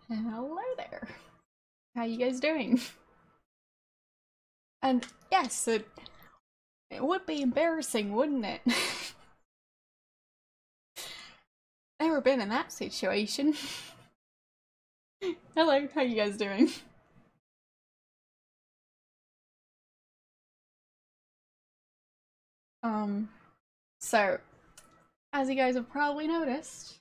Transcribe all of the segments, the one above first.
Hello there. How you guys doing? And yes, it would be embarrassing, wouldn't it? Never been in that situation. Hello, how you guys doing? So, as you guys have probably noticed,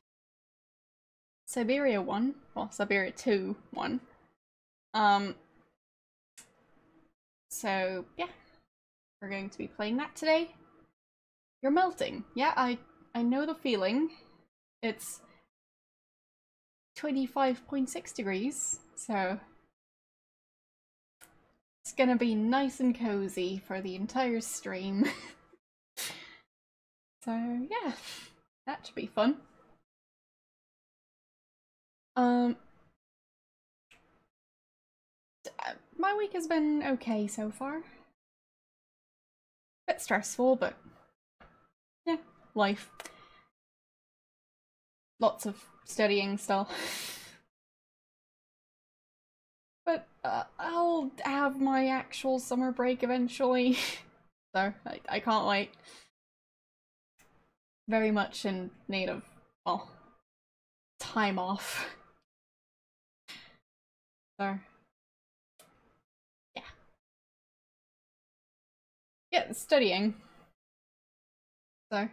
Syberia 1, well, Syberia II won. So yeah, we're going to be playing that today. You're melting. Yeah, I know the feeling. It's 25.6 degrees, so it's gonna be nice and cozy for the entire stream. So yeah, that should be fun. My week has been okay so far. Bit stressful, but yeah, life. Lots of studying still. But I'll have my actual summer break eventually, so I can't wait. Very much in need of, well, time off. So yeah. Yeah, studying. So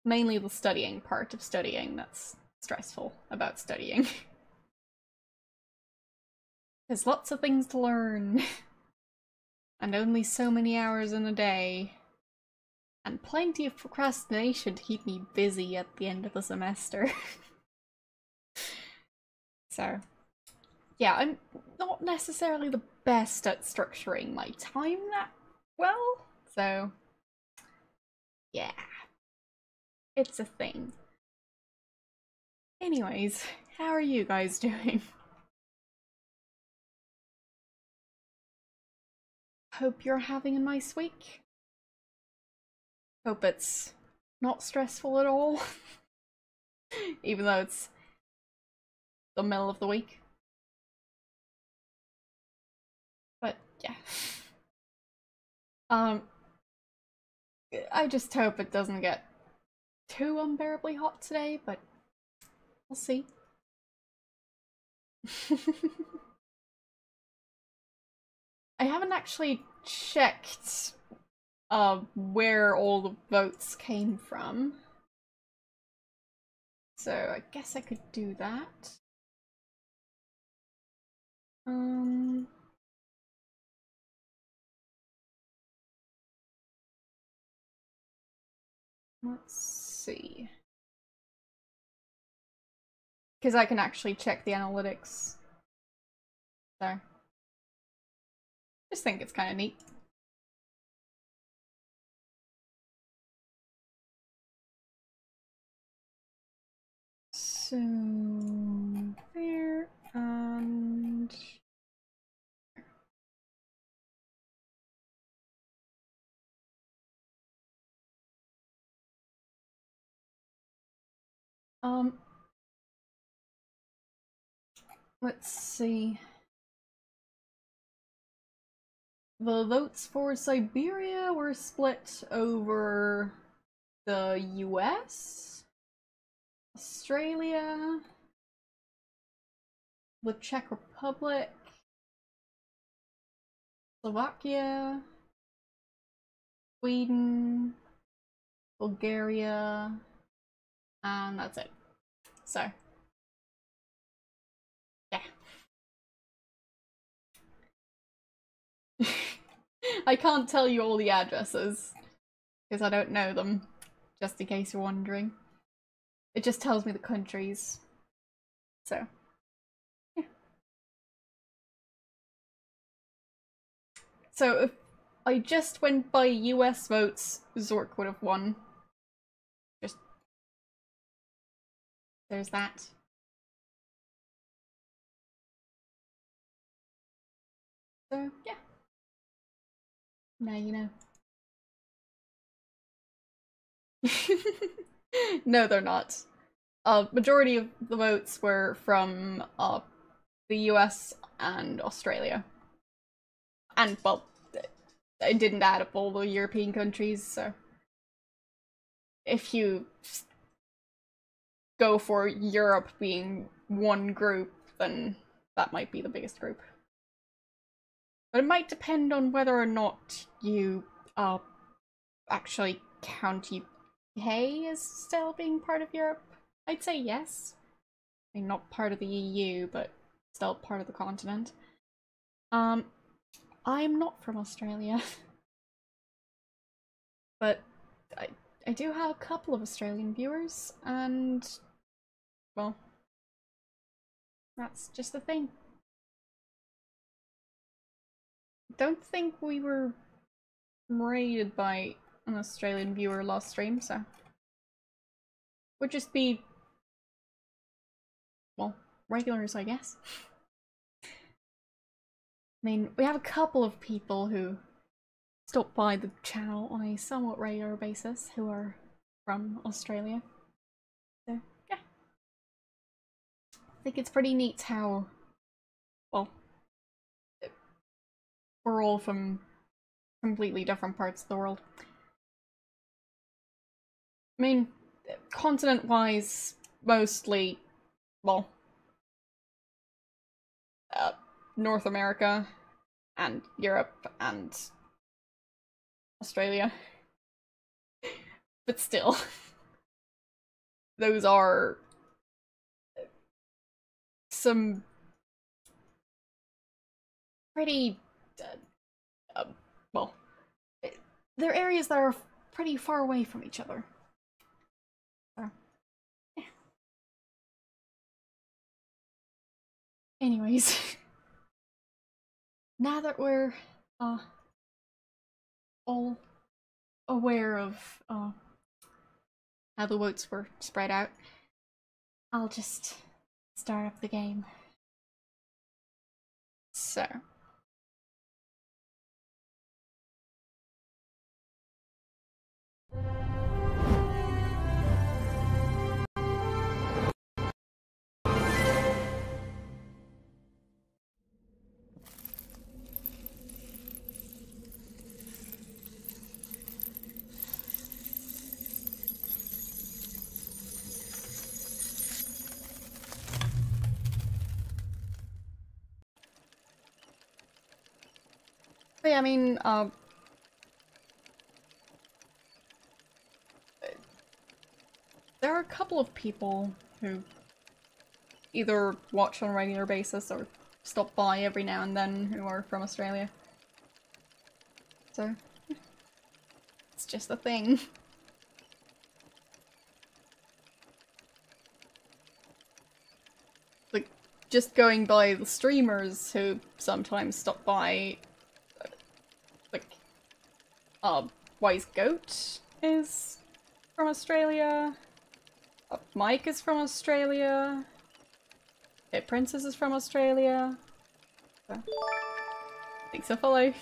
mainly the studying part of studying that's stressful about studying. There's lots of things to learn. And only so many hours in a day. And plenty of procrastination to keep me busy at the end of the semester. So yeah, I'm not necessarily the best at structuring my time that well, so yeah, it's a thing. Anyways, how are you guys doing? Hope you're having a nice week. Hope it's not stressful at all, even though it's the middle of the week. But yeah. I just hope it doesn't get too unbearably hot today, but we'll see. I haven't actually checked where all the votes came from, so I guess I could do that. Let's see. Because I can actually check the analytics. So, just think it's kind of neat. So, there, and... let's see. The votes for Syberia were split over the US, Australia, the Czech Republic, Slovakia, Sweden, Bulgaria, and that's it. So, yeah. I can't tell you all the addresses, because I don't know them, just in case you're wondering. It just tells me the countries. So, yeah. So if I just went by US votes, Zork would have won. Just... there's that. So, yeah. Now you know. No, they're not. A majority of the votes were from the US and Australia. And, well, I didn't add up all the European countries, so if you go for Europe being one group, then that might be the biggest group. But it might depend on whether or not you actually count UK as still being part of Europe. I'd say yes. I mean, not part of the EU, but still part of the continent. I'm not from Australia. But I do have a couple of Australian viewers, and, well, that's just the thing. Don't think we were raided by an Australian viewer last stream, so would just be, well, regulars, I guess. I mean, we have a couple of people who stop by the channel on a somewhat regular basis who are from Australia. So, yeah. I think it's pretty neat how, well, we're all from completely different parts of the world. I mean, continent-wise, mostly, well, North America and Europe and Australia. But still, those are some pretty, well, they're areas that are pretty far away from each other. So, yeah. Anyways, now that we're all aware of how the votes were spread out, I'll just start up the game. So, but yeah, I mean, there are a couple of people who either watch on a regular basis or stop by every now and then who are from Australia. So, it's just a thing. Like, just going by the streamers who sometimes stop by, like, Wise Goat is from Australia, Mike is from Australia, Princess is from Australia, so, thanks for follow.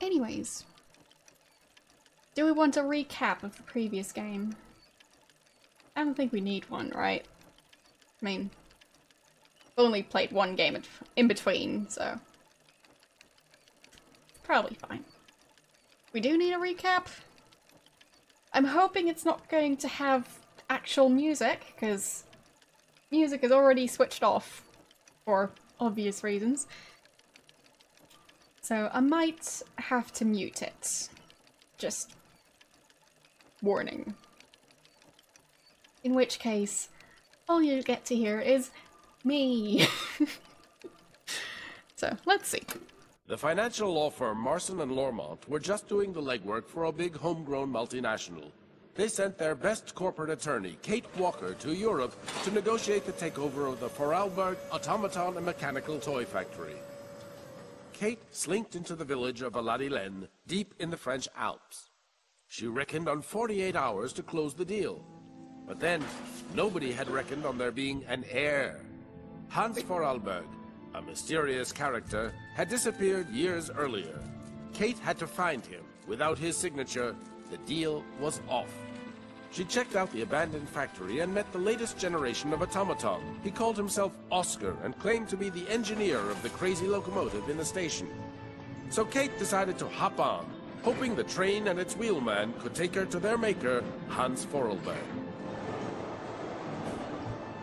Anyways, do we want a recap of the previous game? I don't think we need one, right? I mean, I've only played one game in between, so probably fine. We do need a recap. I'm hoping it's not going to have actual music, because music is already switched off for obvious reasons. So I might have to mute it. Just warning. In which case, all you get to hear is me. So, let's see. The financial law firm Marson & Lormont were just doing the legwork for a big homegrown multinational. They sent their best corporate attorney, Kate Walker, to Europe to negotiate the takeover of the Vorarlberg automaton and mechanical toy factory. Kate slinked into the village of Aladilen, deep in the French Alps. She reckoned on 48 hours to close the deal. But then, nobody had reckoned on there being an heir. Hans Vorarlberg, a mysterious character, had disappeared years earlier. Kate had to find him. Without his signature, The deal was off. She checked out the abandoned factory and met the latest generation of automaton. He called himself Oscar and claimed to be the engineer of the crazy locomotive in the station. So Kate decided to hop on, hoping the train and its wheelman could take her to their maker, Hans Vorarlberg.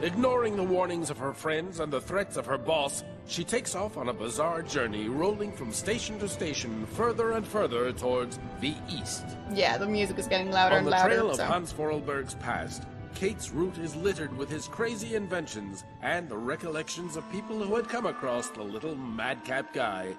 Ignoring the warnings of her friends and the threats of her boss, she takes off on a bizarre journey, rolling from station to station, further and further towards the east. Yeah, the music is getting louder and louder. On the trail of Hans Vorarlberg's past, Kate's route is littered with his crazy inventions and the recollections of people who had come across the little madcap guy.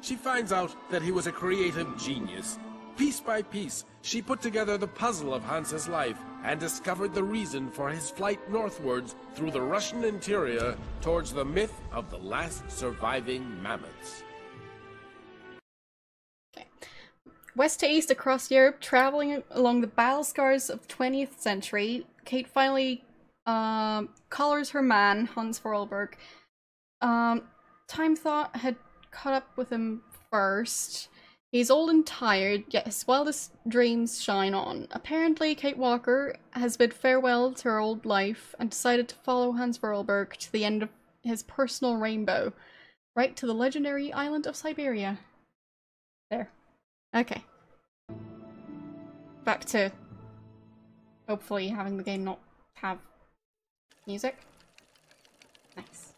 She finds out that he was a creative genius. Piece by piece, she put together the puzzle of Hans's life and discovered the reason for his flight northwards through the Russian interior towards the myth of the last surviving mammoths. Okay. West to east across Europe, traveling along the battle scars of the 20th century, Kate finally collars her man, Hans Vorarlberg. Time Thought had caught up with him first. He's old and tired, yet his wildest dreams shine on. Apparently, Kate Walker has bid farewell to her old life and decided to follow Hans Vorarlberg to the end of his personal rainbow, right to the legendary island of Syberia. There. Okay. Back to hopefully having the game not have music. Nice.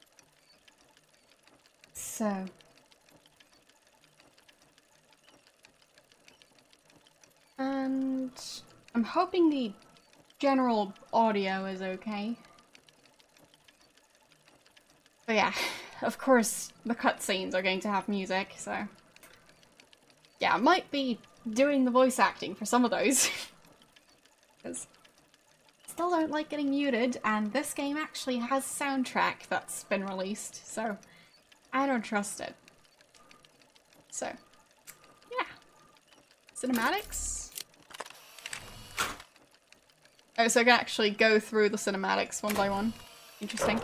So... and I'm hoping the general audio is okay. But yeah, of course the cutscenes are going to have music, so... yeah, I might be doing the voice acting for some of those. Because I still don't like getting muted, and this game actually has a soundtrack that's been released, so I don't trust it. So, yeah. Cinematics? Oh, so I can actually go through the cinematics one by one. Interesting.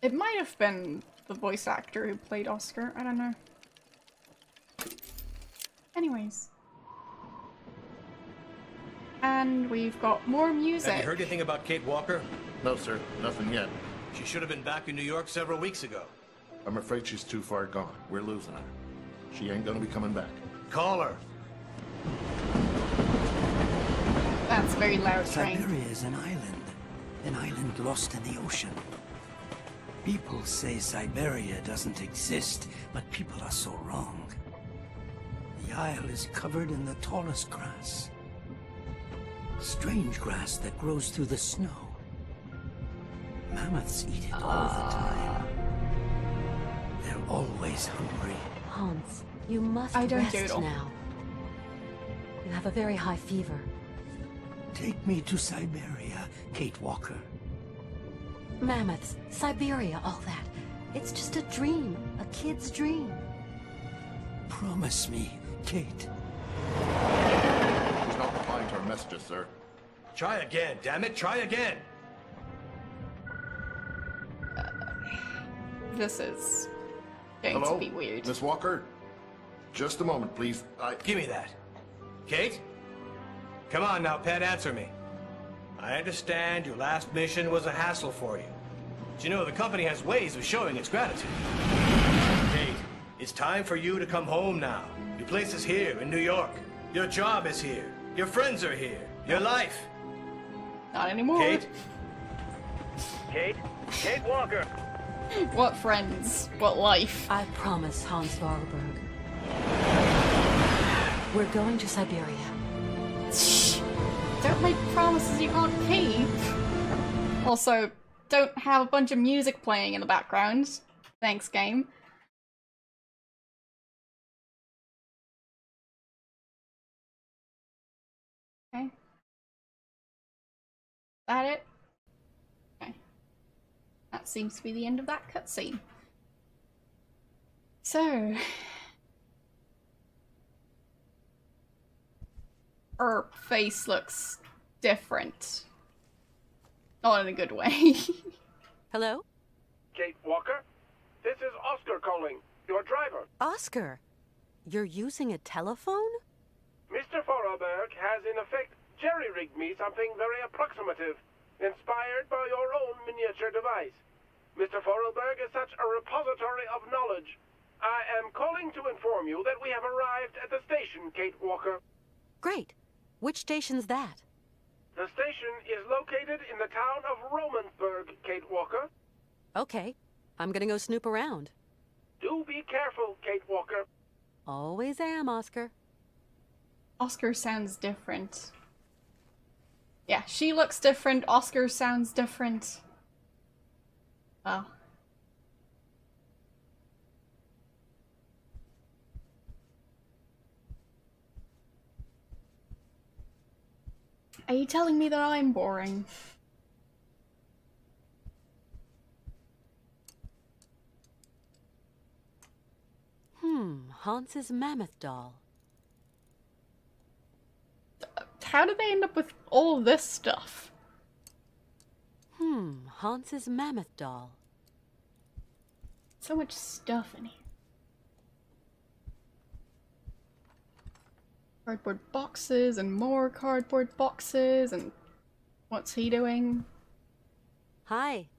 It might have been the voice actor who played Oscar, I don't know. Anyways. And we've got more music. Have you heard anything about Kate Walker? No, sir. Nothing yet. She should have been back in New York several weeks ago. I'm afraid she's too far gone. We're losing her. She ain't gonna be coming back. Call her. That's very loud train. Syberia is an island lost in the ocean. People say Syberia doesn't exist, but people are so wrong. The isle is covered in the tallest grass. Strange grass that grows through the snow. Mammoths eat it all the time. They're always hungry. Hans, you must I don't rest doodle. now. You have a very high fever. Take me to Syberia, Kate Walker. Mammoths, Siberia, all that. It's just a dream. A kid's dream. Promise me, Kate. She's not replying to our messages, sir. Try again, damn it, try again! This is going Hello? to be weird. Miss Walker? Just a moment, please. Give me that. Kate? Come on now, pet, answer me. I understand your last mission was a hassle for you. But you know, the company has ways of showing its gratitude. Kate, it's time for you to come home now. Your place is here in New York. Your job is here. Your friends are here. Your life. Not anymore. Kate? Kate? Kate Walker! What friends? What life? I promise, Hans Vorarlberg. We're going to Siberia. Shh. Don't make promises you can't keep. Also, don't have a bunch of music playing in the background. Thanks, game. Okay. Is that it? Okay. That seems to be the end of that cutscene. So... her face looks different. Not in a good way. Hello? Kate Walker? This is Oscar calling. your driver. Oscar, you're using a telephone? Mr. Vorarlberg has, in effect, jerry-rigged me something very approximative, inspired by your own miniature device. Mr. Vorarlberg is such a repository of knowledge. I am calling to inform you that we have arrived at the station, Kate Walker. Great. Which station's that? The station is located in the town of Romansburg, Kate Walker. Okay. I'm gonna go snoop around. Do be careful, Kate Walker. Always am, Oscar. Oscar sounds different. Yeah, she looks different. Oscar sounds different. Well. Are you telling me that I'm boring? Hans's mammoth doll. How did they end up with all this stuff? Hans's mammoth doll. So much stuff in here. Cardboard boxes and more cardboard boxes, and what's he doing? Hi.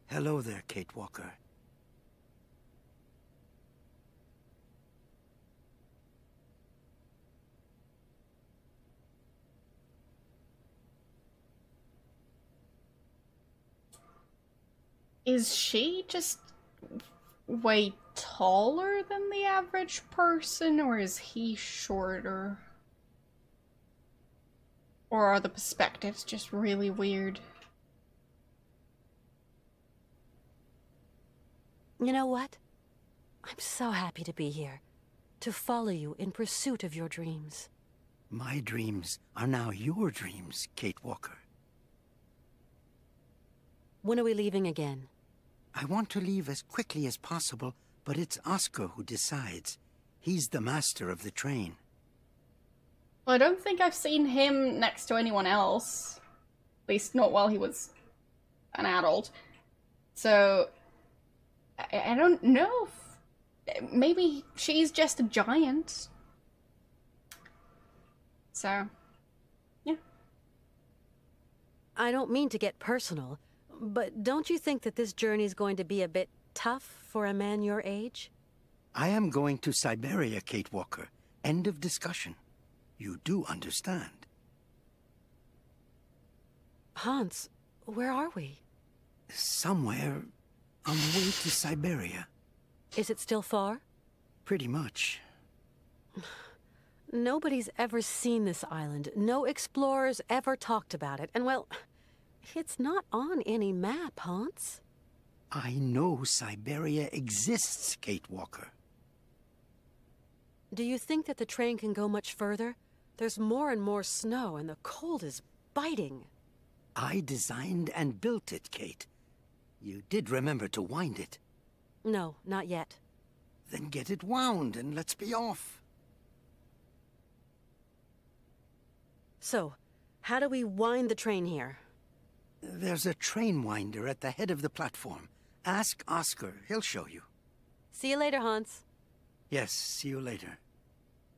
Hello there, Kate Walker. Is she just way taller than the average person, or is he shorter? Or are the perspectives just really weird? You know what? I'm so happy to be here. To follow you in pursuit of your dreams. My dreams are now your dreams, Kate Walker. When are we leaving again? I want to leave as quickly as possible, but it's Oscar who decides. He's the master of the train. Well, I don't think I've seen him next to anyone else. At least not while he was an adult. So, I don't know if... Maybe she's just a giant. So, yeah. I don't mean to get personal, but don't you think that this journey's going to be a bit tough for a man your age? I am going to Syberia, Kate Walker. End of discussion. You do understand. Hans, where are we? Somewhere on the way to Syberia. Is it still far? Pretty much. Nobody's ever seen this island. No explorers ever talked about it. And well, it's not on any map, Hans. I know Syberia exists, Kate Walker. Do you think that the train can go much further? There's more and more snow, and the cold is biting. I designed and built it, Kate. You did remember to wind it. No, not yet. Then get it wound and let's be off. So, how do we wind the train here? There's a train winder at the head of the platform. Ask Oscar, he'll show you. See you later, Hans. Yes, see you later.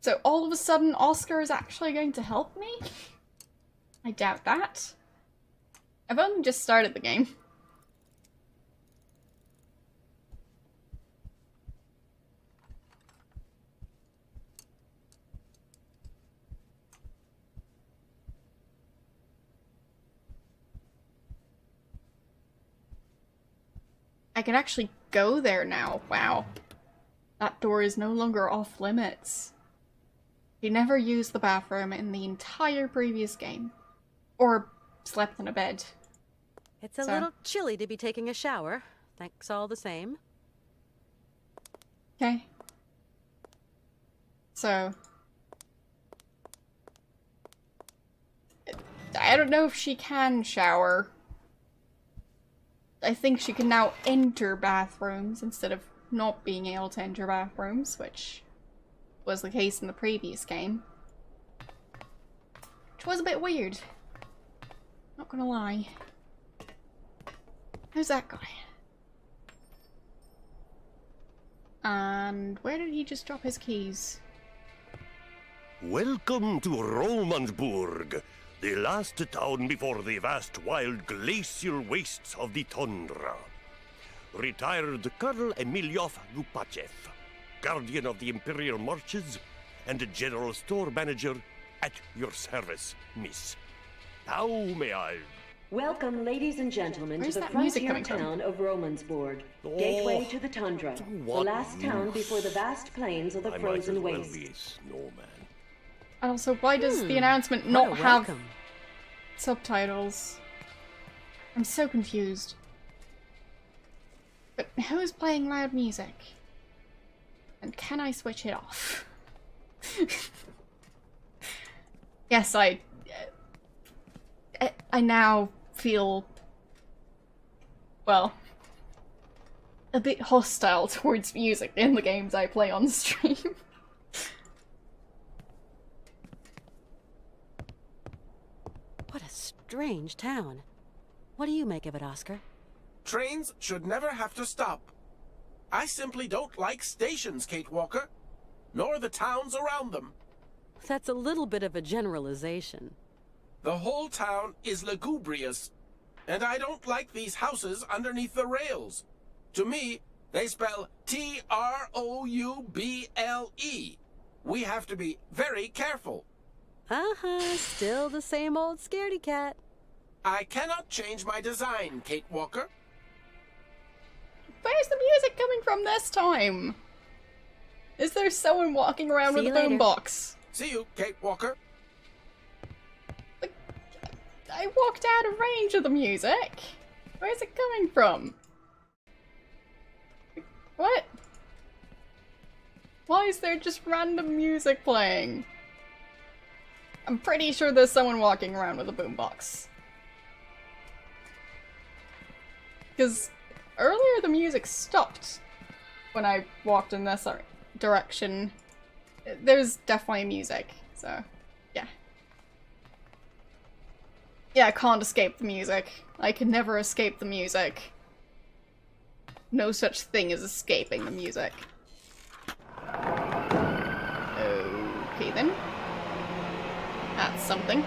So all of a sudden Oscar is actually going to help me? I doubt that. I've only just started the game. I can actually go there now. Wow. That door is no longer off limits. He never used the bathroom in the entire previous game. Or slept in a bed. It's a little chilly to be taking a shower. Thanks all the same. Okay. So... I don't know if she can shower. I think she can now enter bathrooms instead of not being able to enter bathrooms, which was the case in the previous game. Which was a bit weird. Not gonna lie. Who's that guy? And where did he just drop his keys? Welcome to Romansburg, the last town before the vast wild glacial wastes of the tundra. Retired Colonel Emiliov Gupachev, guardian of the Imperial Marches, and general store manager at your service, miss. How may I? Welcome, ladies and gentlemen, Where's to the that music frontier coming from? town of Romansburg, gateway to the tundra, the what last town use? before the vast plains of the I might as frozen well waste. be a snowman. And also, why does the announcement What not a have welcome. subtitles? I'm so confused. But who's playing loud music? And can I switch it off? Yes, I now feel, well, a bit hostile towards music in the games I play on stream. What a strange town. What do you make of it, Oscar? Trains should never have to stop. I simply don't like stations, Kate Walker, nor the towns around them. That's a little bit of a generalization. The whole town is lugubrious, and I don't like these houses underneath the rails. To me, they spell T-R-O-U-B-L-E. We have to be very careful. Uh-huh, still the same old scaredy cat. I cannot change my design, Kate Walker. Where's the music coming from this time? Is there someone walking around See with a you later. boombox? See you, Kate Walker. I walked out of range of the music. Where's it coming from? What? Why is there just random music playing? I'm pretty sure there's someone walking around with a boombox. Because earlier the music stopped when I walked in this direction. There's definitely music, so yeah. Yeah, I can't escape the music. I can never escape the music. No such thing as escaping the music. Okay then. That's something.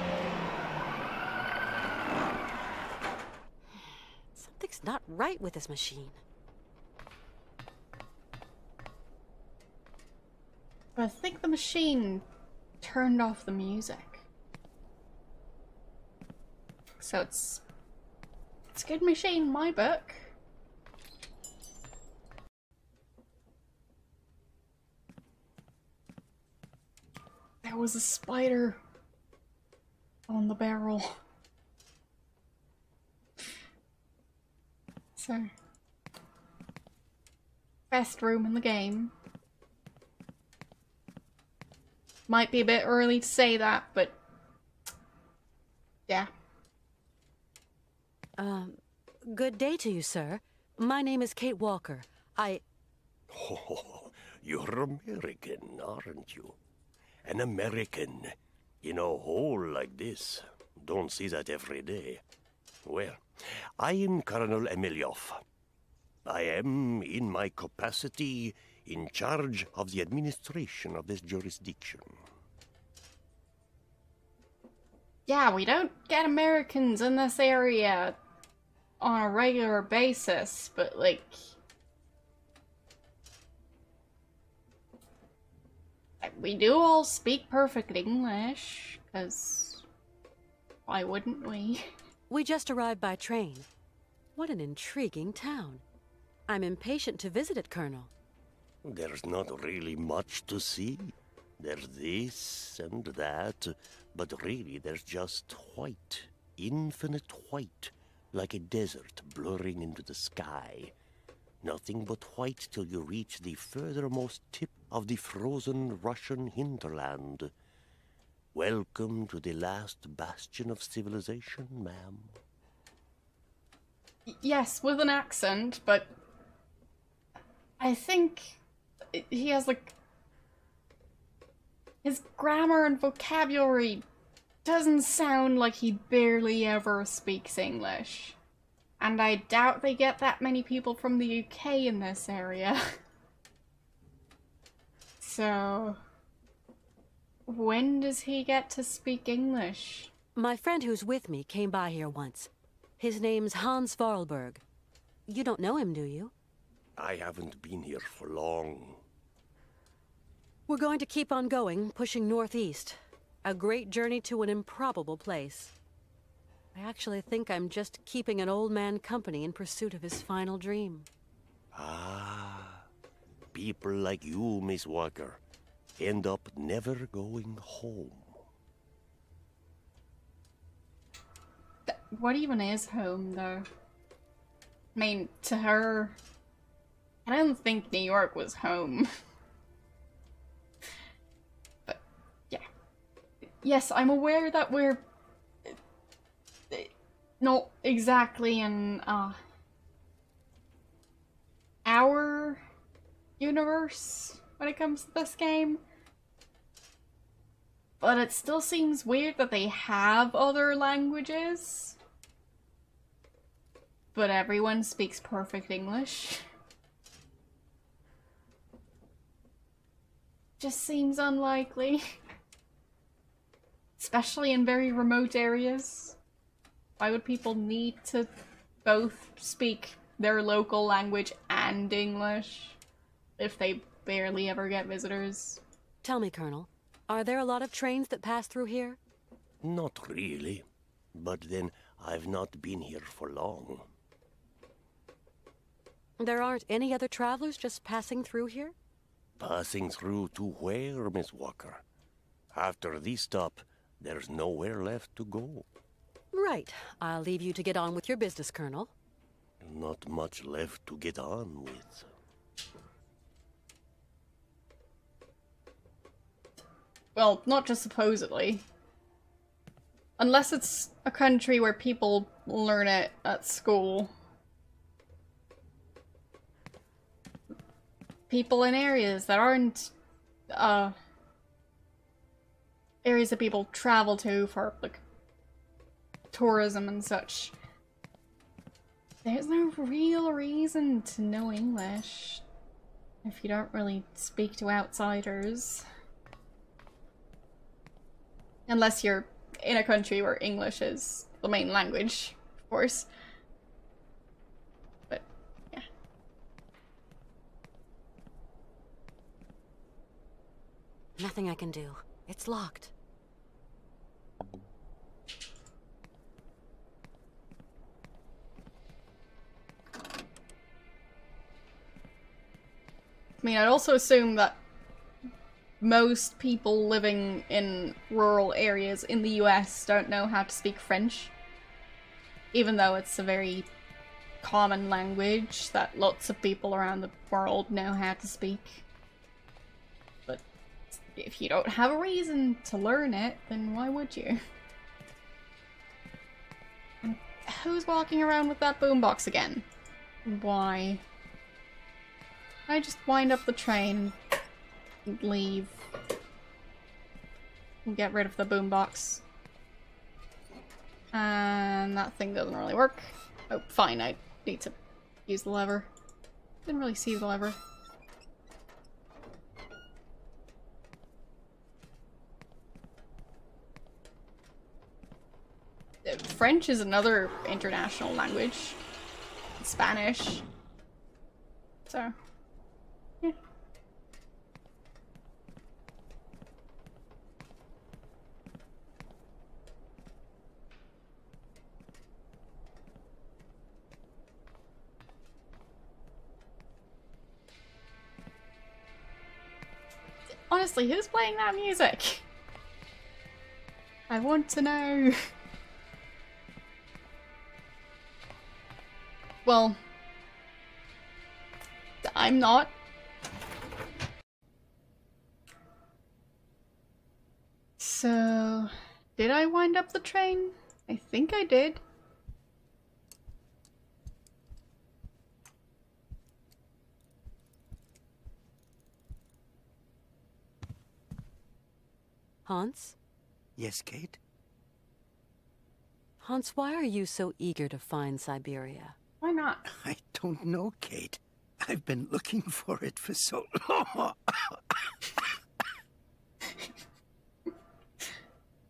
Something's not right with this machine. But I think the machine turned off the music. So it's a good machine in my book. There was a spider on the barrel. So, best room in the game. Might be a bit early to say that, but yeah. Good day to you, sir. My name is Kate Walker. Oh, you're American, aren't you? An American in a hole like this. Don't see that every day. Well, I am Colonel Emiliov. I am, in my capacity, in charge of the administration of this jurisdiction. Yeah, we don't get Americans in this area on a regular basis, but like... we do all speak perfect English, because why wouldn't we? We just arrived by train. What an intriguing town. I'm impatient to visit it, Colonel. There's not really much to see. There's this and that, but really there's just white, infinite white, like a desert blurring into the sky. Nothing but white till you reach the furthermost tip of the frozen Russian hinterland. Welcome to the last bastion of civilization, ma'am. Yes, with an accent, but I think he has like... his grammar and vocabulary doesn't sound like he barely ever speaks English. And I doubt they get that many people from the UK in this area. So, when does he get to speak English? My friend who's with me came by here once. His name's Hans Vorarlberg. You don't know him, do you? I haven't been here for long. We're going to keep on going, pushing northeast. A great journey to an improbable place. I actually think I'm just keeping an old man company in pursuit of his final dream. Ah, people like you, Miss Walker, end up never going home. What even is home, though? I mean, to her, I don't think New York was home. But, yeah. Yes, I'm aware that we're not exactly in, our universe when it comes to this game. But it still seems weird that they have other languages. But everyone speaks perfect English. Just seems unlikely. Especially in very remote areas. Why would people need to both speak their local language and English if they barely ever get visitors? Tell me, Colonel, are there a lot of trains that pass through here? Not really. But then, I've not been here for long. There aren't any other travelers just passing through here? Passing through to where, Miss Walker? After this stop, there's nowhere left to go. Right. I'll leave you to get on with your business, Colonel. Not much left to get on with. Well, not just supposedly. Unless it's a country where people learn it at school. People in areas that aren't, areas that people travel to for, like, tourism and such. There's no real reason to know English if you don't really speak to outsiders. Unless you're in a country where English is the main language, of course. But, yeah. Nothing I can do. It's locked. I mean, I'd also assume that most people living in rural areas in the US don't know how to speak French. Even though it's a very common language that lots of people around the world know how to speak. But if you don't have a reason to learn it, then why would you? And who's walking around with that boombox again? Why? I just wind up the train and leave. And get rid of the boombox. And that thing doesn't really work. Oh, fine, I need to use the lever. Didn't really see the lever. French is another international language. Spanish. So, yeah. Honestly, who's playing that music? I want to know. Well, I'm not. So, did I wind up the train? I think I did. Hans? Yes, Kate? Hans, why are you so eager to find Syberia? Why not? I don't know, Kate. I've been looking for it for so long.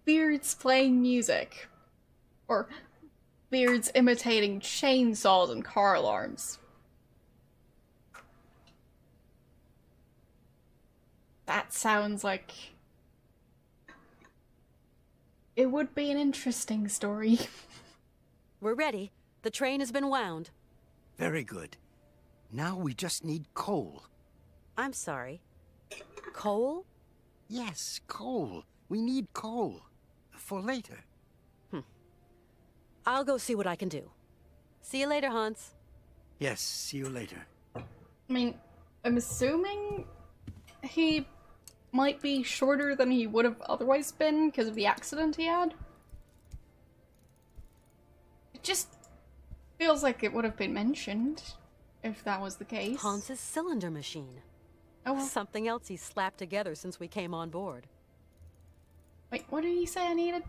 beards playing music. Or beards imitating chainsaws and car alarms. That sounds like... it would be an interesting story. We're ready. The train has been wound. Very good. Now we just need coal. I'm sorry. Coal? Yes, coal. We need coal. For later. I'll go see what I can do. See you later, Hans. Yes, see you later. I mean, I'm assuming he might be shorter than he would have otherwise been because of the accident he had. It just feels like it would have been mentioned if that was the case. Hans's cylinder machine. Oh, well. Something else he's slapped together since we came on board. Wait, what did he say I needed?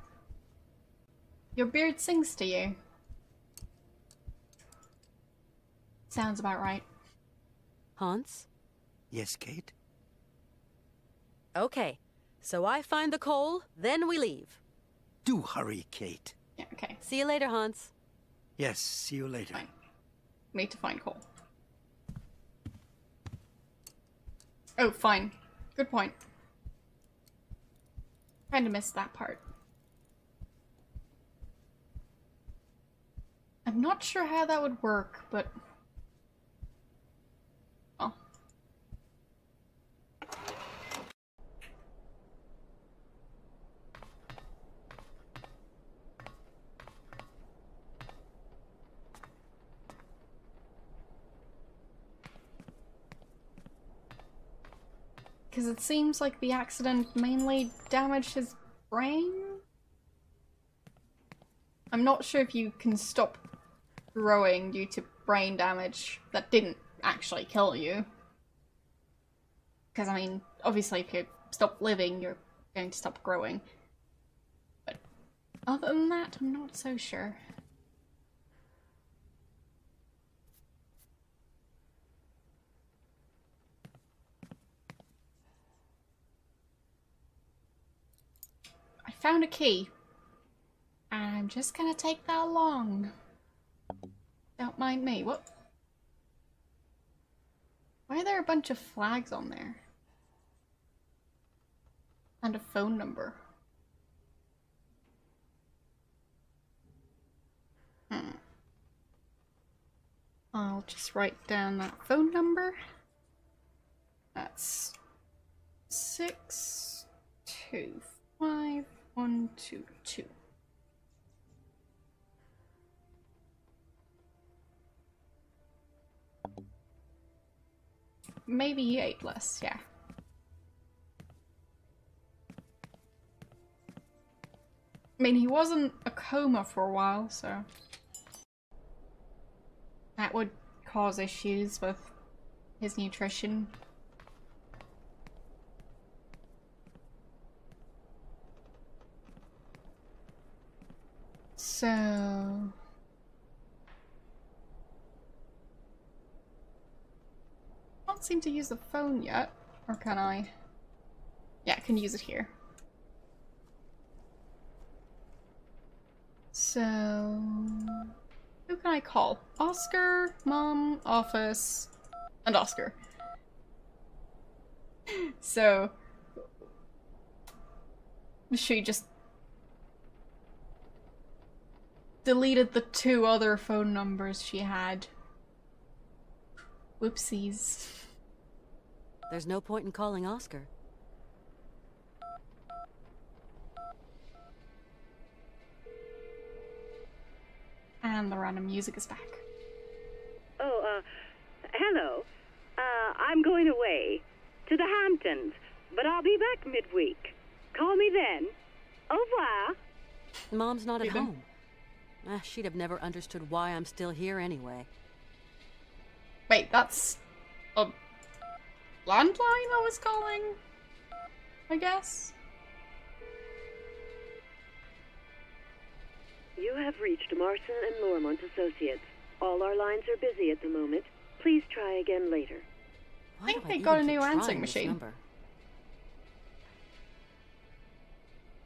Your beard sings to you. Sounds about right. Hans? Yes, Kate? Okay, so I find the coal, then we leave. Do hurry, Kate. Yeah, okay. See you later, Hans. Yes, see you later. Fine. Need to find coal. Oh, fine. Good point. Kinda missed that part. I'm not sure how that would work, but... oh. Because it seems like the accident mainly damaged his brain? I'm not sure if you can stop growing due to brain damage that didn't actually kill you. Because, I mean, obviously if you stop living, you're going to stop growing. But other than that, I'm not so sure. I found a key. And I'm just gonna take that along. Don't mind me. What? Why are there a bunch of flags on there? And a phone number. I'll just write down that phone number. That's 625122. Maybe he ate less, yeah. I mean, he was in a coma for a while, so... that would cause issues with his nutrition. So... can't seem to use the phone yet, or can I? Yeah, I can use it here. So... who can I call? Oscar, Mom, Office, and Oscar. So... she just deleted the 2 other phone numbers she had. Whoopsies. There's no point in calling Oscar. And the random music is back. Oh, hello. I'm going away to the Hamptons, but I'll be back midweek. Call me then. Au revoir. Mom's not at home. She'd have never understood why I'm still here anyway. Wait, that's a landline I was calling? I guess? You have reached Marson and Lormont Associates. All our lines are busy at the moment. Please try again later. I think they got a new answering machine.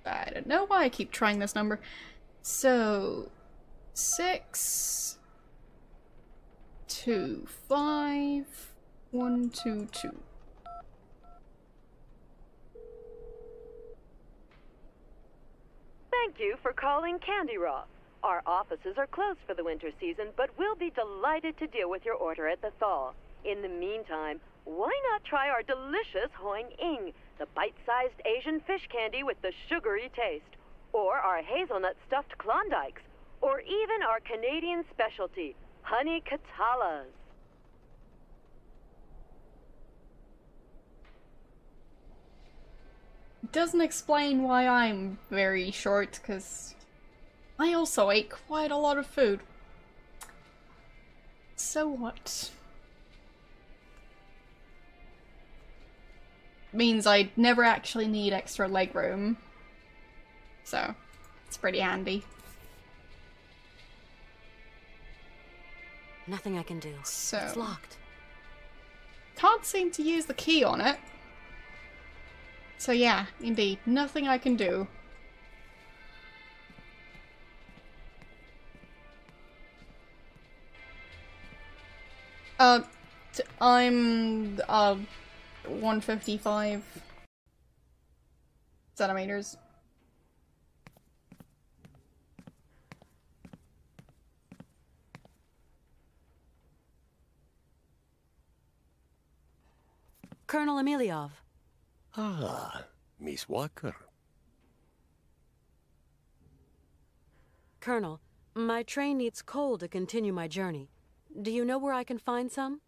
I don't know why I keep trying this number. So 6 2 5 1 2 2. Thank you for calling Candy Raw. Our offices are closed for the winter season, but we'll be delighted to deal with your order at the thaw. In the meantime, why not try our delicious Hoing Ing, the bite-sized Asian fish candy with the sugary taste, or our hazelnut stuffed Klondikes, or even our Canadian specialty, honey Katalas. Doesn't explain why I'm very short, because I also ate quite a lot of food. So what? Means I never actually need extra leg room. So, it's pretty handy. Nothing I can do. So, it's locked. Can't seem to use the key on it. So yeah, indeed, nothing I can do. I'm 155 centimeters. Colonel Emiliov. Ah, Miss Walker. Colonel, my train needs coal to continue my journey. Do you know where I can find some?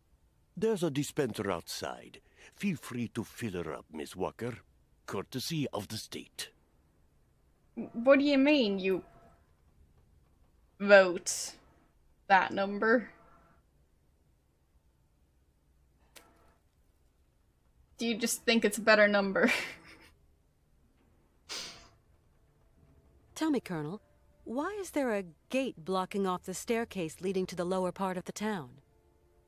There's a dispenser outside. Feel free to fill her up, Miss Walker. Courtesy of the state. What do you mean, you vote that number? Do you just think it's a better number? Tell me, Colonel, why is there a gate blocking off the staircase leading to the lower part of the town?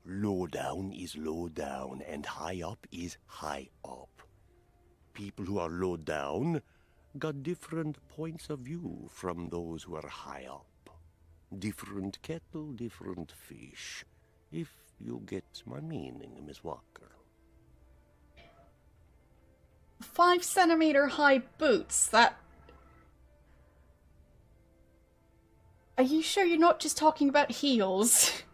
Low down is low down, and high up is high up. People who are low down got different points of view from those who are high up. Different kettle, different fish. If you get my meaning, Miss Walker. 5 centimeter high boots, that... Are you sure you're not just talking about heels?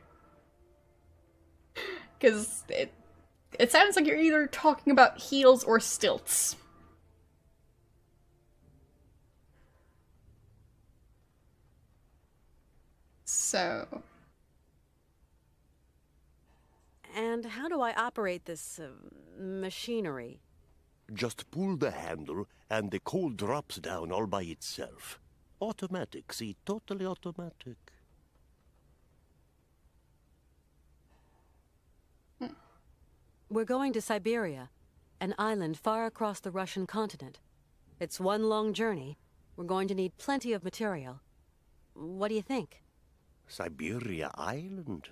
Because it sounds like you're either talking about heels or stilts. So... And how do I operate this, machinery? Just pull the handle, and the coal drops down all by itself. Automatic, see? Totally automatic. We're going to Syberia, an island far across the Russian continent. It's one long journey. We're going to need plenty of material. What do you think? Syberia Island?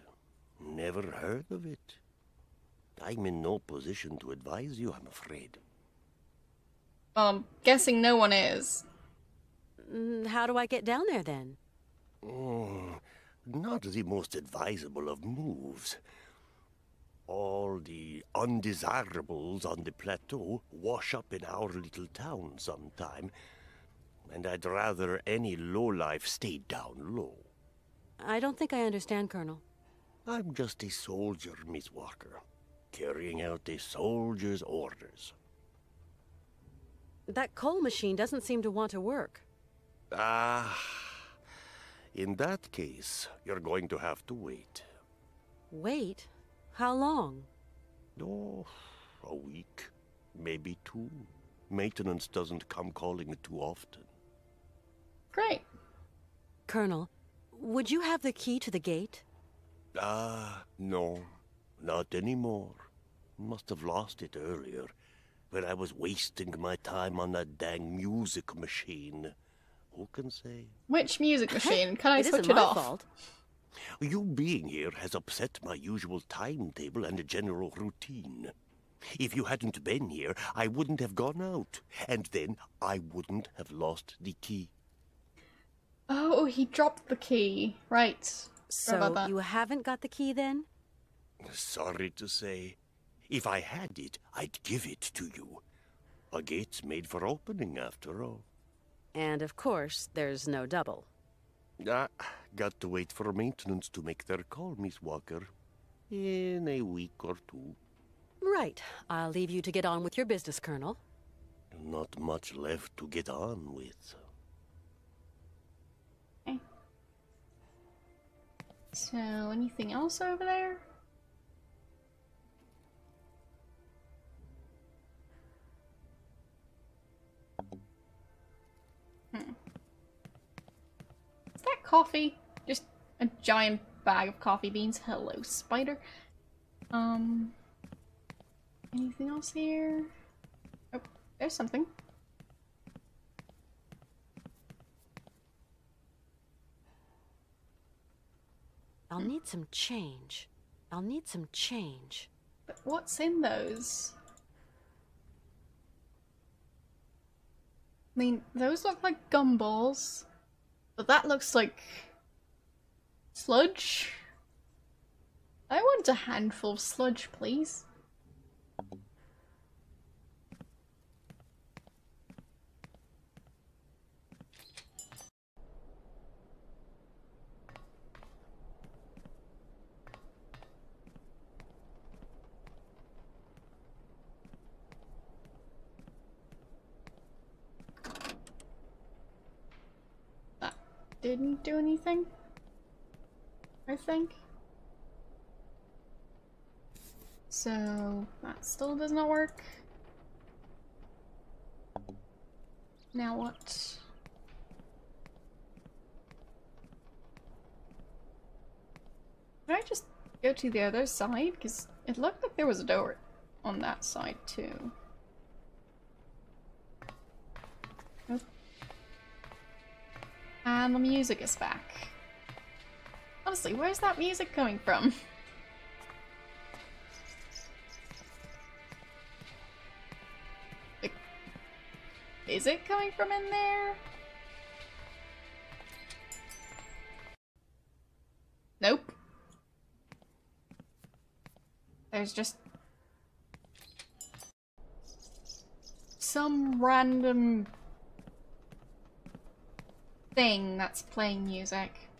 Never heard of it. I'm in no position to advise you, I'm afraid. Guessing no one is. How do I get down there, then? Not the most advisable of moves. All the undesirables on the plateau wash up in our little town sometime, and I'd rather any lowlife stay down low. I don't think I understand, Colonel. I'm just a soldier, Miss Walker, carrying out a soldier's orders. That coal machine doesn't seem to want to work. In that case, you're going to have to wait. Wait? How long? Oh, a week, maybe 2. Maintenance doesn't come calling too often. Great. Colonel, would you have the key to the gate? No, not anymore. Must have lost it earlier, when I was wasting my time on that dang music machine. Who can say? Which music machine? Can I switch it off? Fault. You being here has upset my usual timetable and general routine. If you hadn't been here, I wouldn't have gone out, and then I wouldn't have lost the key. Oh, he dropped the key. Right. Sorry about So that. you haven't got the key then? Sorry to say. If I had it, I'd give it to you. A gate's made for opening, after all. And of course, there's no double. Got to wait for maintenance to make their call, Miss Walker. In a week or two. Right. I'll leave you to get on with your business, Colonel. Not much left to get on with. Okay. So, anything else over there? Is that coffee? Just a giant bag of coffee beans. Hello, spider. Anything else here? Oh, there's something. I'll need some change. I'll need some change. But what's in those? I mean, those look like gumballs, but that looks like sludge. I want a handful of sludge, please. That didn't do anything, I think. So that still does not work. Now what? Can I just go to the other side? Because it looked like there was a door on that side too. Nope. And the music is back. Honestly, where's that music coming from? Is it coming from in there? Nope. There's just some random thing that's playing music.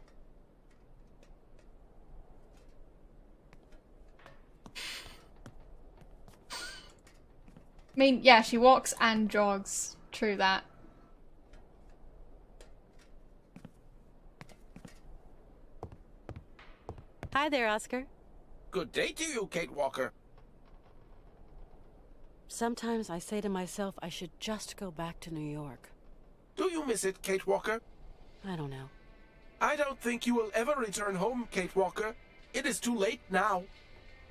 I mean, yeah, she walks and jogs. True that. Hi there, Oscar. Good day to you, Kate Walker. Sometimes I say to myself I should just go back to New York. Do you miss it, Kate Walker? I don't know. I don't think you will ever return home, Kate Walker. It is too late now.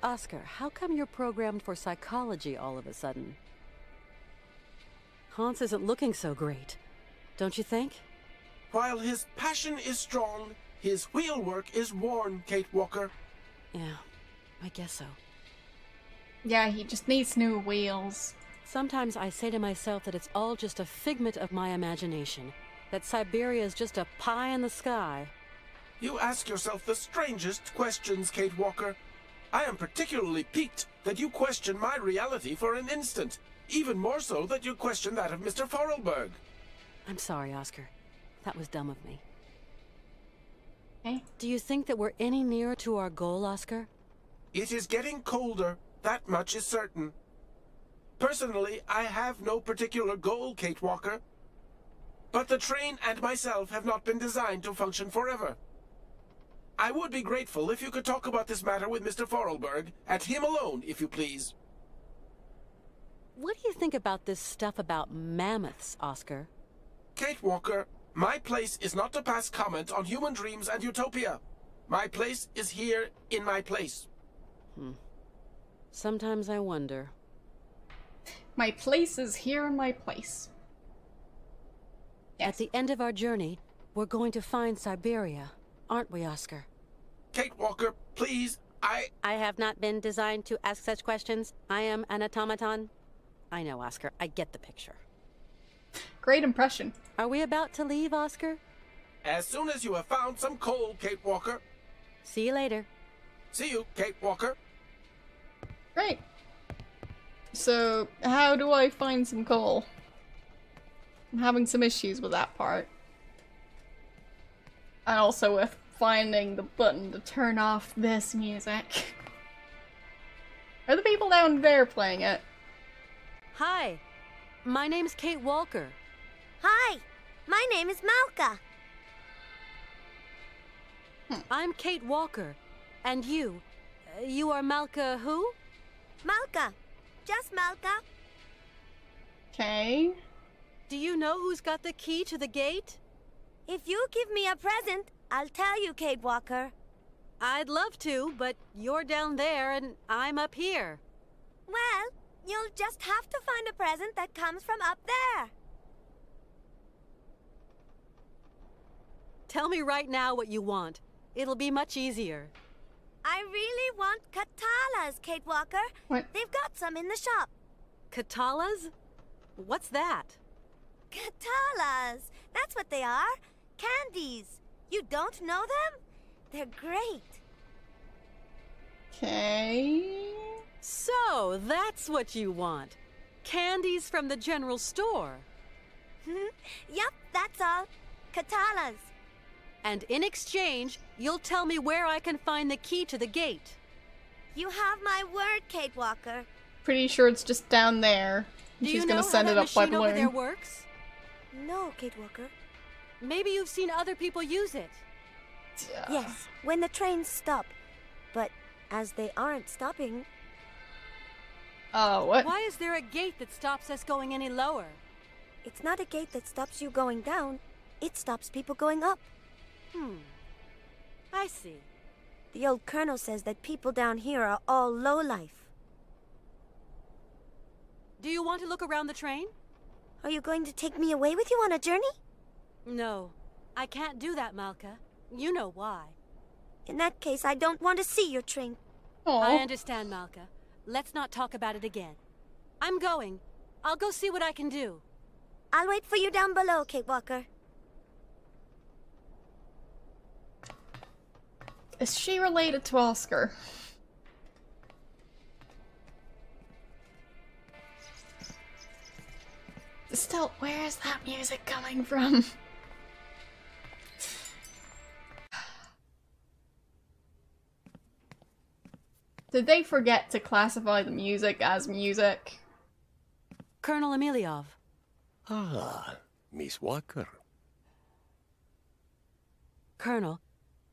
Oscar, how come you're programmed for psychology all of a sudden? Hans isn't looking so great, don't you think? While his passion is strong, his wheelwork is worn, Kate Walker. Yeah, I guess so. Yeah, he just needs new wheels. Sometimes I say to myself that it's all just a figment of my imagination, that Syberia is just a pie in the sky. You ask yourself the strangest questions, Kate Walker. I am particularly piqued that you question my reality for an instant. Even more so that you question that of Mr. Forelberg. I'm sorry, Oscar. That was dumb of me. Okay. Do you think that we're any nearer to our goal, Oscar? It is getting colder, that much is certain. Personally, I have no particular goal, Kate Walker. But the train and myself have not been designed to function forever. I would be grateful if you could talk about this matter with Mr. Forelberg, and him alone, if you please. What do you think about this stuff about mammoths, Oscar? Kate Walker, my place is not to pass comment on human dreams and utopia. My place is here in my place. Sometimes I wonder. My place is here in my place. Yes. At the end of our journey, we're going to find Syberia, aren't we, Oscar? Kate Walker, please, I have not been designed to ask such questions. I am an automaton. I know, Oscar. I get the picture. Great impression. Are we about to leave, Oscar? As soon as you have found some coal, Kate Walker. See you later. See you, Kate Walker. Great. So, how do I find some coal? I'm having some issues with that part. And also with finding the button to turn off this music. Are the people down there playing it? Hi. My name's Kate Walker. Hi. My name is Malka. I'm Kate Walker. And you? You are Malka who? Malka. Just Malka. Okay. Do you know who's got the key to the gate? If you give me a present, I'll tell you, Kate Walker. I'd love to, but you're down there and I'm up here. Well, you'll just have to find a present that comes from up there. Tell me right now what you want. It'll be much easier. I really want katalas, Kate Walker. What? They've got some in the shop. Katalas? What's that? Katalas! That's what they are. Candies. You don't know them? They're great. Okay. So, that's what you want. Candies from the general store. Yup, that's all. Katalas. And in exchange, you'll tell me where I can find the key to the gate. You have my word, Kate Walker. Pretty sure it's just down there. Do She's you gonna know send how it that up by machine over there balloon. works? No, Kate Walker. Maybe you've seen other people use it. Yes, when the trains stop. But as they aren't stopping... Oh, what? Why is there a gate that stops us going any lower? It's not a gate that stops you going down. It stops people going up. I see. The old colonel says that people down here are all lowlife. Do you want to look around the train? Are you going to take me away with you on a journey? No, I can't do that, Malka. You know why. In that case, I don't want to see your train. I understand, Malka. Let's not talk about it again. I'm going. I'll go see what I can do. I'll wait for you down below, Kate Walker. Is she related to Oscar? Still, where is that music coming from? Did they forget to classify the music as music? Colonel Emiliov. Ah, Miss Walker. Colonel,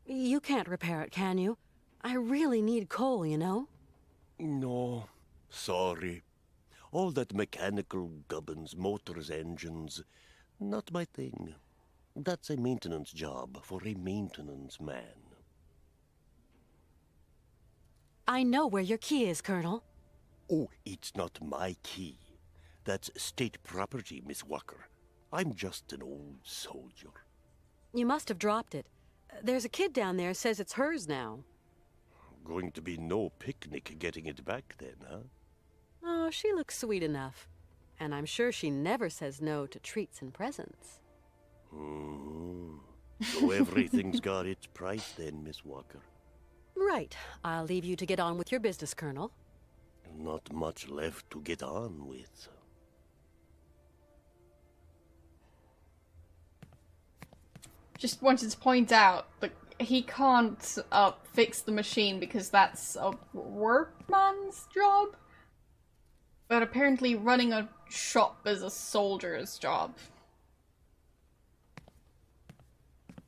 you can't repair it, can you? I really need coal, you know? No, sorry. All that mechanical gubbins, motors, engines, not my thing. That's a maintenance job for a maintenance man. I know where your key is, Colonel. Oh, it's not my key. That's state property, Miss Walker. I'm just an old soldier. You must have dropped it. There's a kid down there says it's hers now. Going to be no picnic getting it back then, huh? Oh, she looks sweet enough. And I'm sure she never says no to treats and presents. So everything's got its price then, Miss Walker. Right. I'll leave you to get on with your business, Colonel. Not much left to get on with. Just wanted to point out that he can't fix the machine because that's a workman's job. But apparently running a shop is a soldier's job.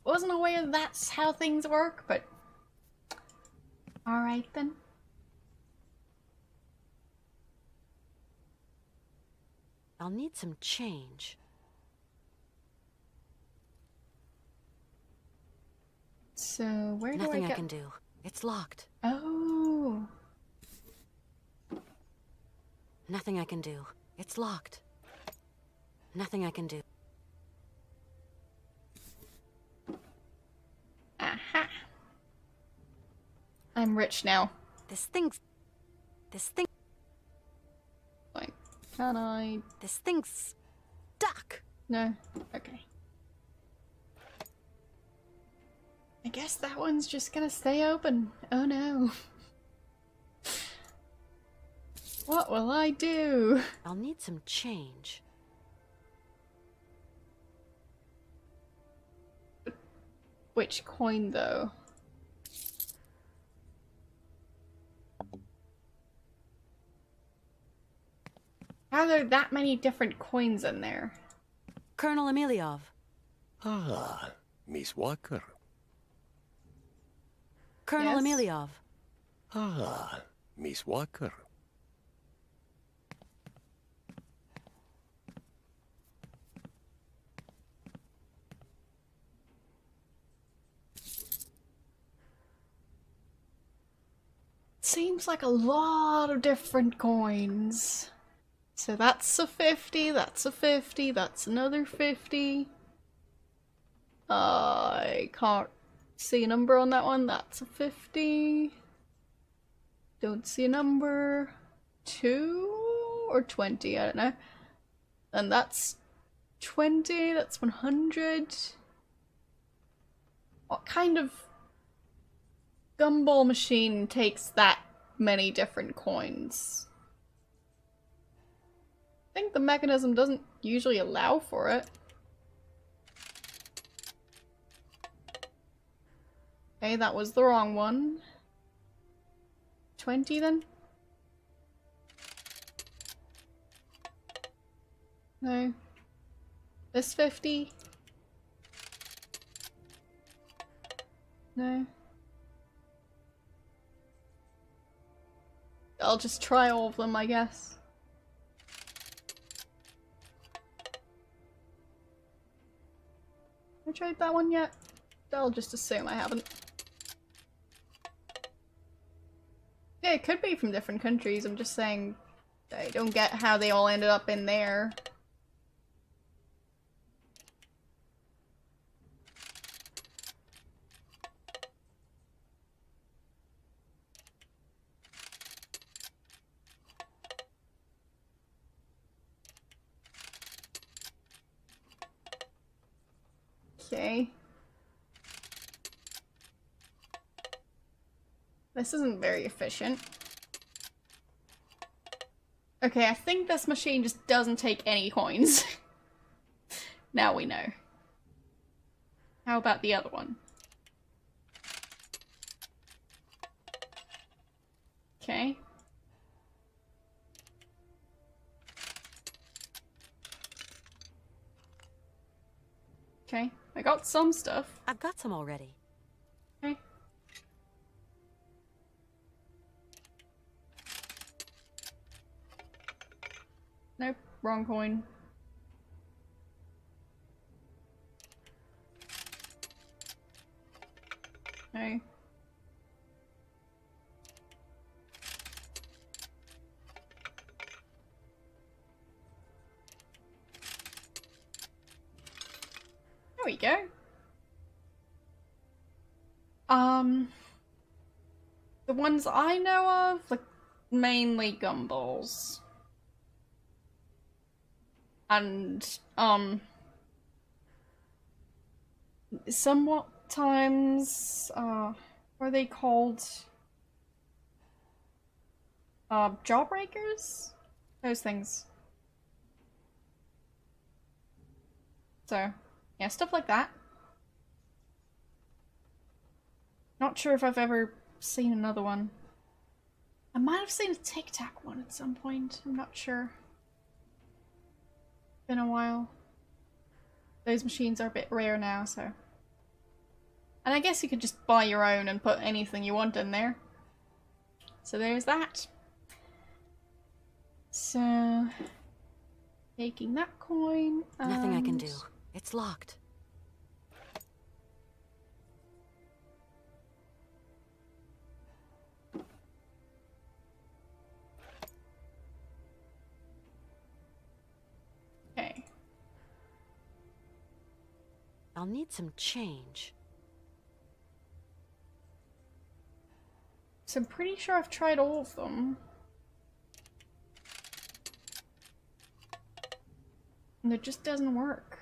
Wasn't aware that's how things work, but... Alright then. I'll need some change. So, where do Nothing I go? I can do. It's locked. Oh. Nothing I can do. It's locked. Nothing I can do. Aha. I'm rich now. This thing... Like, can I... This thing's stuck. No? Okay. I guess that one's just gonna stay open. Oh no. What will I do? I'll need some change. Which coin, though? How are there that many different coins in there? Colonel Emiliov. Ah, Miss Walker. Colonel Yes? Emiliov. Ah, Miss Walker. Seems like a lot of different coins. So that's a 50, that's a 50, that's another 50. I can't see a number on that one. That's a 50. Don't see a number. 2 or 20, I don't know. And that's 20, that's 100. What kind of gumball machine takes that many different coins? I think the mechanism doesn't usually allow for it. Okay, that was the wrong one. 20 then? No. This 50? No. I'll just try all of them, I guess. Have I tried that one yet? I'll just assume I haven't. Yeah, it could be from different countries. I'm just saying I don't get how they all ended up in there. Okay. This isn't very efficient. Okay, I think this machine just doesn't take any coins. Now we know. How about the other one? Okay. Okay, I got some stuff. I've got some already. Okay. Nope, wrong coin. Okay. There we go. The ones I know of, like, mainly gumballs. And, somewhat times, what are they called? Jawbreakers? Those things. So, yeah, stuff like that. Not sure if I've ever seen another one. I might have seen a Tic Tac one at some point. I'm not sure. Been a while. Those machines are a bit rare now, so. And I guess you could just buy your own and put anything you want in there. So there's that. So, taking that coin. Nothing I can do. It's locked. Okay. I'll need some change. So I'm pretty sure I've tried all of them. And it just doesn't work.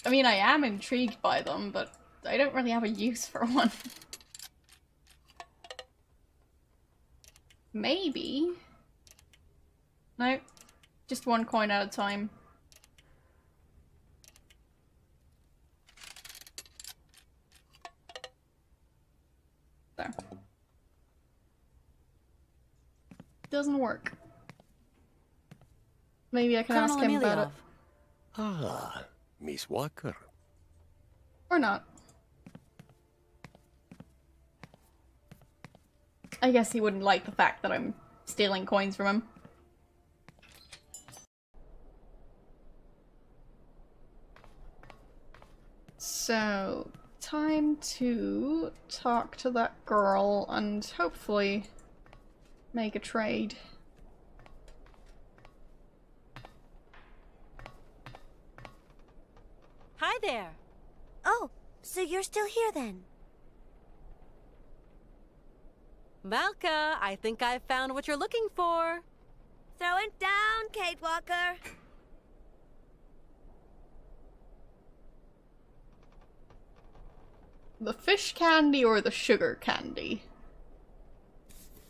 I mean, I am intrigued by them, but I don't really have a use for one. Maybe? No, just one coin at a time. There. Doesn't work. Maybe I can ask him about it. Ah, Miss Walker. Or not. I guess he wouldn't like the fact that I'm stealing coins from him. So, time to talk to that girl and hopefully make a trade. Hi there. Oh, so you're still here then? Malka, I think I've found what you're looking for. Throw it down, Kate Walker. The fish candy or the sugar candy?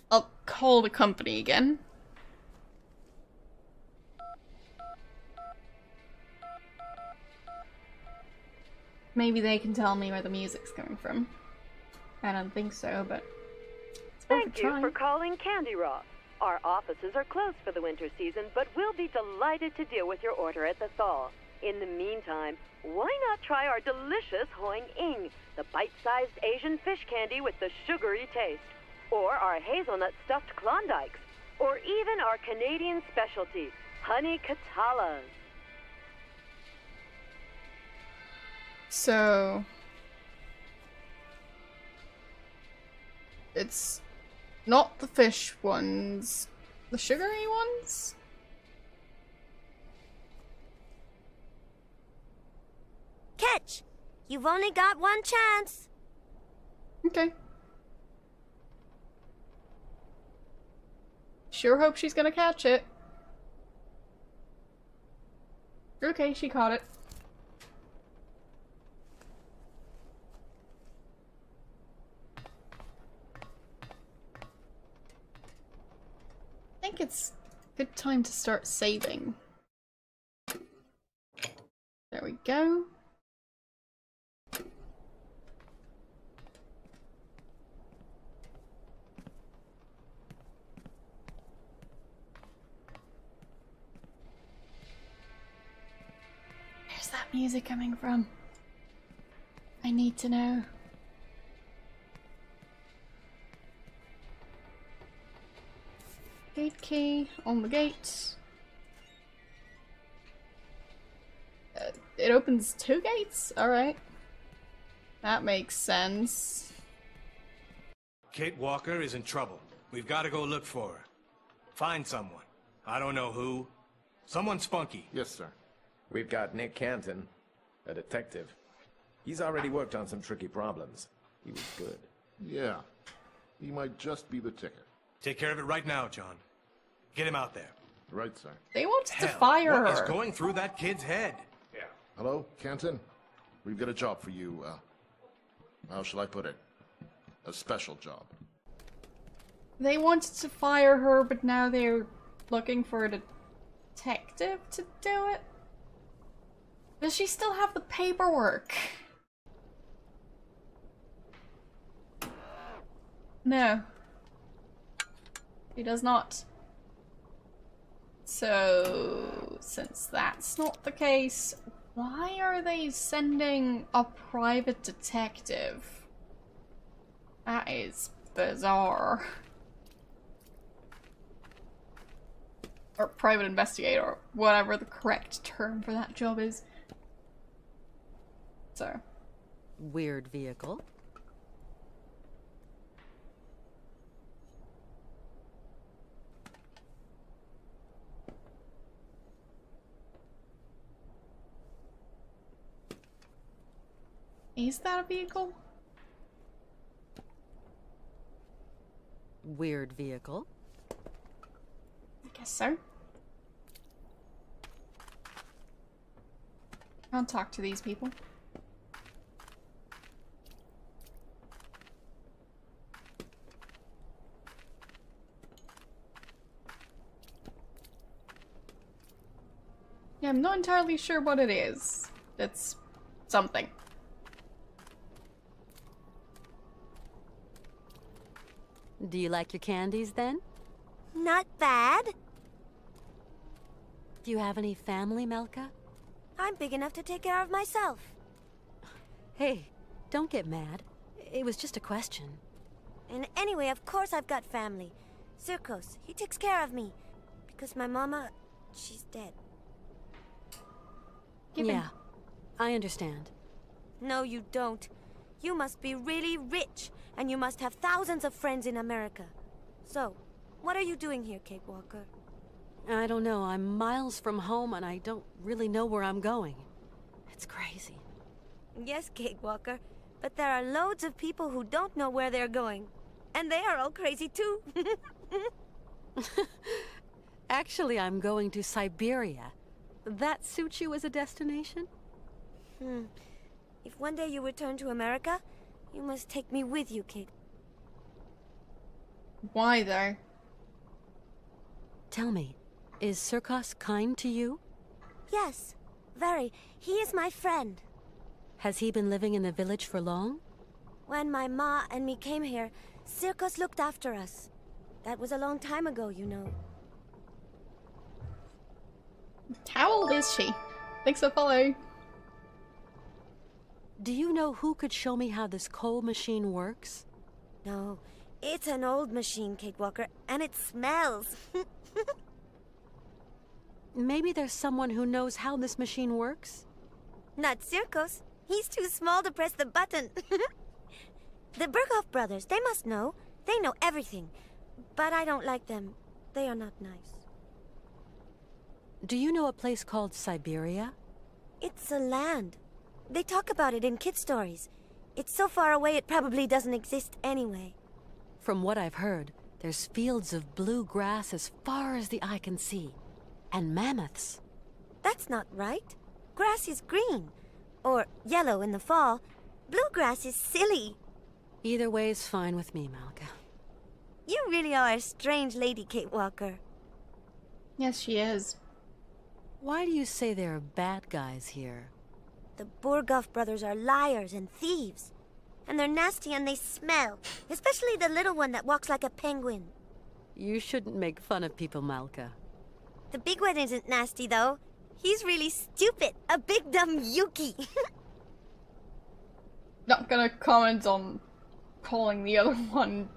I'll call the company again. Maybe they can tell me where the music's coming from. I don't think so, but it's worth a Thank you try. for calling Candy Raw. Our offices are closed for the winter season, but we'll be delighted to deal with your order at the thaw. In the meantime, why not try our delicious Hoing Ing, the bite-sized Asian fish candy with the sugary taste, or our hazelnut stuffed Klondikes, or even our Canadian specialty, honey Katalas. So it's not the fish ones, the sugary ones? Catch! You've only got one chance. Okay. Sure hope she's gonna catch it. Okay, she caught it. I think it's a good time to start saving. There we go. Where's that music coming from? I need to know. Gate key on the gate. It opens 2 gates? Alright. That makes sense. Kate Walker is in trouble. We've got to go look for her. Find someone. I don't know who. Someone spunky. Yes, sir. We've got Nick Canton, a detective. He's already worked on some tricky problems. He was good. Yeah. He might just be the ticket. Take care of it right now, John. Get him out there. Right, sir. They wanted to Hell, fire her. what is going through that kid's head? Yeah. Hello, Canton? We've got a job for you. How shall I put it? A special job. They wanted to fire her, but now they're looking for a detective to do it? Does she still have the paperwork? No. She does not. So, since that's not the case, why are they sending a private detective? That is bizarre. or private investigator, or whatever the correct term for that job is. So. Weird vehicle. Is that a vehicle? Weird vehicle. I guess so. I'll talk to these people. Yeah, I'm not entirely sure what it is. It's something. Do you like your candies then? Not bad. Do you have any family, Melka? I'm big enough to take care of myself. Hey, don't get mad. It was just a question. And anyway, of course I've got family. Circos, he takes care of me. Because my mama, she's dead. Yeah, I understand. No, you don't. You must be really rich, and you must have thousands of friends in America. So, what are you doing here, Kate Walker? I don't know. I'm miles from home, and I don't really know where I'm going. It's crazy. Yes, Kate Walker, but there are loads of people who don't know where they're going. And they are all crazy, too. Actually, I'm going to Syberia. That suits you as a destination? If one day you return to America, you must take me with you, Kate. Why, though? Tell me, is Circos kind to you? Yes, very. He is my friend. Has he been living in the village for long? When my ma and me came here, Circos looked after us. That was a long time ago, you know. How old is she? Thanks for follow. Do you know who could show me how this coal machine works? No, it's an old machine, Kate Walker, and it smells. Maybe there's someone who knows how this machine works? Not Circos. He's too small to press the button. The Berghoff brothers, they must know. They know everything. But I don't like them. They are not nice. Do you know a place called Syberia? It's a land. They talk about it in kid stories. It's so far away it probably doesn't exist anyway. From what I've heard, there's fields of blue grass as far as the eye can see. And mammoths. That's not right. Grass is green. Or yellow in the fall. Bluegrass is silly. Either way is fine with me, Malka. You really are a strange lady, Kate Walker. Yes, she is. Why do you say there are bad guys here? The Berghoff brothers are liars and thieves. And they're nasty and they smell. Especially the little one that walks like a penguin. You shouldn't make fun of people, Malka. The big one isn't nasty, though. He's really stupid. A big dumb Yuki. Not gonna comment on calling the other one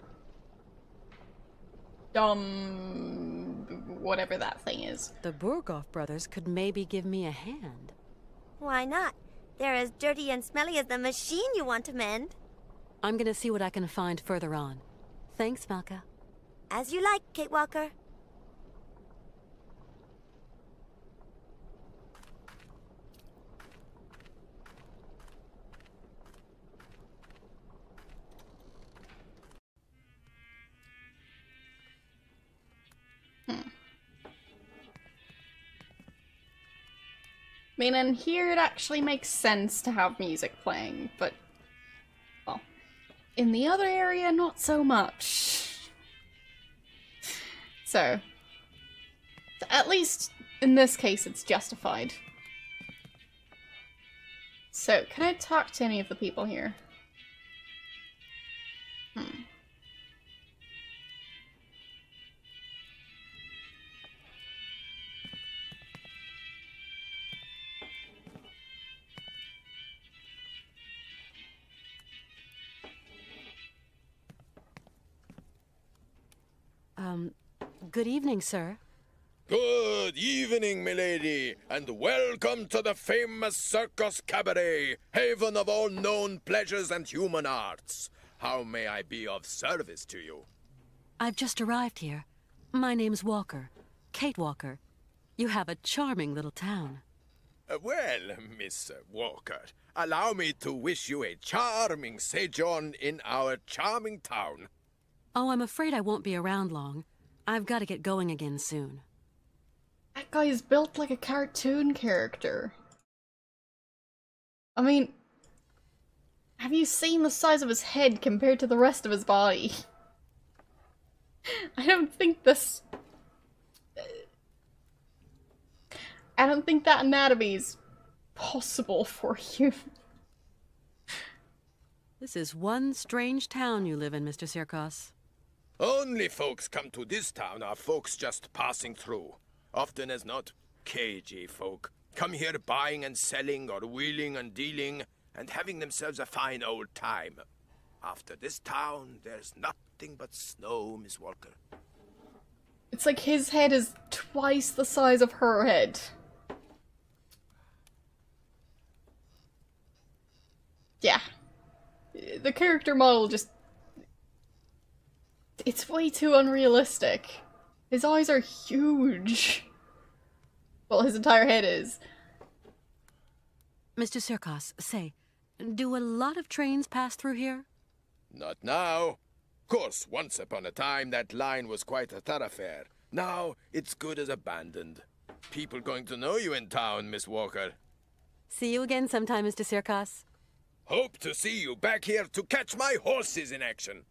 dumb, whatever that thing is. The Berghoff brothers could maybe give me a hand. Why not? They're as dirty and smelly as the machine you want to mend. I'm gonna see what I can find further on. Thanks, Malka. As you like, Kate Walker. I mean, and here it actually makes sense to have music playing, but, well, in the other area, not so much. So, at least in this case, it's justified. So, can I talk to any of the people here? Good evening, sir. Good evening, milady, and welcome to the famous Circus Cabaret, haven of all known pleasures and human arts. How may I be of service to you? I've just arrived here. My name's Walker. Kate Walker. You have a charming little town. Well, Miss Walker, allow me to wish you a charming sojourn in our charming town. Oh, I'm afraid I won't be around long. I've got to get going again soon. That guy is built like a cartoon character. I mean, have you seen the size of his head compared to the rest of his body? I don't think that anatomy is possible for you. This is one strange town you live in, Mr. Sirkos. Only folks come to this town are folks just passing through. Often as not, cagey folk. Come here buying and selling or wheeling and dealing and having themselves a fine old time. After this town, there's nothing but snow, Miss Walker. It's like his head is twice the size of her head. Yeah. The character model just... It's way too unrealistic. His eyes are huge. Well, his entire head is. Mr. Sirkos, say, do a lot of trains pass through here? Not now. Of course, once upon a time that line was quite a thoroughfare. Now it's good as abandoned. People going to know you in town, Miss Walker. See you again sometime, Mr. Sirkos. Hope to see you back here to catch my horses in action.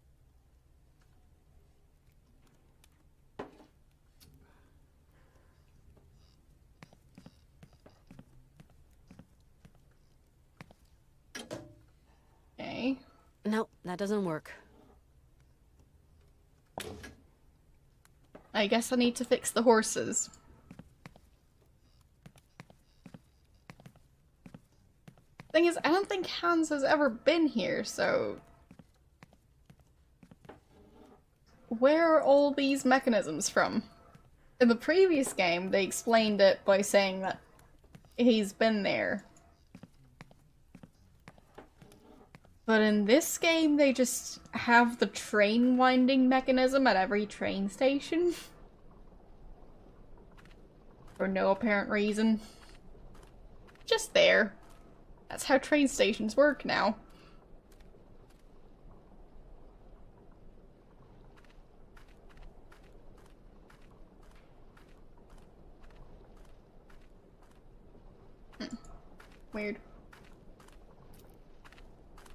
Okay. No, that doesn't work. I guess I need to fix the horses. Thing is, I don't think Hans has ever been here, so... Where are all these mechanisms from? In the previous game, they explained it by saying that he's been there. But in this game, they just have the train winding mechanism at every train station. For no apparent reason. Just there. That's how train stations work now. Weird.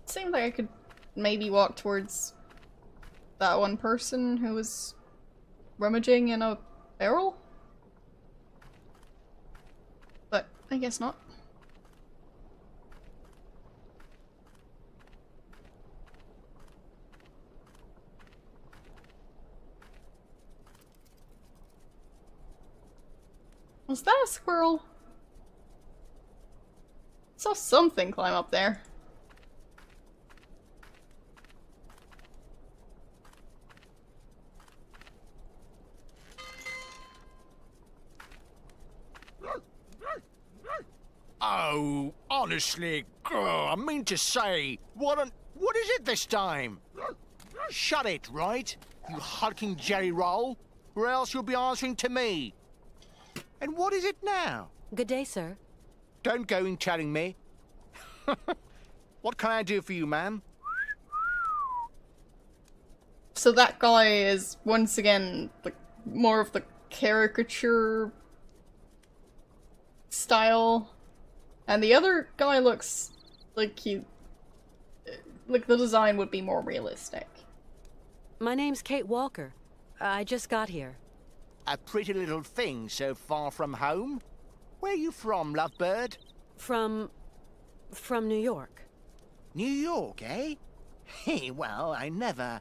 Seems like I could maybe walk towards that one person who was rummaging in a barrel? But I guess not. Was that a squirrel? I saw something climb up there. Oh, honestly, I mean to say, what is it this time? Shut it, right? You hulking jelly roll, or else you'll be answering to me. And what is it now? Good day, sir. Don't go in telling me. What can I do for you, ma'am? So that guy is, once again, like, more of the caricature style. And the other guy looks like like the design would be more realistic. My name's Kate Walker. I just got here. A pretty little thing so far from home? Where are you from, lovebird? From New York. New York, eh? Hey, well, I never...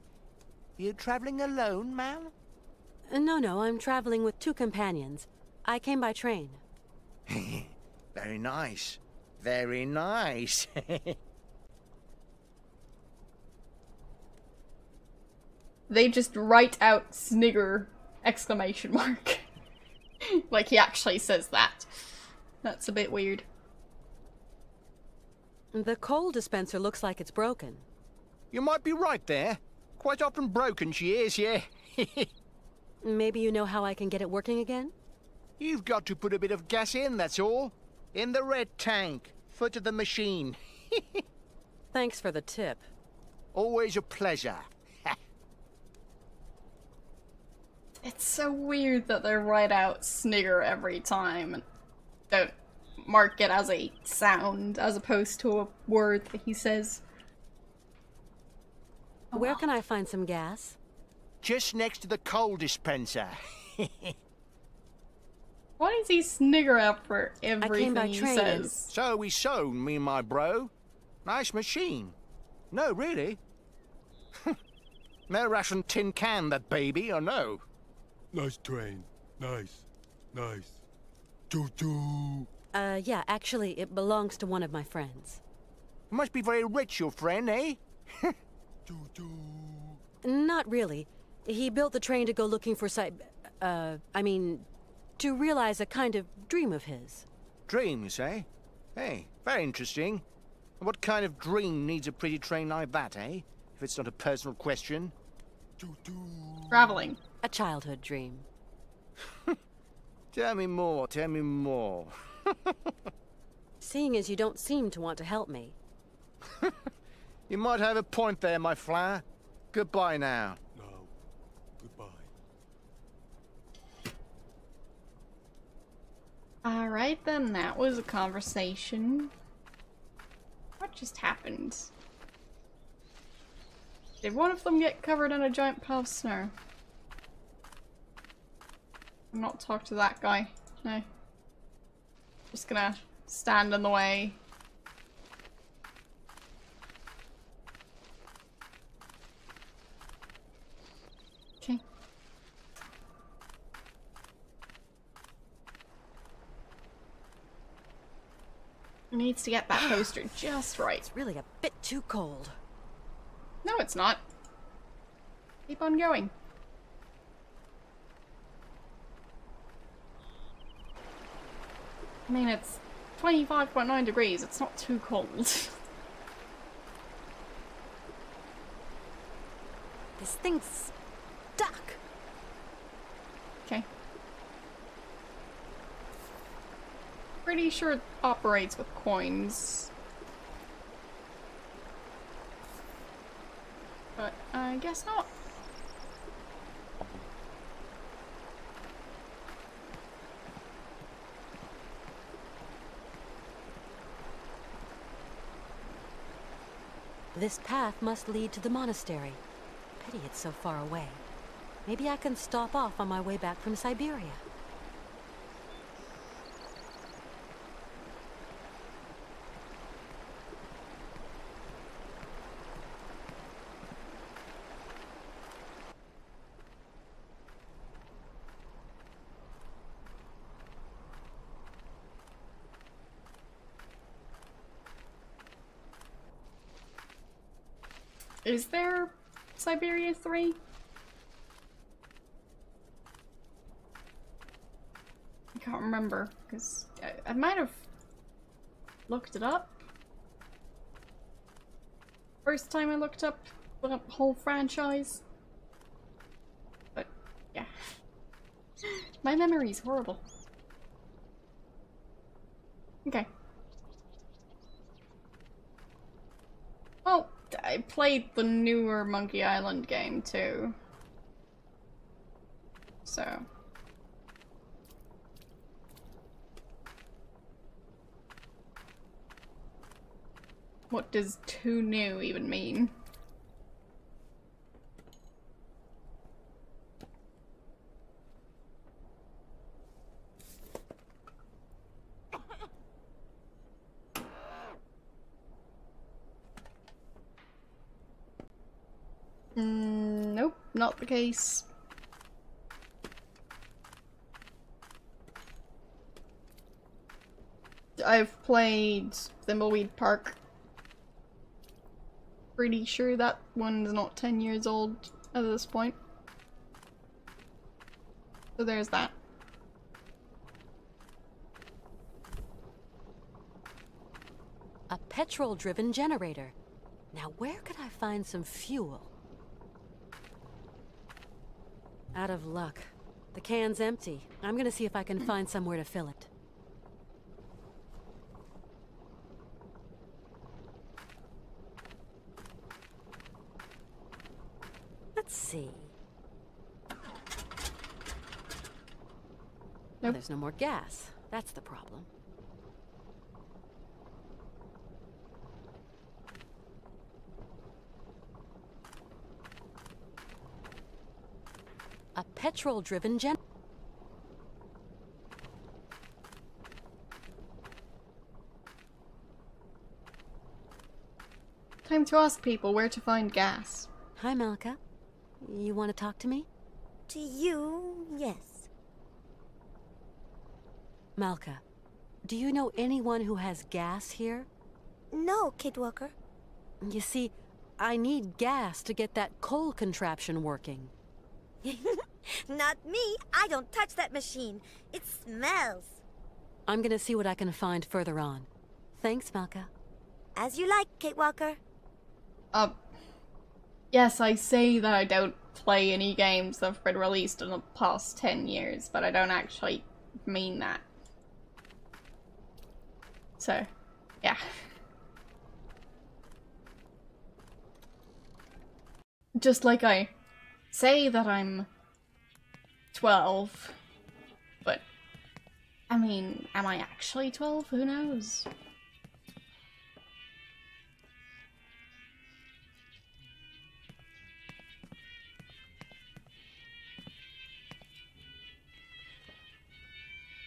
You traveling alone, ma'am? No, I'm traveling with 2 companions. I came by train. Very nice. Very nice. They just write out snigger! Exclamation mark. Like he actually says that. That's a bit weird. The coal dispenser looks like it's broken. You might be right there. Quite often broken she is, yeah. Maybe you know how I can get it working again? You've got to put a bit of gas in, that's all. In the red tank. Foot of the machine. Thanks for the tip. Always a pleasure. It's so weird that they write out snigger every time and don't mark it as a sound as opposed to a word that he says. Where can I find some gas? Just next to the coal dispenser. Why does he snigger after everything he says? So we sewn, me and my bro. Nice machine. No, really. No Russian tin can, that baby, or no? Nice train. Nice. Nice. Choo-choo. Yeah, actually, it belongs to one of my friends. Must be very rich, your friend, eh? Not really. He built the train to go looking for to realize a kind of dream of his. Dreams, eh? Hey, very interesting. What kind of dream needs a pretty train like that, eh? If it's not a personal question. Traveling. A childhood dream. Tell me more, tell me more. Seeing as you don't seem to want to help me. You might have a point there, my flower. Goodbye now. No. Goodbye. Alright then, that was a conversation. What just happened? Did one of them get covered in a giant pile of snow? I'm not talk to that guy. No. Just gonna stand in the way. Okay. He needs to get that poster just right. It's really a bit too cold. No, it's not. Keep on going. I mean, it's 25.9 degrees. It's not too cold. This thing's stuck. Okay. Pretty sure it operates with coins. But I guess not. This path must lead to the monastery. Pity it's so far away. Maybe I can stop off on my way back from Syberia. Is there Syberia III? I can't remember, because I might have looked it up. First time I looked up the whole franchise. But, yeah. My memory's horrible. Okay. Well, I played the newer Monkey Island game too. So. What does too new even mean? Nope, not the case. I've played Thimbleweed Park. Pretty sure that one's not 10 years old at this point. So there's that. A petrol-driven generator. Now, where could I find some fuel? Out of luck. The can's empty. I'm gonna see if I can find somewhere to fill it. Let's see. Nope. There's no more gas. That's the problem. A petrol-driven gen... Time to ask people where to find gas. Hi, Malka. You want to talk to me? To you, yes. Malka, do you know anyone who has gas here? No, Kate Walker. You see, I need gas to get that coal contraption working. Not me. I don't touch that machine. It smells. I'm gonna see what I can find further on. Thanks, Malka. As you like, Kate Walker. Yes, I say that I don't play any games that have been released in the past 10 years, but I don't actually mean that. So, yeah. Just like I say that I'm 12, but I mean, am I actually 12? Who knows?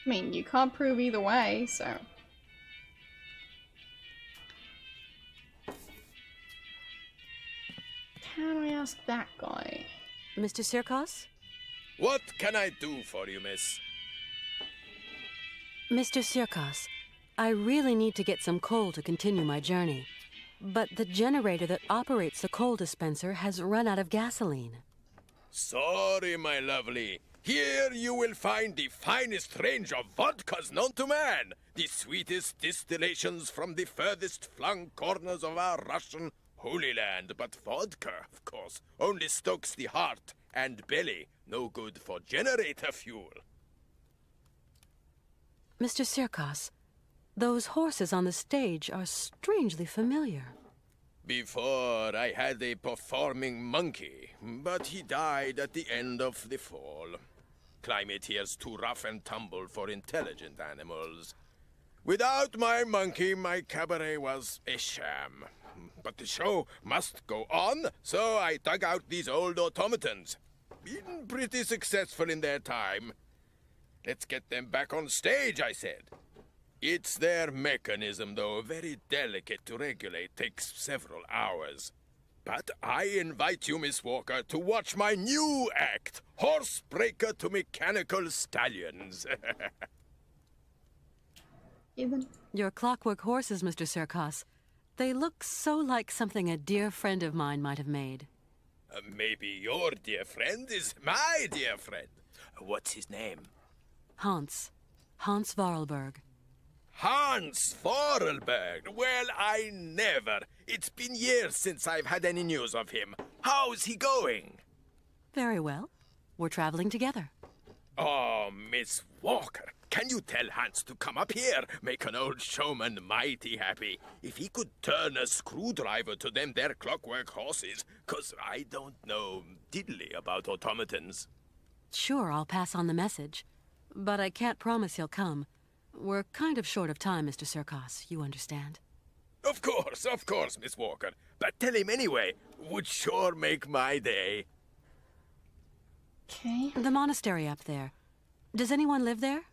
I mean, you can't prove either way, so... Can I ask that guy? Mr. Sirkos? What can I do for you, miss? Mr. Sirkos, I really need to get some coal to continue my journey. But the generator that operates the coal dispenser has run out of gasoline. Sorry, my lovely. Here you will find the finest range of vodkas known to man. The sweetest distillations from the furthest flung corners of our Russian Holy Land. But vodka, of course, only stokes the heart and belly. No good for generator fuel. Mr. Sirkos, those horses on the stage are strangely familiar. Before, I had a performing monkey, but he died at the end of the fall. Climate here's too rough and tumble for intelligent animals. Without my monkey, my cabaret was a sham. But the show must go on, so I dug out these old automatons. Been pretty successful in their time. Let's get them back on stage, I said. It's their mechanism, though, very delicate to regulate, takes several hours. But I invite you, Miss Walker, to watch my new act, Horsebreaker to Mechanical Stallions. Your clockwork horses, Mr. Sirkos. They look so like something a dear friend of mine might have made. Maybe your dear friend is my dear friend. What's his name? Hans. Hans Vorarlberg. Hans Vorarlberg? Well, I never. It's been years since I've had any news of him. How's he going? Very well. We're traveling together. Oh, Miss Walker, can you tell Hans to come up here? Make an old showman mighty happy. If he could turn a screwdriver to them their clockwork horses, 'cause I don't know diddly about automatons. Sure, I'll pass on the message. But I can't promise he'll come. We're kind of short of time, Mr. Sirkos, you understand. Of course, Miss Walker. But tell him anyway. Would sure make my day. Okay. The monastery up there. Does anyone live there?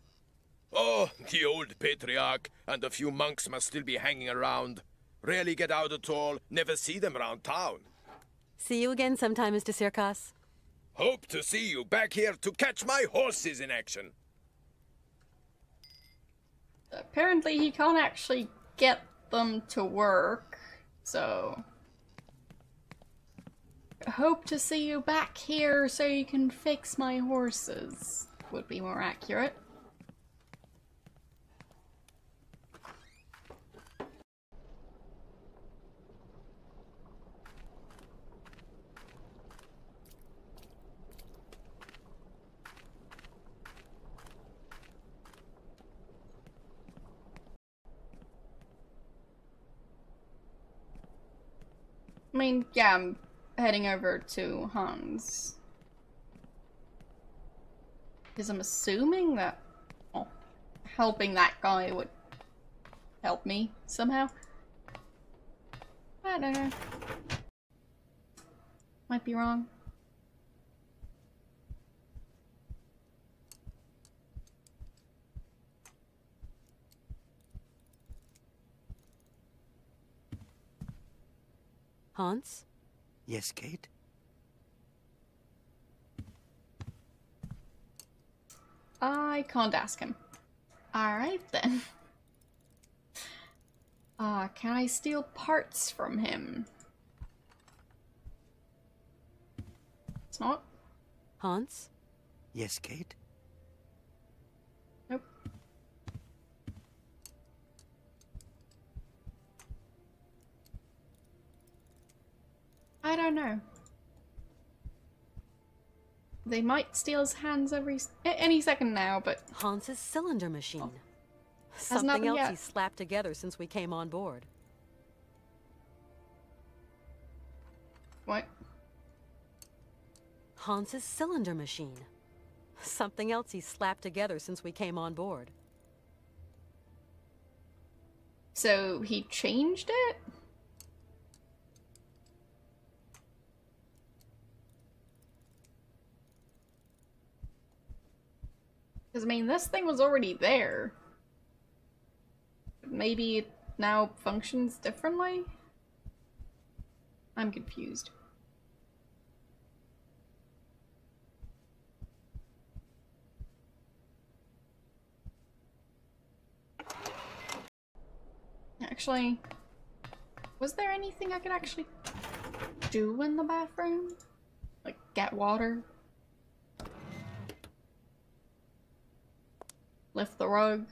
Oh, the old patriarch and a few monks must still be hanging around. Rarely get out at all, never see them around town. See you again sometime, Mr. Sirkos. Hope to see you back here to catch my horses in action. Apparently he can't actually get them to work, so... Hope to see you back here so you can fix my horses, would be more accurate. I mean, yeah, I'm heading over to Hans. Because I'm assuming that, well, helping that guy would help me somehow. I don't know. Might be wrong. Hans? Yes, Kate? I can't ask him. Alright then. Can I steal parts from him? It's not. Hans? Yes, Kate? Nope. I don't know. They might steal his hands any second now, but... Hans's cylinder machine. Oh. Something else he slapped together since we came on board. What? Hans's cylinder machine. Something else he slapped together since we came on board. So he changed it? Because, I mean, this thing was already there. Maybe it now functions differently? I'm confused. Actually, was there anything I could actually do in the bathroom? Like, get water? Lift the rug?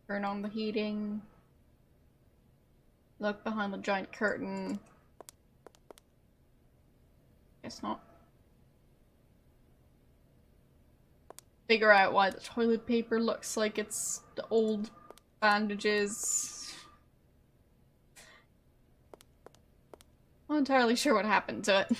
Turn on the heating? Look behind the giant curtain? Guess not. Figure out why the toilet paper looks like it's the old bandages. I'm not entirely sure what happened to it.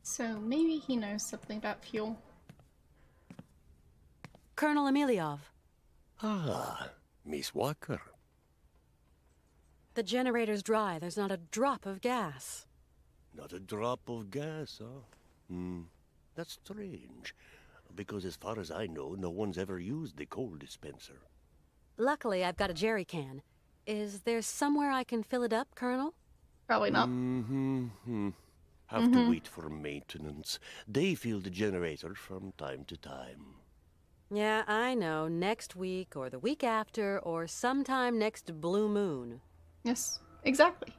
So maybe he knows something about fuel. Colonel Emiliov. Ah, Miss Walker. The generator's dry. There's not a drop of gas. Not a drop of gas, huh? That's strange. Because as far as I know, no one's ever used the coal dispenser. Luckily, I've got a jerry can. Is there somewhere I can fill it up, Colonel? Probably not. Have to wait for maintenance. They fill the generator from time to time. Yeah, I know. Next week, or the week after, or sometime next blue moon. Yes, exactly.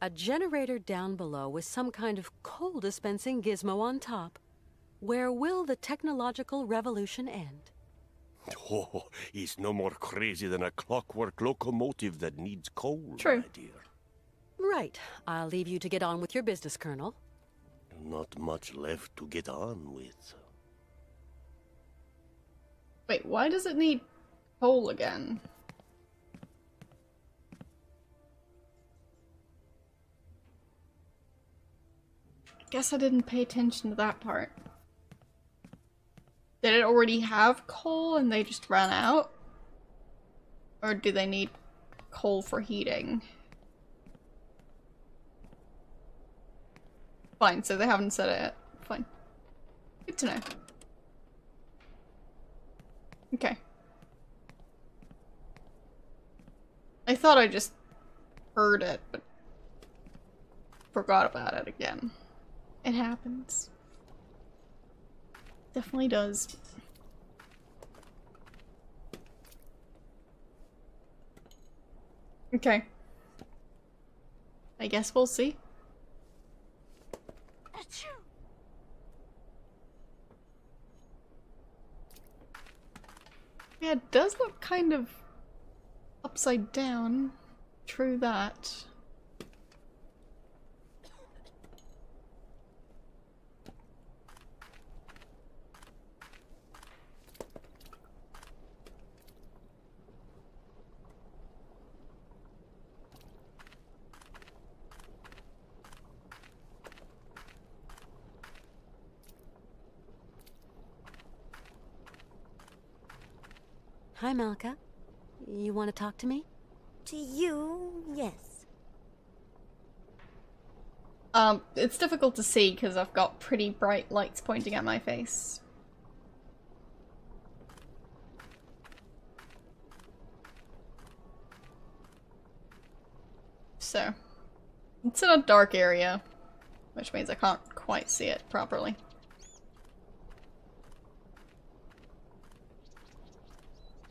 A generator down below with some kind of coal dispensing gizmo on top. Where will the technological revolution end? Oh, he's no more crazy than a clockwork locomotive that needs coal, True. my dear. Right. I'll leave you to get on with your business, Colonel. Not much left to get on with. Wait, why does it need coal again? Guess I didn't pay attention to that part. Did it already have coal and they just ran out? Or do they need coal for heating? Fine, so they haven't said it yet. Fine. Good to know. Okay. I thought I just heard it, but forgot about it again. It happens. Definitely does. Okay. I guess we'll see. Yeah, it does look kind of upside down. True that. Hi, Malka. You want to talk to me? To you, yes. It's difficult to see because I've got pretty bright lights pointing at my face. So, it's in a dark area, which means I can't quite see it properly.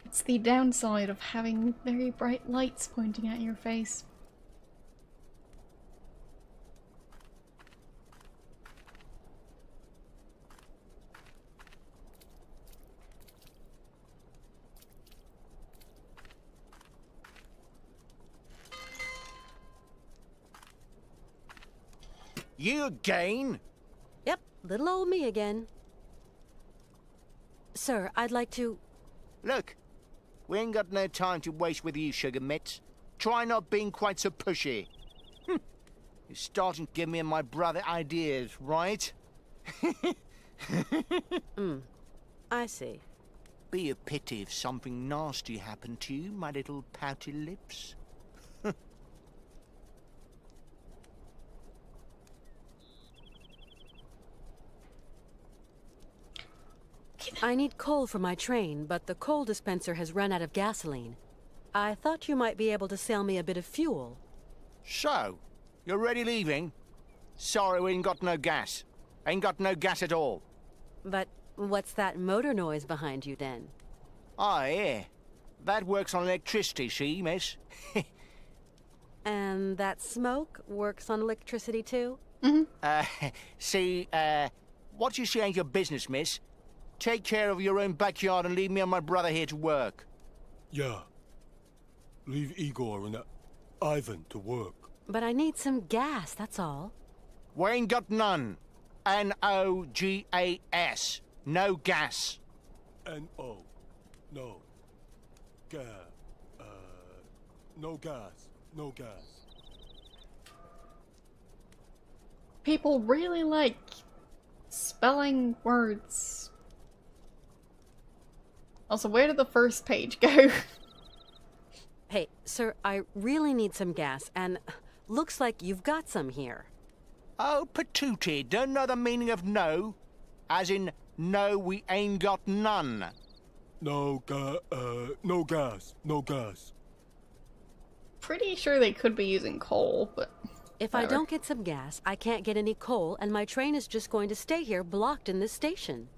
It's the downside of having very bright lights pointing at your face. You again? Yep, little old me again. Sir, I'd like to... Look, we ain't got no time to waste with you, sugar mitts. Try not being quite so pushy. You're starting to give me and my brother ideas, right? I see. Be a pity if something nasty happened to you, my little pouty lips. I need coal for my train, but the coal dispenser has run out of gasoline. I thought you might be able to sell me a bit of fuel. So, you're already leaving? Sorry, we ain't got no gas. Ain't got no gas at all. But what's that motor noise behind you then? Oh, yeah. That works on electricity, see, miss? And that smoke works on electricity too? See, what you say ain't your business, miss. Take care of your own backyard and leave me and my brother here to work. Yeah. Leave Igor and Ivan to work. But I need some gas, that's all. We ain't got none. N-O-G-A-S. No gas. N-O. No. Gas. No gas. No gas. People really like spelling words. Also, where did the first page go? Hey, sir, I really need some gas, and looks like you've got some here. Oh, patootie, don't know the meaning of no? As in, no, we ain't got none. No gas. No gas. Pretty sure they could be using coal, but... If I don't get some gas, I can't get any coal, and my train is just going to stay here blocked in this station.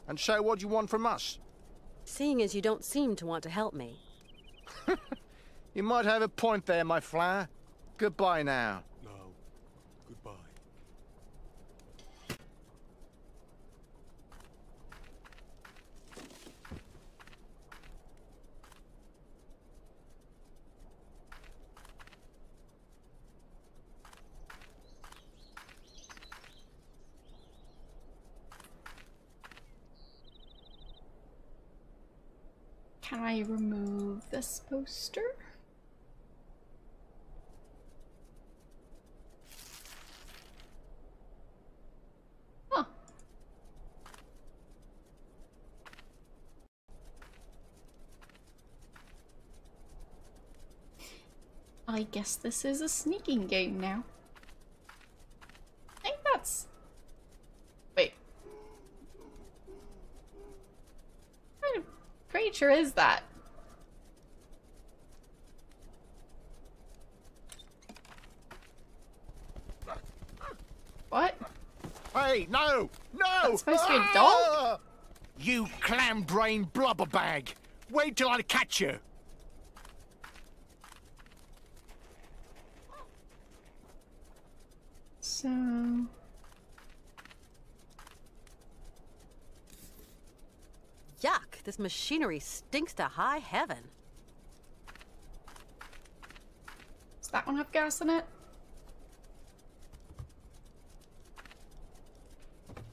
And so what do you want from us? Seeing as you don't seem to want to help me. You might have a point there, my flower. Goodbye now. No. Goodbye. Can I remove this poster? Huh. I guess this is a sneaking game now. I think that's... Wait. What kind of creature is that? What? Hey, no! No! That's supposed to be a dog? You clam-brain blubber bag! Wait till I catch you! So... Yuck! this machinery stinks to high heaven. Does that one have gas in it?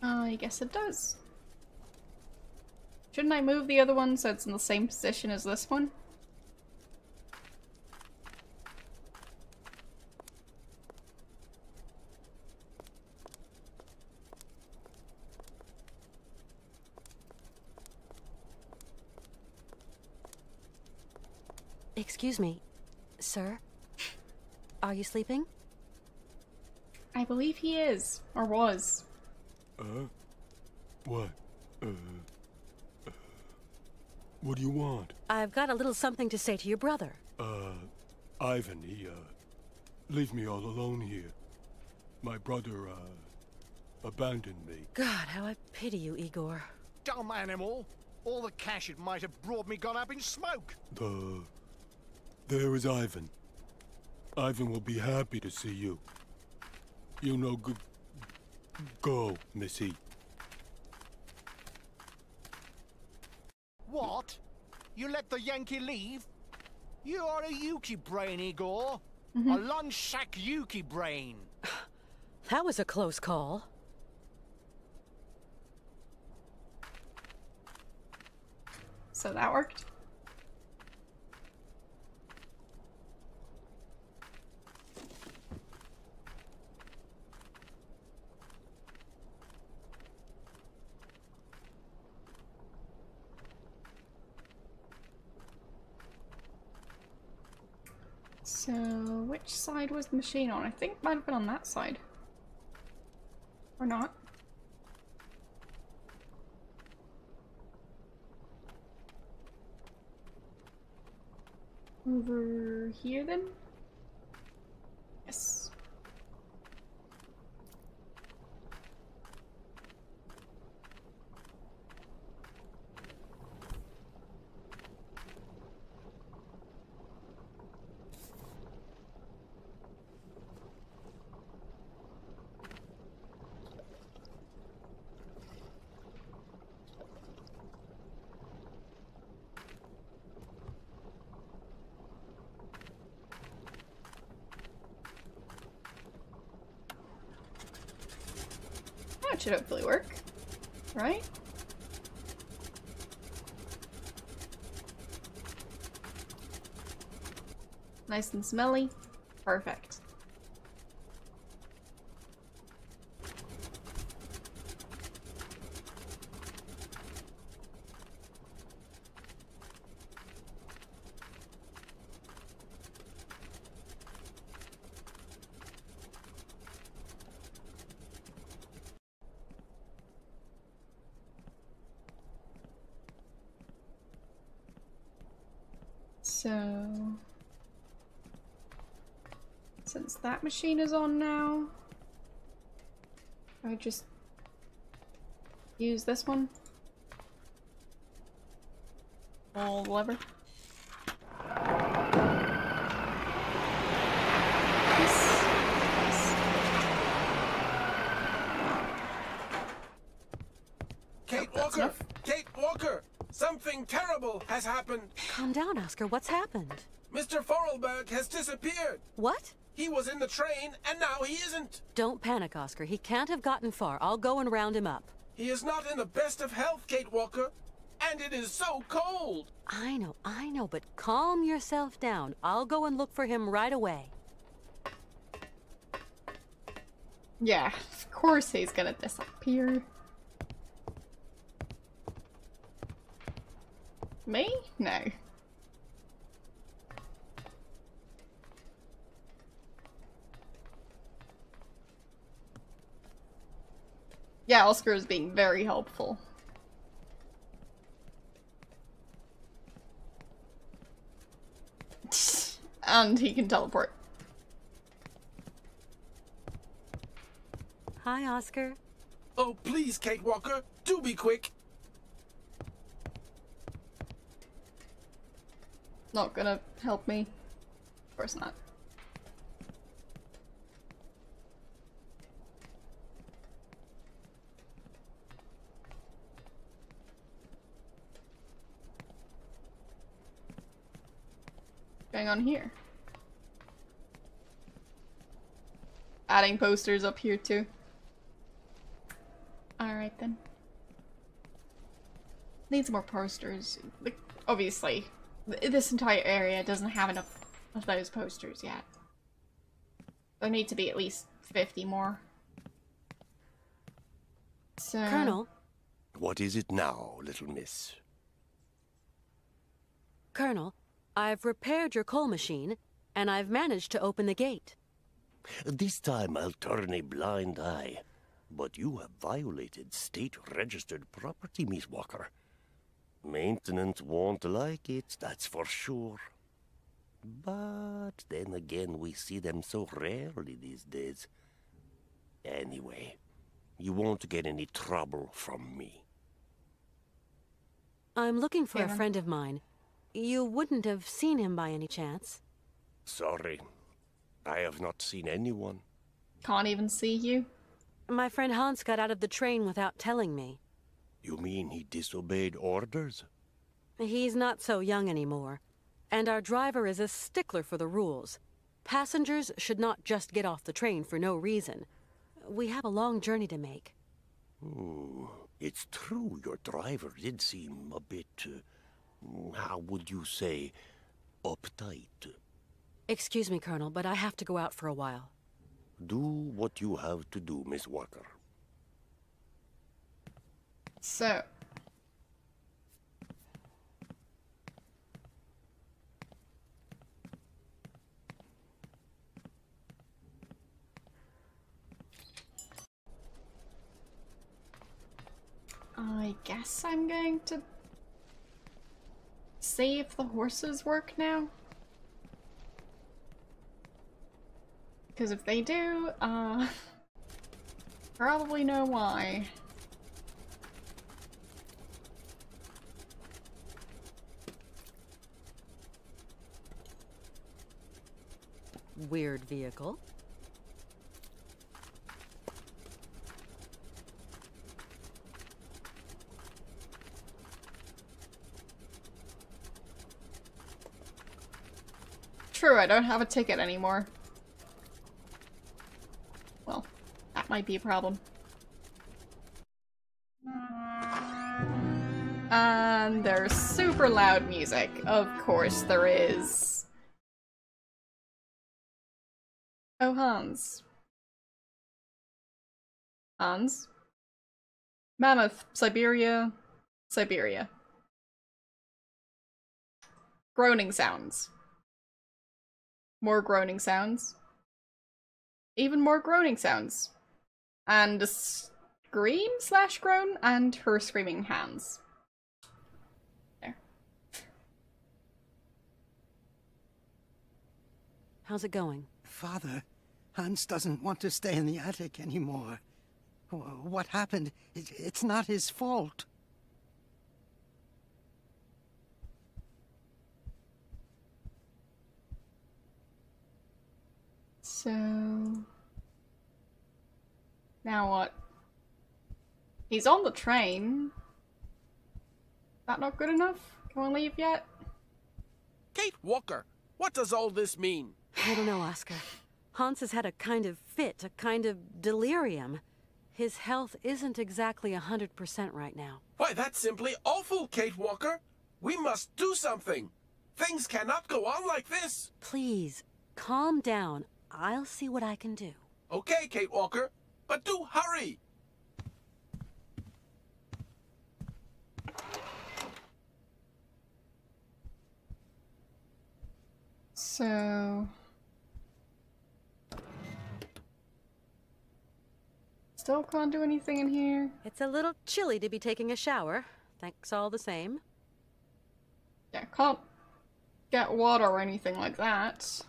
I guess it does. Shouldn't I move the other one so it's in the same position as this one? Excuse me, sir? Are you sleeping? I believe he is, or was. What? What do you want? I've got a little something to say to your brother. Ivan, he, leave me all alone here. My brother, abandoned me. God, how I pity you, Igor. Dumb animal. All the cash it might have brought me gone up in smoke. There is Ivan. Ivan will be happy to see you. You know, go, Missy. What? You let the Yankee leave? You are a Yuki brain, Igor. A lunch sack Yuki brain. That was a close call. So that worked. So, which side was the machine on? I think it might have been on that side. Or not. Over here then? Yes. That should hopefully work, right? Nice and smelly. Perfect. So, since that machine is on now, I just use this one. Pull the lever. Kate Walker! Kate Walker! Something terrible has happened! Calm down, Oscar. What's happened? Mr. Forelberg has disappeared! What? He was in the train, and now he isn't! Don't panic, Oscar. He can't have gotten far. I'll go and round him up. He is not in the best of health, Kate Walker! And it is so cold! I know, but calm yourself down. I'll go and look for him right away. Yeah, of course he's gonna disappear. Me? No. Yeah, Oscar is being very helpful. And he can teleport. Hi, Oscar. Oh, please, Kate Walker, do be quick! Not gonna help me. Of course not. going on here? Adding posters up here too. Alright then. Needs more posters. Like, obviously, this entire area doesn't have enough of those posters yet. There need to be at least 50 more. So... Colonel? What is it now, little miss? Colonel, I've repaired your coal machine, and I've managed to open the gate. This time I'll turn a blind eye. But you have violated state-registered property, Miss Walker. Maintenance won't like it, that's for sure. But then again, we see them so rarely these days. Anyway, you won't get any trouble from me. I'm looking for a friend of mine. You wouldn't have seen him by any chance? Sorry, I have not seen anyone. Can't even see you? My friend Hans got out of the train without telling me. You mean he disobeyed orders? He's not so young anymore. And our driver is a stickler for the rules. Passengers should not just get off the train for no reason. We have a long journey to make. It's true your driver did seem a bit, how would you say, uptight. Excuse me, Colonel, but I have to go out for a while. Do what you have to do, Miss Walker. So... I guess I'm going to see if the horses work now. Because if they do, probably know why. Weird vehicle. True, I don't have a ticket anymore. Well, that might be a problem. And there's super loud music. Of course there is. Oh, Hans. Hans? Mammoth, Syberia, Syberia. Groaning sounds. More groaning sounds. Even more groaning sounds. And a scream slash groan and her screaming hands. There. How's it going? Father, Hans doesn't want to stay in the attic anymore. What happened? It's not his fault. So... now what? He's on the train. That not good enough? Can we leave yet? Kate Walker, what does all this mean? I don't know, Oscar. Hans has had a kind of fit, a kind of delirium. His health isn't exactly 100% right now. Why, that's simply awful, Kate Walker. We must do something. Things cannot go on like this. Please, calm down. I'll see what I can do. Okay, Kate Walker, but do hurry. So... still can't do anything in here. It's a little chilly to be taking a shower. Thanks all the same. Yeah, can't get water or anything like that.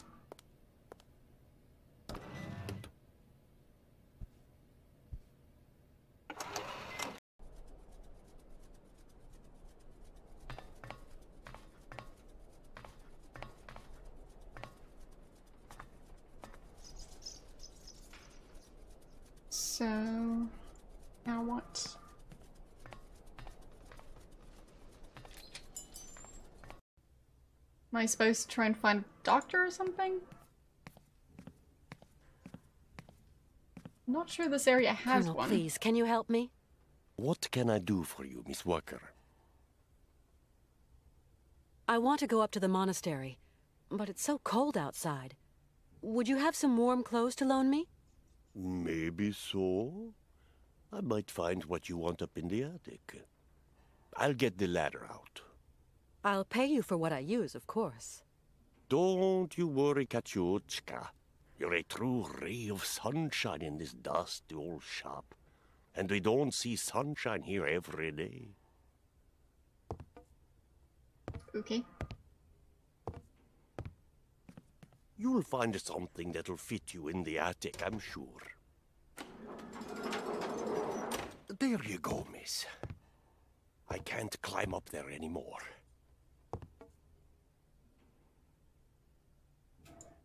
So, now what? I supposed to try and find a doctor or something? I'm not sure this area has Colonel, one. please, can you help me? What can I do for you, Miss Walker? I want to go up to the monastery, but it's so cold outside. Would you have some warm clothes to loan me? Maybe so. I might find what you want up in the attic. I'll get the ladder out. I'll pay you for what I use, of course. Don't you worry, Katyushka. You're a true ray of sunshine in this dusty old shop. And we don't see sunshine here every day. Okay. You'll find something that'll fit you in the attic, I'm sure. There you go, miss. I can't climb up there anymore.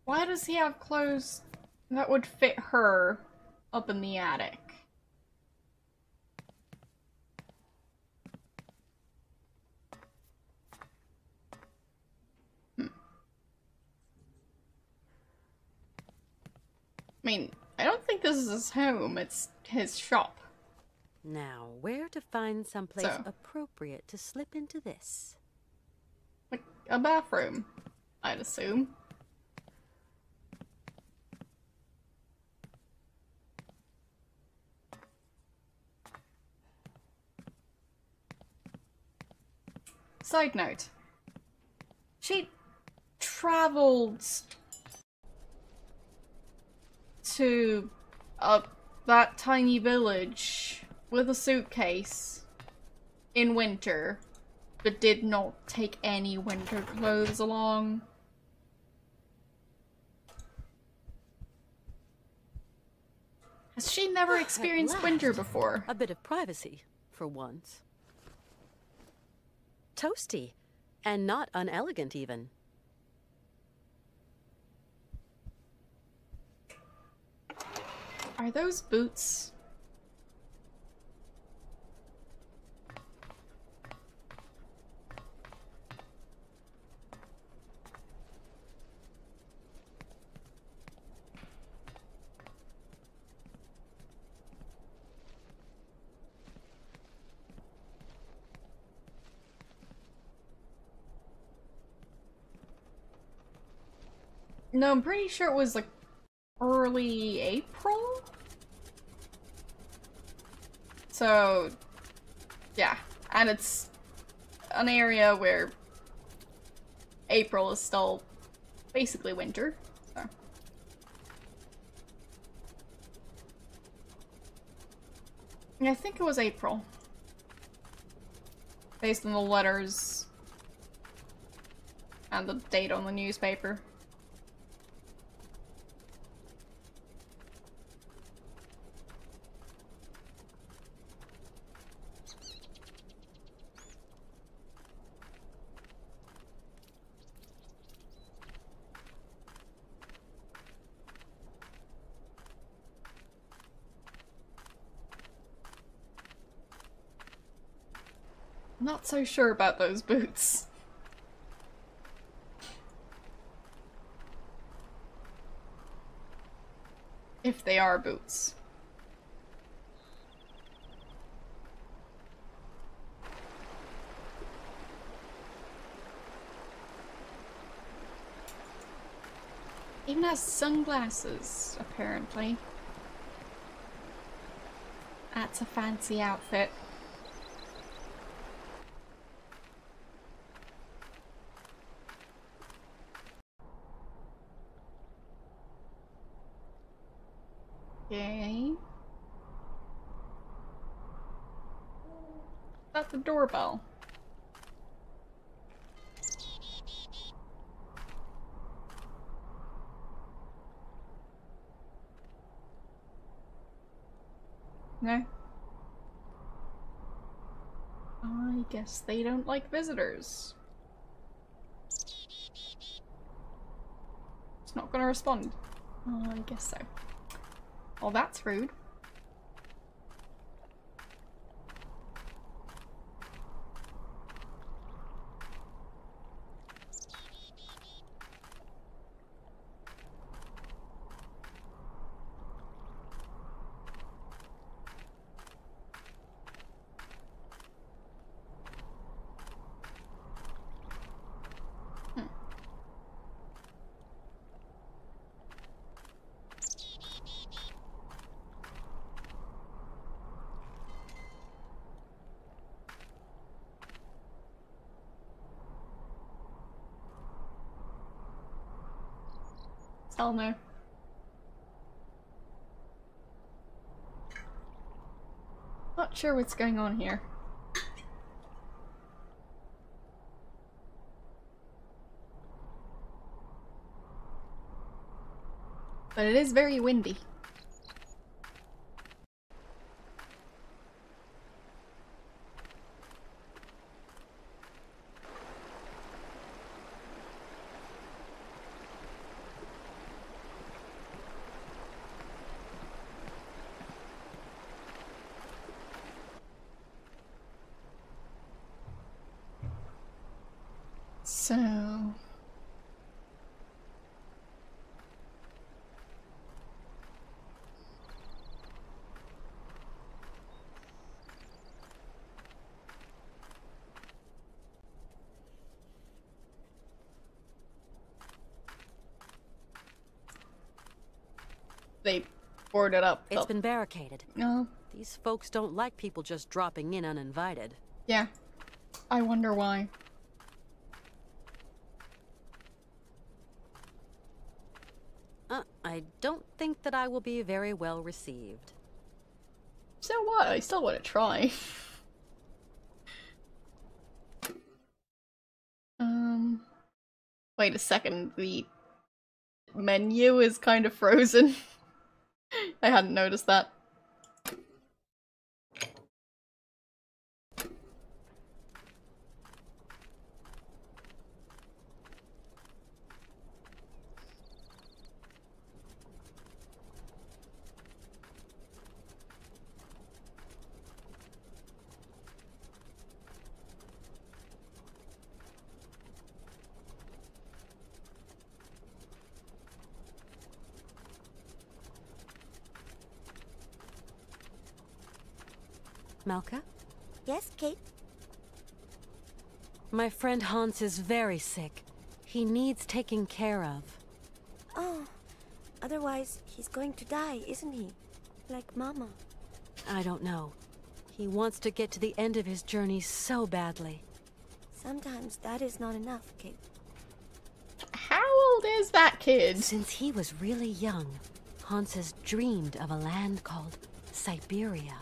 Why does he have clothes that would fit her up in the attic? I mean, I don't think this is his home, it's his shop. Now, where to find someplace appropriate to slip into this? Like a bathroom, I'd assume. Side note. She traveled to that tiny village with a suitcase in winter, but did not take any winter clothes along. Has she never experienced winter before? A bit of privacy, for once. Toasty, and not unelegant even. Are those boots? No, I'm pretty sure it was like early April? So, yeah, and it's an area where April is still basically winter, so. Yeah, I think it was April. Based on the letters and the date on the newspaper. Not so sure about those boots. If they are boots. Even has sunglasses, apparently. That's a fancy outfit. Okay. That's the doorbell. No? I guess they don't like visitors. It's not gonna respond. Oh, I guess so. Well, that's rude. Hell no. Not sure what's going on here. But it is very windy. So... they boarded up. It's been barricaded. No. These folks don't like people just dropping in uninvited. Yeah. I wonder why. I don't think that I will be very well received. So what? I still want to try. Wait a second. The menu is kind of frozen. I hadn't noticed that. Malka? Yes, Kate? My friend Hans is very sick. He needs taking care of. Oh, otherwise he's going to die, isn't he? Like Mama. I don't know. He wants to get to the end of his journey so badly. Sometimes that is not enough, Kate. How old is that kid? Since he was really young, Hans has dreamed of a land called Syberia.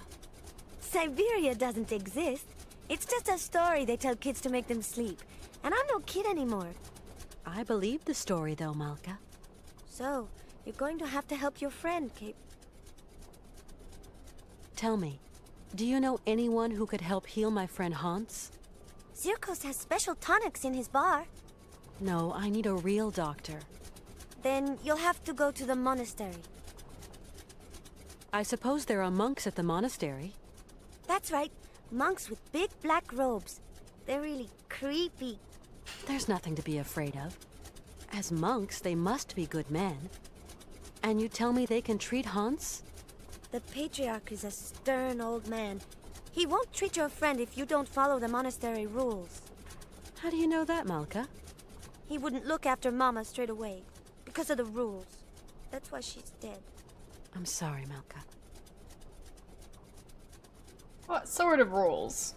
Syberia doesn't exist. It's just a story they tell kids to make them sleep. And I'm no kid anymore. I believe the story, though, Malka. So, you're going to have to help your friend, Kate. Tell me, do you know anyone who could help heal my friend Hans? Zirkos has special tonics in his bar. No, I need a real doctor. Then you'll have to go to the monastery. I suppose there are monks at the monastery. That's right. Monks with big black robes. They're really creepy. There's nothing to be afraid of. As monks, they must be good men. And you tell me they can treat Hans? The Patriarch is a stern old man. He won't treat your friend if you don't follow the monastery rules. How do you know that, Malka? He wouldn't look after Mama straight away, because of the rules. That's why she's dead. I'm sorry, Malka. What sort of rules?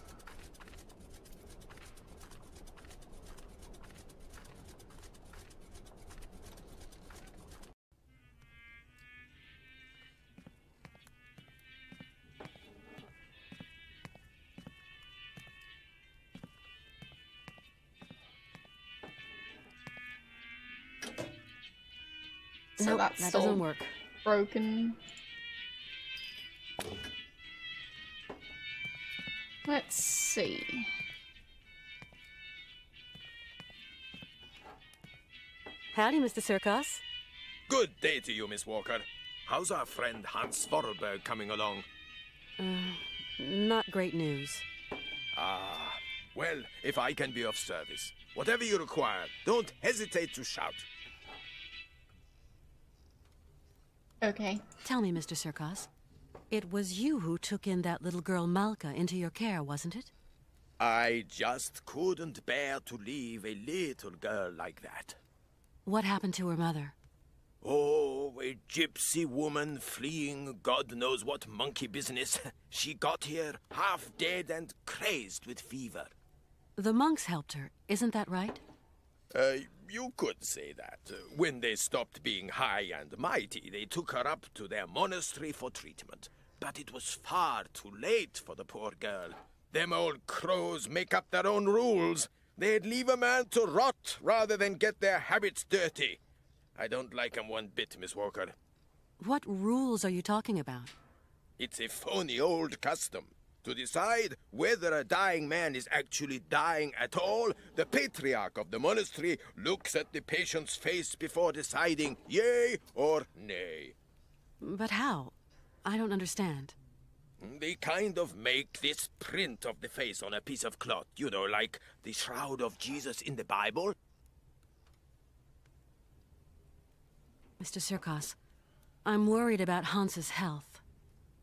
So nope, that's that still doesn't work. Broken. Let's see. Howdy, Mr. Syberia. Good day to you, Miss Walker. How's our friend Hans Vorarlberg coming along? Not great news. Ah, well, if I can be of service, whatever you require, don't hesitate to shout. Okay. Tell me, Mr. Syberia. It was you who took in that little girl Malka into your care, wasn't it? I just couldn't bear to leave a little girl like that. What happened to her mother? Oh, a gypsy woman fleeing God knows what monkey business. She got here half dead and crazed with fever. The monks helped her, isn't that right? You could say that. When they stopped being high and mighty, they took her up to their monastery for treatment. But it was far too late for the poor girl. Them old crows make up their own rules. They'd leave a man to rot rather than get their habits dirty. I don't like 'em one bit, Miss Walker. What rules are you talking about? It's a phony old custom. To decide whether a dying man is actually dying at all, the patriarch of the monastery looks at the patient's face before deciding yay or nay. But how? I don't understand. They kind of make this print of the face on a piece of cloth, you know, like the shroud of Jesus in the Bible. Mr. Sirkos, I'm worried about Hans's health.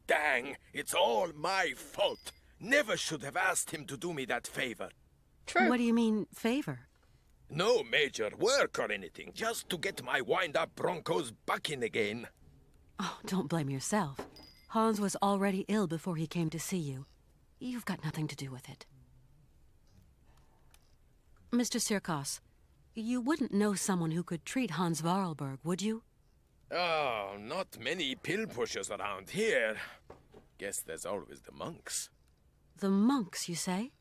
Dang, it's all my fault. Never should have asked him to do me that favor. True. What do you mean, favor? No major work or anything, just to get my wind-up Broncos bucking again. Oh, don't blame yourself. Hans was already ill before he came to see you. You've got nothing to do with it. Mr. Sirkos, you wouldn't know someone who could treat Hans Varlberg, would you? Oh, not many pill pushers around here. Guess there's always the monks. The monks, you say?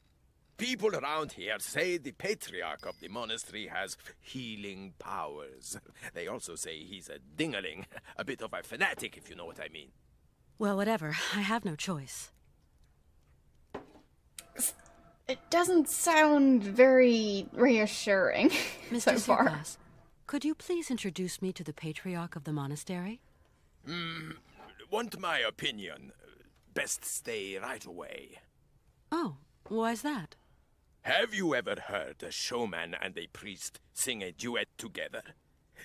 People around here say the patriarch of the monastery has healing powers. They also say he's a dingaling, a bit of a fanatic, if you know what I mean. Well, whatever. I have no choice. It doesn't sound very reassuring so far. Sirkos, could you please introduce me to the patriarch of the monastery? Want my opinion? Best stay right away. Oh, why's that? Have you ever heard a showman and a priest sing a duet together?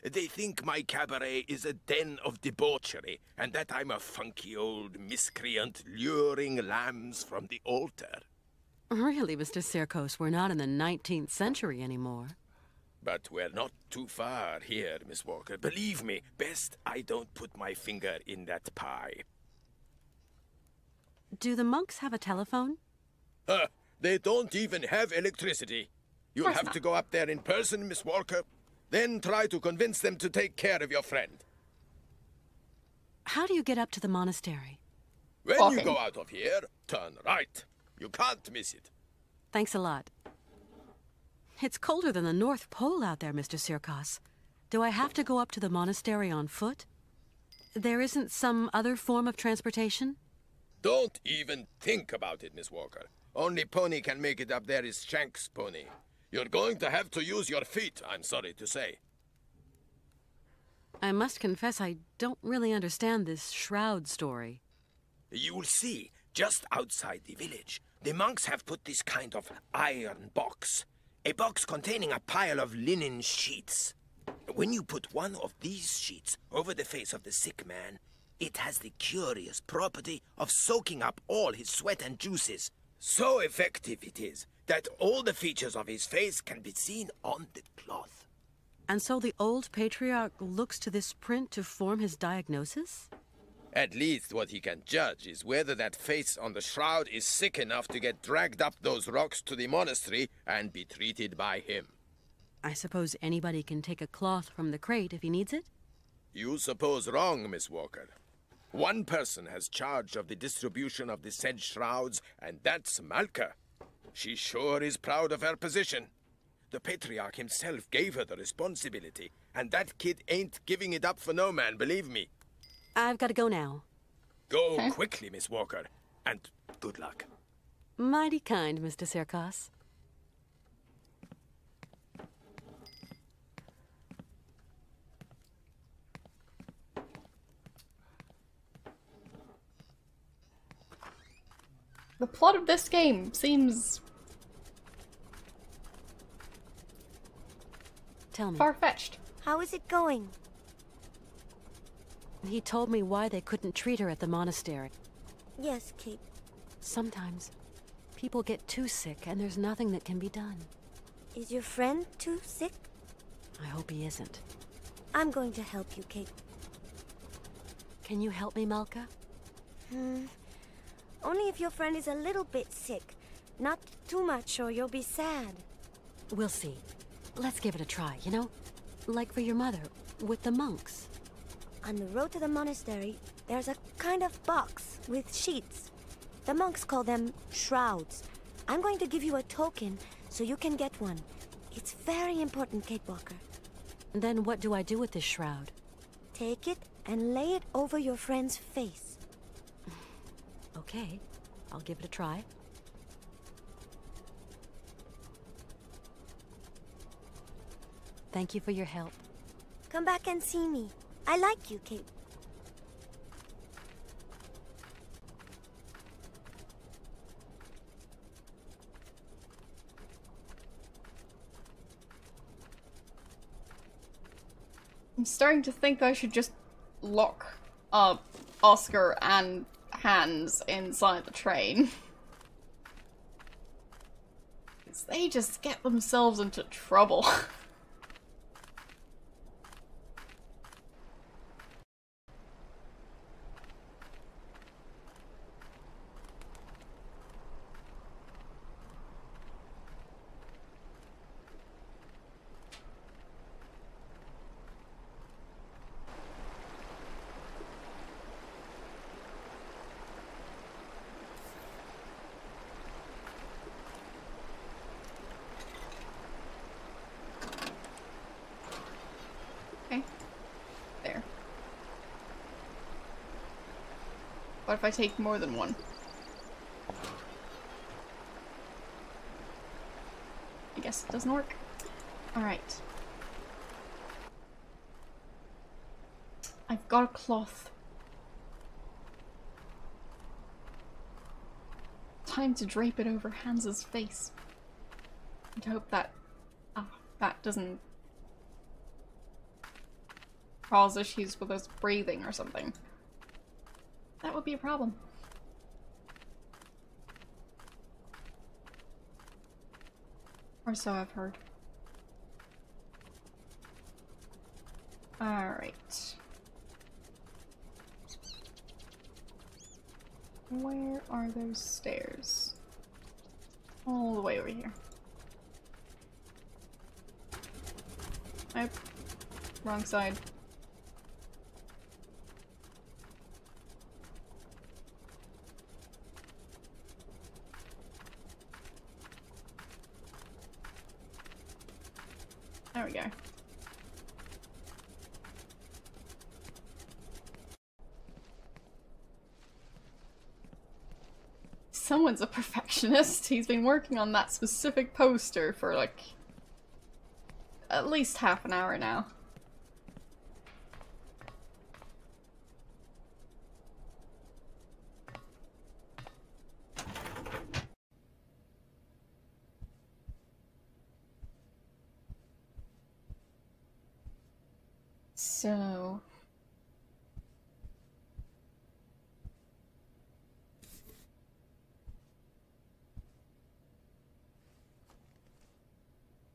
They think my cabaret is a den of debauchery, and that I'm a funky old miscreant luring lambs from the altar. Really, Mr. Sirkos, we're not in the 19th century anymore. But we're not too far here, Miss Walker. Believe me, best I don't put my finger in that pie. Do the monks have a telephone? They don't even have electricity. You'll have to go up there in person, Miss Walker. Then try to convince them to take care of your friend. How do you get up to the monastery? When you go out of here, turn right. You can't miss it. Thanks a lot. It's colder than the North Pole out there, Mr. Sirkos. Do I have to go up to the monastery on foot? There isn't some other form of transportation? Don't even think about it, Miss Walker. Only pony can make it up there is Shank's pony. You're going to have to use your feet, I'm sorry to say. I must confess I don't really understand this shroud story. You'll see, just outside the village, the monks have put this kind of iron box. A box containing a pile of linen sheets. When you put one of these sheets over the face of the sick man, it has the curious property of soaking up all his sweat and juices. So effective it is that all the features of his face can be seen on the cloth. And so the old patriarch looks to this print to form his diagnosis? At least what he can judge is whether that face on the shroud is sick enough to get dragged up those rocks to the monastery and be treated by him. I suppose anybody can take a cloth from the crate if he needs it? You suppose wrong, Miss Walker. One person has charge of the distribution of the said shrouds, and that's Malka. She sure is proud of her position. The patriarch himself gave her the responsibility, and that kid ain't giving it up for no man, believe me. I've got to go now. Go quickly, Miss Walker, and good luck. Mighty kind, Mr. Sirkos. The plot of this game seems Tell me. far-fetched. How is it going? He told me why they couldn't treat her at the monastery. Yes, Kate. Sometimes people get too sick and there's nothing that can be done. Is your friend too sick? I hope he isn't. I'm going to help you, Kate. Can you help me, Malka? Only if your friend is a little bit sick. Not too much or you'll be sad. We'll see. Let's give it a try, you know? Like for your mother, with the monks. On the road to the monastery, there's a kind of box with sheets. The monks call them shrouds. I'm going to give you a token so you can get one. It's very important, Kate Walker. And then what do I do with this shroud? Take it and lay it over your friend's face. Okay, I'll give it a try. Thank you for your help. Come back and see me. I like you, Kate. I'm starting to think I should just lock up Oscar and Hans inside the train. Because they just get themselves into trouble. What if I take more than one? I guess it doesn't work. Alright. I've got a cloth. Time to drape it over Hans's face. And hope that that doesn't cause issues with his breathing or something. That would be a problem. Or so I've heard. Alright. Where are those stairs? All the way over here. Nope. Wrong side. There we go. Someone's a perfectionist. He's been working on that specific poster for like at least half an hour now. So...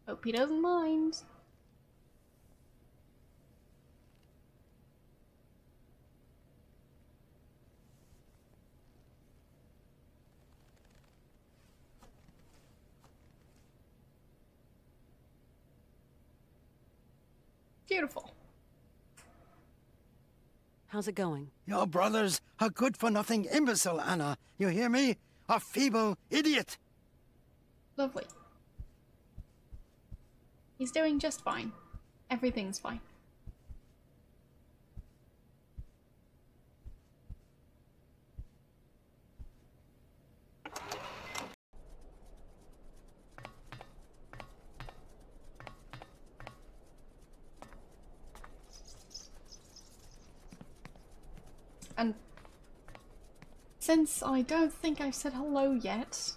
hope he doesn't mind. Beautiful. How's it going? Your brother's a good-for-nothing imbecile, Anna. You hear me? A feeble idiot. Lovely. He's doing just fine. Everything's fine. And since I don't think I've said hello yet.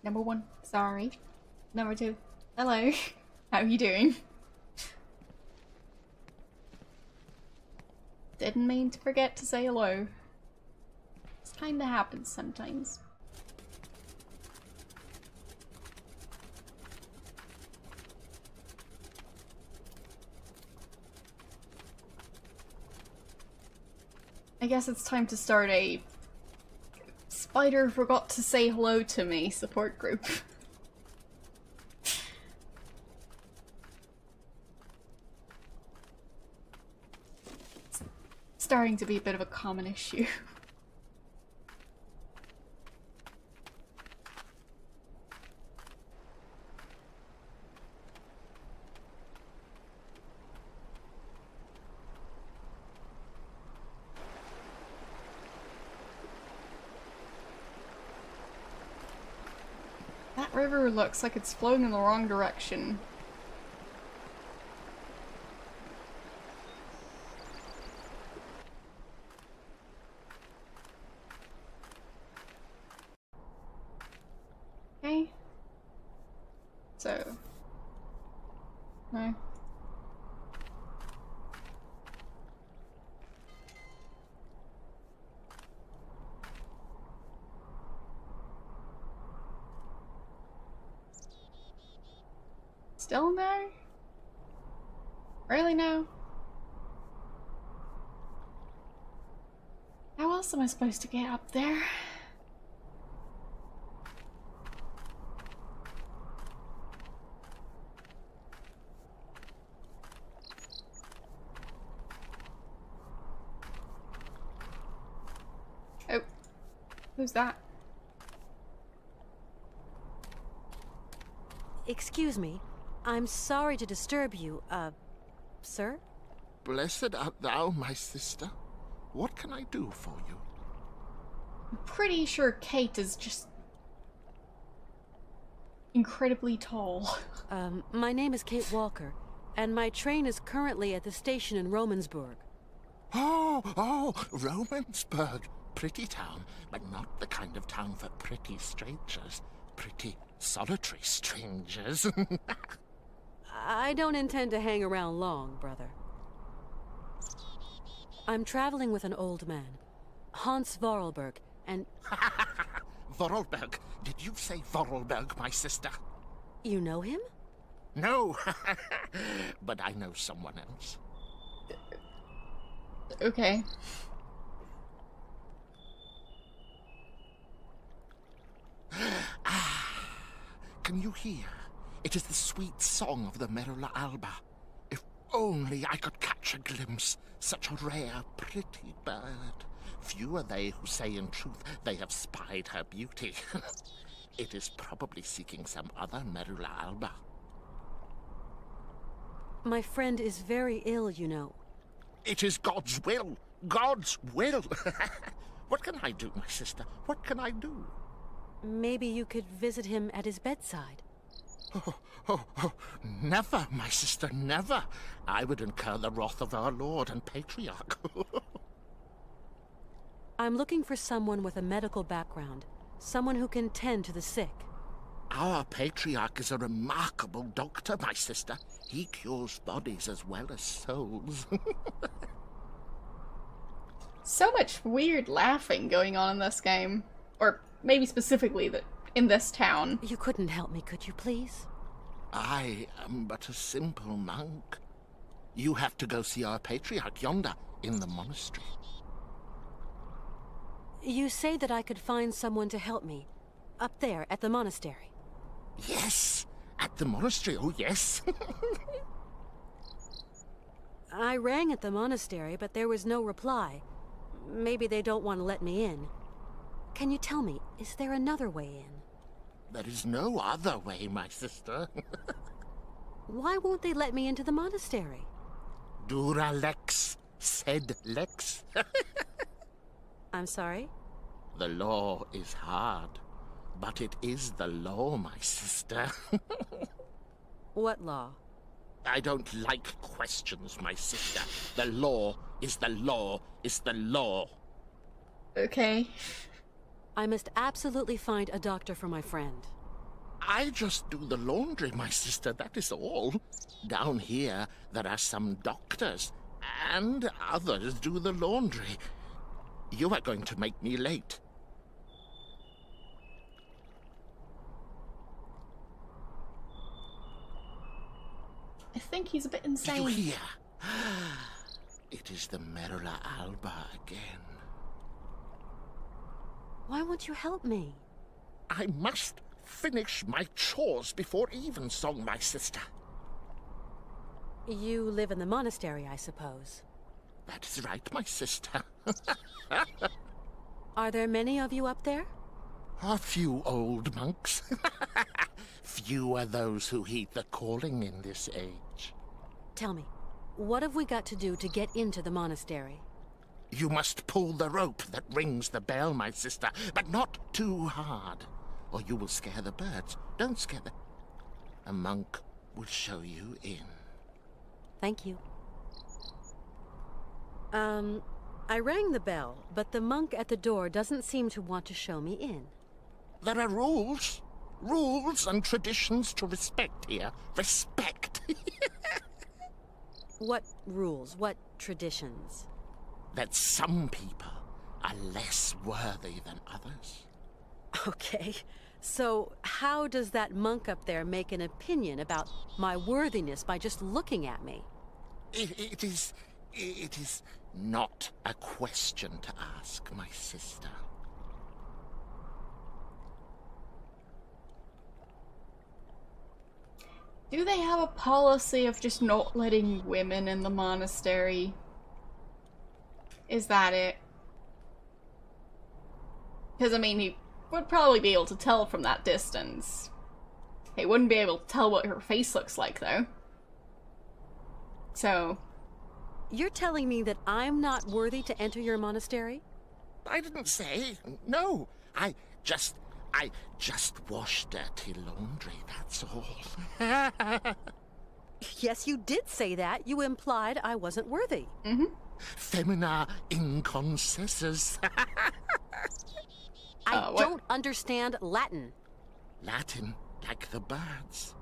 Number one, sorry. Number two, hello. How are you doing? Didn't mean to forget to say hello. This kinda happens sometimes. I guess it's time to start a Spider forgot to say hello to me support group. starting to be a bit of a common issue. That river looks like it's flowing in the wrong direction. Okay. So. No. Still no? Really no? How else am I supposed to get up there? Oh. Who's that? Excuse me. I'm sorry to disturb you, sir? Blessed art thou, my sister. What can I do for you? I'm pretty sure Kate is just incredibly tall. My name is Kate Walker, and my train is currently at the station in Romansburg. Oh, Romansburg. Pretty town, but not the kind of town for pretty strangers. Pretty solitary strangers. I don't intend to hang around long, brother. I'm traveling with an old man, Hans Vorarlberg, and... Vorarlberg? Did you say Vorarlberg, my sister? You know him? No, but I know someone else. Okay. Can you hear? It is the sweet song of the Merula alba. If only I could catch a glimpse, such a rare, pretty bird. Few are they who say in truth they have spied her beauty. It is probably seeking some other Merula alba. My friend is very ill, you know. It is God's will! God's will! What can I do, my sister? What can I do? Maybe you could visit him at his bedside. Oh, never, my sister, never. I would incur the wrath of our Lord and Patriarch. I'm looking for someone with a medical background. Someone who can tend to the sick. Our Patriarch is a remarkable doctor, my sister. He cures bodies as well as souls. So much weird laughing going on in this game. Or maybe specifically in this town. You couldn't help me, could you please? I am but a simple monk. You have to go see our Patriarch yonder in the monastery. You say that I could find someone to help me. Up there, at the monastery. Yes! At the monastery, oh yes! I rang at the monastery, but there was no reply. Maybe they don't want to let me in. Can you tell me, is there another way in? There is no other way, my sister. Why won't they let me into the monastery? Dura lex, sed lex. I'm sorry? The law is hard, but it is the law, my sister. What law? I don't like questions, my sister. The law is the law is the law. Okay. I must absolutely find a doctor for my friend. I just do the laundry, my sister, that is all. Down here, there are some doctors, and others do the laundry. You are going to make me late. I think he's a bit insane. Do you hear? It is the Merula alba again. Why won't you help me? I must finish my chores before evensong, my sister. You live in the monastery, I suppose. That is right, my sister. Are there many of you up there? A few old monks. Few are those who heed the calling in this age. Tell me, what have we got to do to get into the monastery? You must pull the rope that rings the bell, my sister, but not too hard, or you will scare the birds. Don't scare them. A monk will show you in. Thank you. I rang the bell, but the monk at the door doesn't seem to want to show me in. There are rules. Rules and traditions to respect here. Respect. What rules? What traditions? That some people are less worthy than others. Okay, so how does that monk up there make an opinion about my worthiness by just looking at me? It is not a question to ask, my sister. Do they have a policy of just not letting women in the monastery? Is that it? Because, I mean, he would probably be able to tell from that distance. He wouldn't be able to tell what her face looks like, though. So... You're telling me that I'm not worthy to enter your monastery? I didn't say. No. I just wash dirty laundry, that's all. Yes, you did say that. You implied I wasn't worthy. Mm-hmm. Femina inconcessus. I don't understand Latin. Latin, like the birds.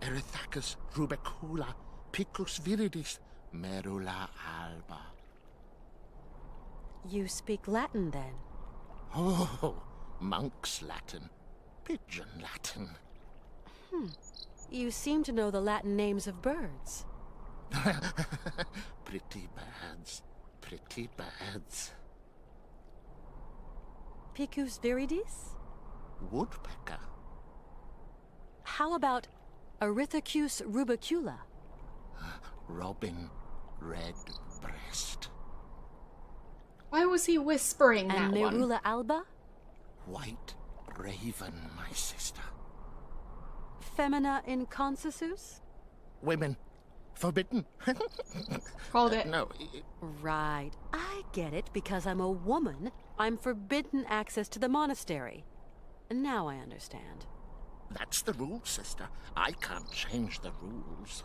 Erythacus rubecula, picus viridis, merula alba. You speak Latin, then? Oh, monk's Latin. Pigeon Latin. You seem to know the Latin names of birds. Pretty birds. Pretty birds. Picus viridis? Woodpecker. How about Erythacus rubecula? Robin redbreast. Why was he whispering that and one? Merula alba? White raven, my sister. Femina inconcessus? Women. Forbidden. Called it. No. Right. I get it. Because I'm a woman, I'm forbidden access to the monastery. Now I understand. That's the rule, sister. I can't change the rules.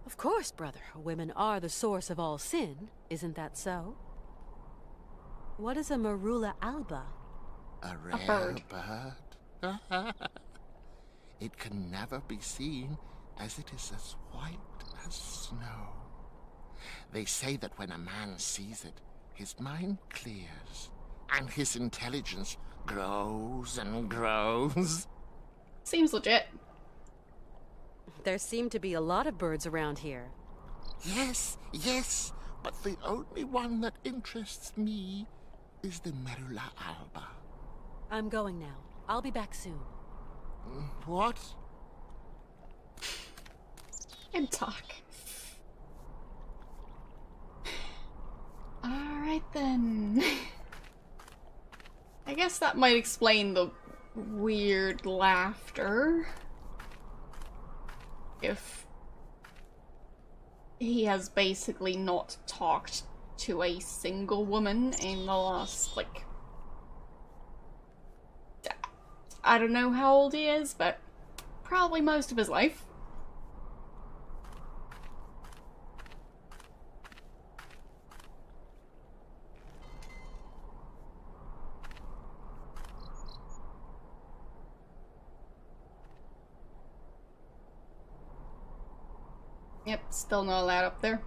Of course, brother. Women are the source of all sin. Isn't that so? What is a Merula alba? A rare bird. It can never be seen, as it is as white as snow. They say that when a man sees it, his mind clears, and his intelligence grows and grows. Seems legit. There seem to be a lot of birds around here. Yes, yes, but the only one that interests me is the Merula alba. I'm going now. I'll be back soon. What? And talk. Alright then. I guess that might explain the weird laughter. If he has basically not talked to a single woman in the last, like, I don't know how old he is, but probably most of his life. Yep, still not allowed up there.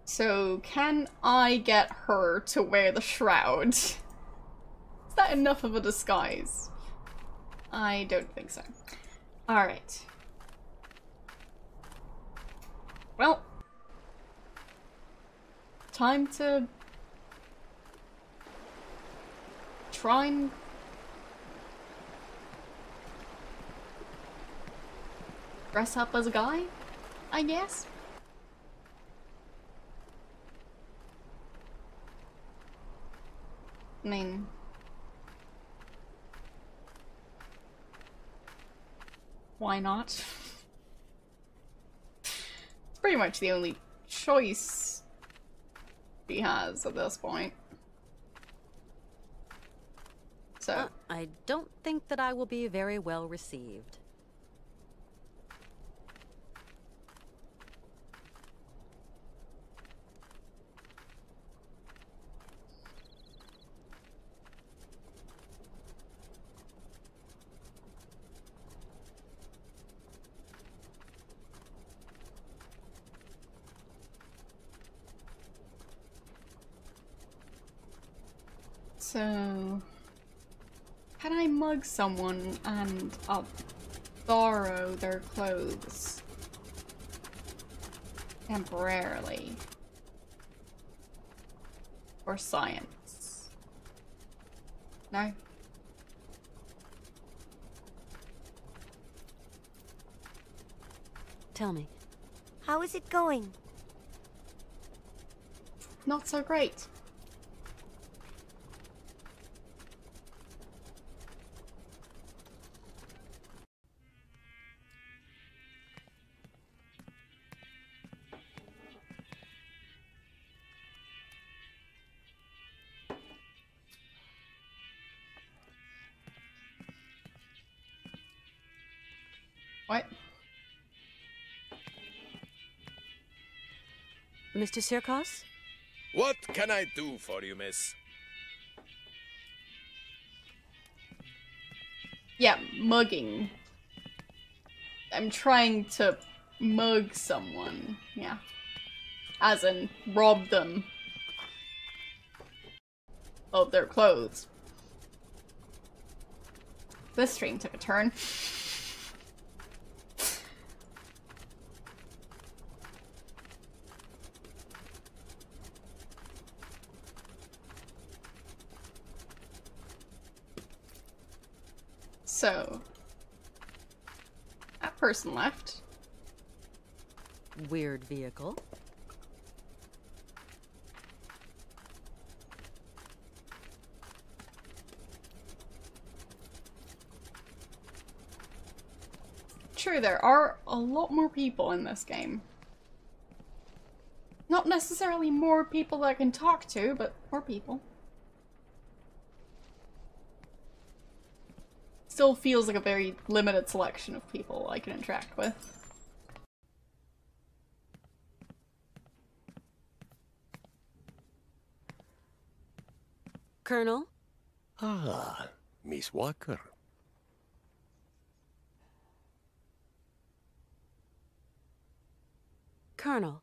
So, can I get her to wear the shroud? Is that enough of a disguise? I don't think so. Alright. Well. Time to try and dress up as a guy, I guess. I mean... why not? It's pretty much the only choice he has at this point. So... I don't think that I will be very well received. So... can I mug someone and I'll borrow their clothes? Temporarily. For science? No? Tell me. How is it going? Not so great. What? Mr. Sirkos? What can I do for you, miss? Yeah, mugging. I'm trying to mug someone. Yeah. As in, rob them of their clothes. This stream took a turn. So, that person left. Weird vehicle. True, there are a lot more people in this game. Not necessarily more people that I can talk to, but more people. Still feels like a very limited selection of people I can interact with. Colonel? Ah, Miss Walker. Colonel,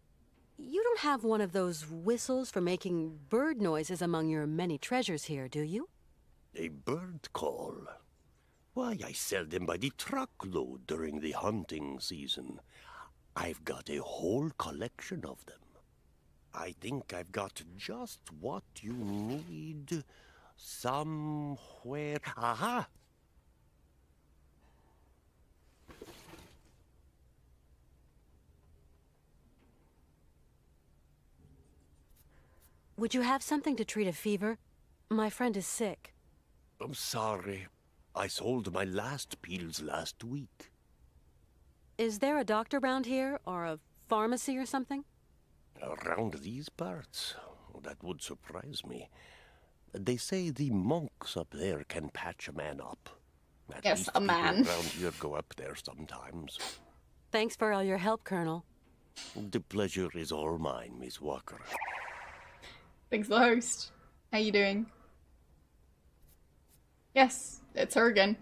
you don't have one of those whistles for making bird noises among your many treasures here, do you? A bird call. Why, I sell them by the truckload during the hunting season. I've got a whole collection of them. I think I've got just what you need somewhere. Aha! Would you have something to treat a fever? My friend is sick. I'm sorry. I sold my last pills last week. Is there a doctor around here, or a pharmacy or something? Around these parts? That would surprise me. They say the monks up there can patch a man up. At yes, least a man. People around here go up there sometimes. Thanks for all your help, Colonel. The pleasure is all mine, Miss Walker. Thanks, the host. How you doing? Yes, it's her again.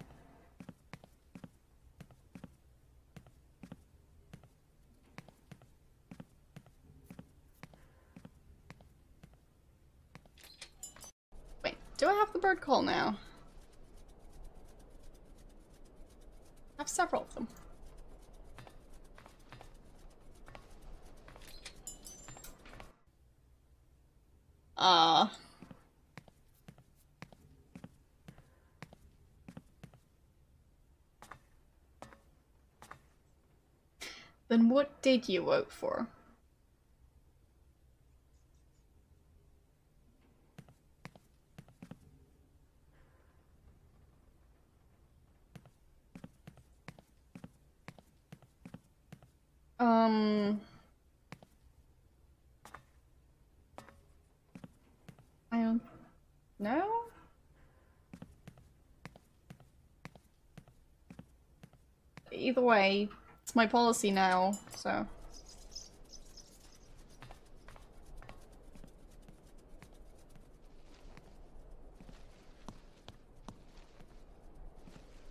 Wait, do I have the bird call now? I have several of them. Then what did you vote for? I don't know. Either way, it's my policy now, so.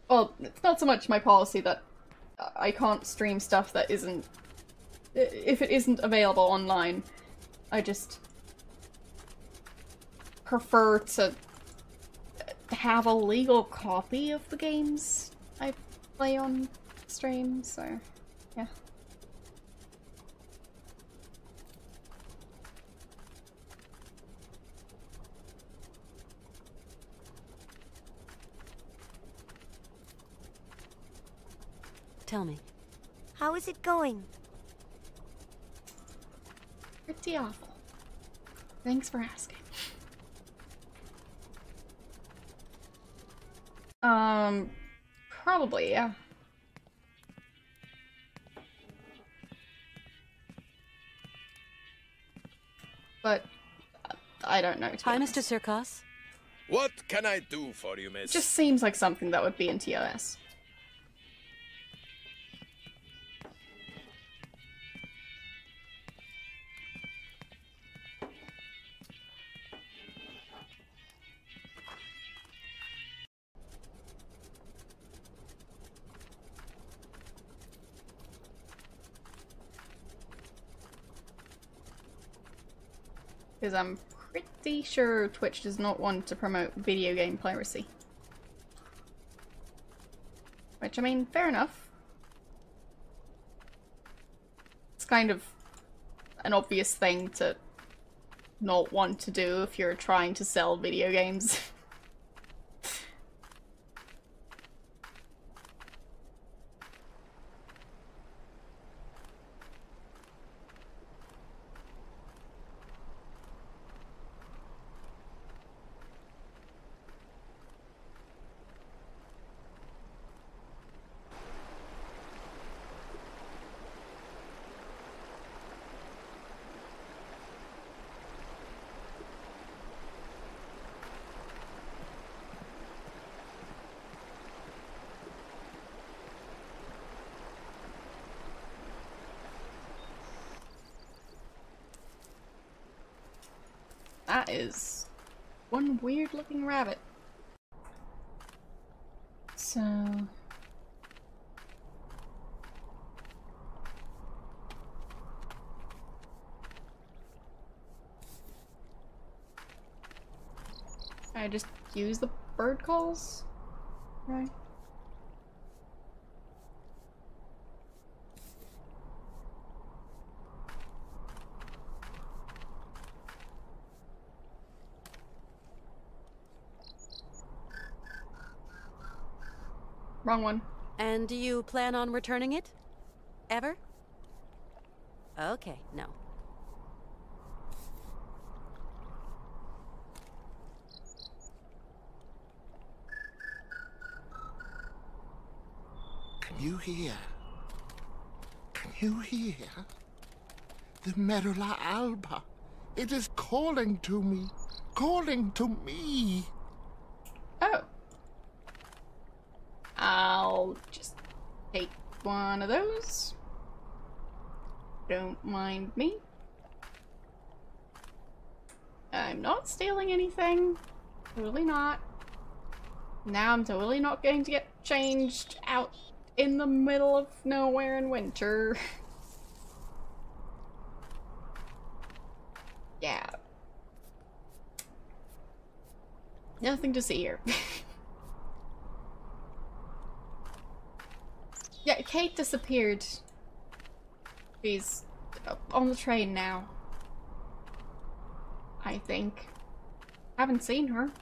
Well, it's not so much my policy that I can't stream stuff that isn't... If it isn't available online, I just prefer to have a legal copy of the games I play on stream, so yeah. Tell me. How is it going? Pretty awful. Thanks for asking. Probably, yeah. But I don't know. Hi, Mr. Sirkos. What can I do for you, miss? Just seems like something that would be in TOS. Because I'm pretty sure Twitch does not want to promote video game piracy. Which, I mean, fair enough. It's kind of an obvious thing to not want to do if you're trying to sell video games. That is one weird looking rabbit. So... I just use the bird calls? Right. Wrong one. And do you plan on returning it? Ever? Okay, no. Can you hear? Can you hear? The Merula Alba. It is calling to me. Calling to me. Oh. I'll just take one of those. Don't mind me. I'm not stealing anything. Totally not. Now I'm totally not going to get changed out in the middle of nowhere in winter. Yeah. Nothing to see here. Yeah, Kate disappeared. She's on the train now. I think. Haven't seen her.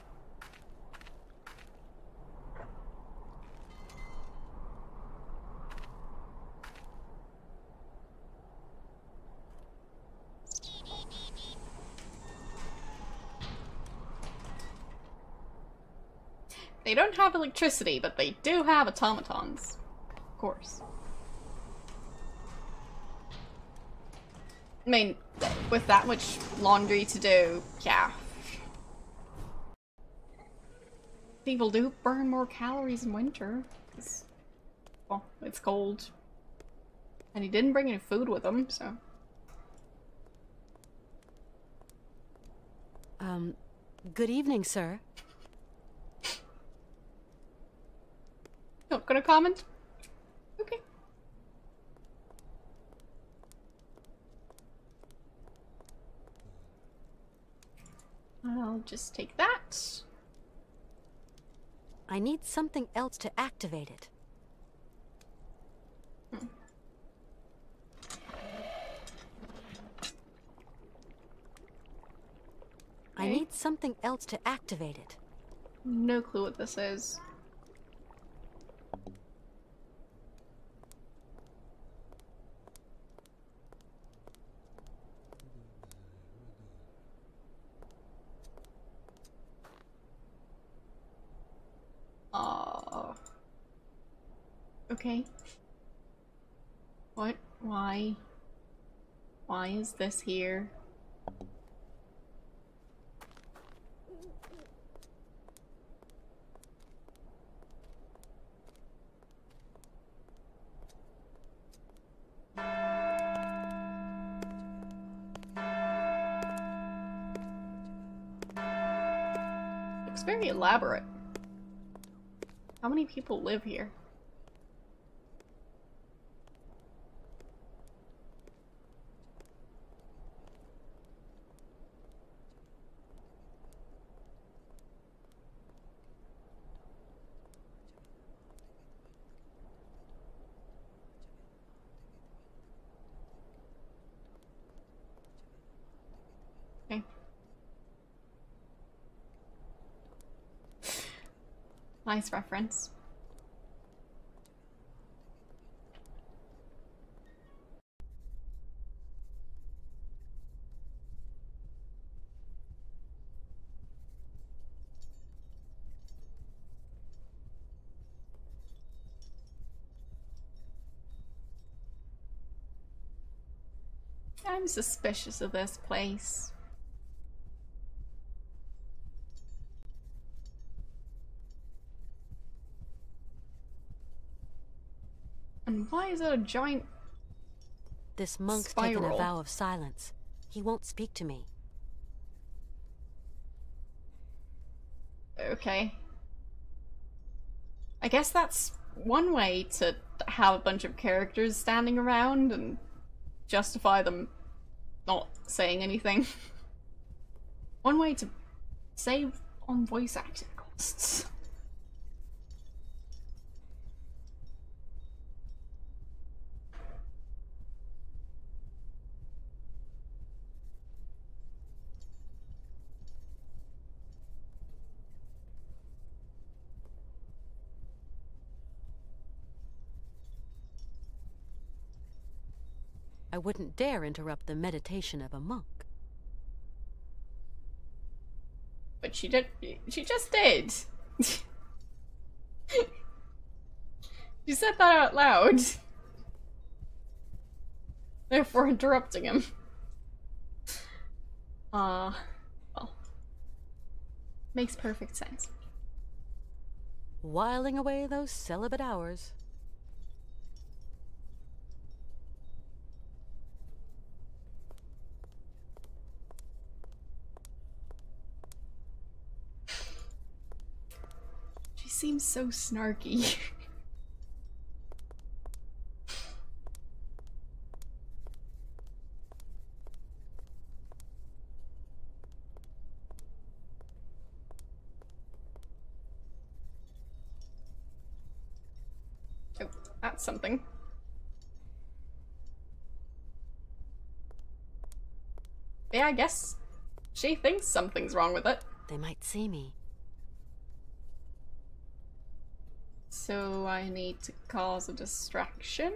They don't have electricity, but they do have automatons. Of course. I mean, with that much laundry to do, yeah. People do burn more calories in winter. Well, it's cold. And he didn't bring any food with him, so. Good evening, sir. Not gonna comment? Okay. I'll just take that. I need something else to activate it. I need something else to activate it. No clue what this is. Okay. What? Why? Why is this here? Looks very elaborate. How many people live here? Okay. Nice reference. I'm suspicious of this place. And why is it a giant This monk's spiral? taken a vow of silence. He won't speak to me. Okay. I guess that's one way to have a bunch of characters standing around and justify them not saying anything. One way to save on voice acting costs. I wouldn't dare interrupt the meditation of a monk. But she did. She just did. She said that out loud. Therefore interrupting him. Well. Makes perfect sense. Whiling away those celibate hours. She seems so snarky. Oh, that's something. Yeah, I guess she thinks something's wrong with it. They might see me. So I need to cause a distraction?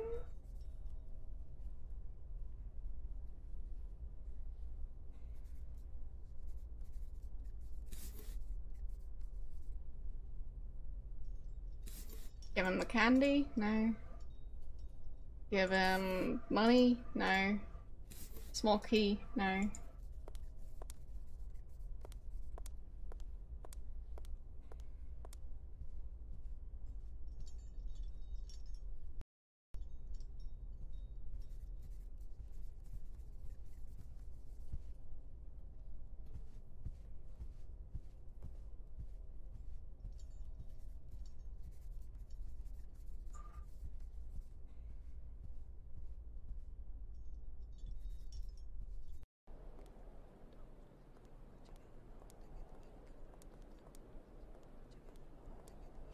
Give him the candy? No. Give him money? No. Small key, no.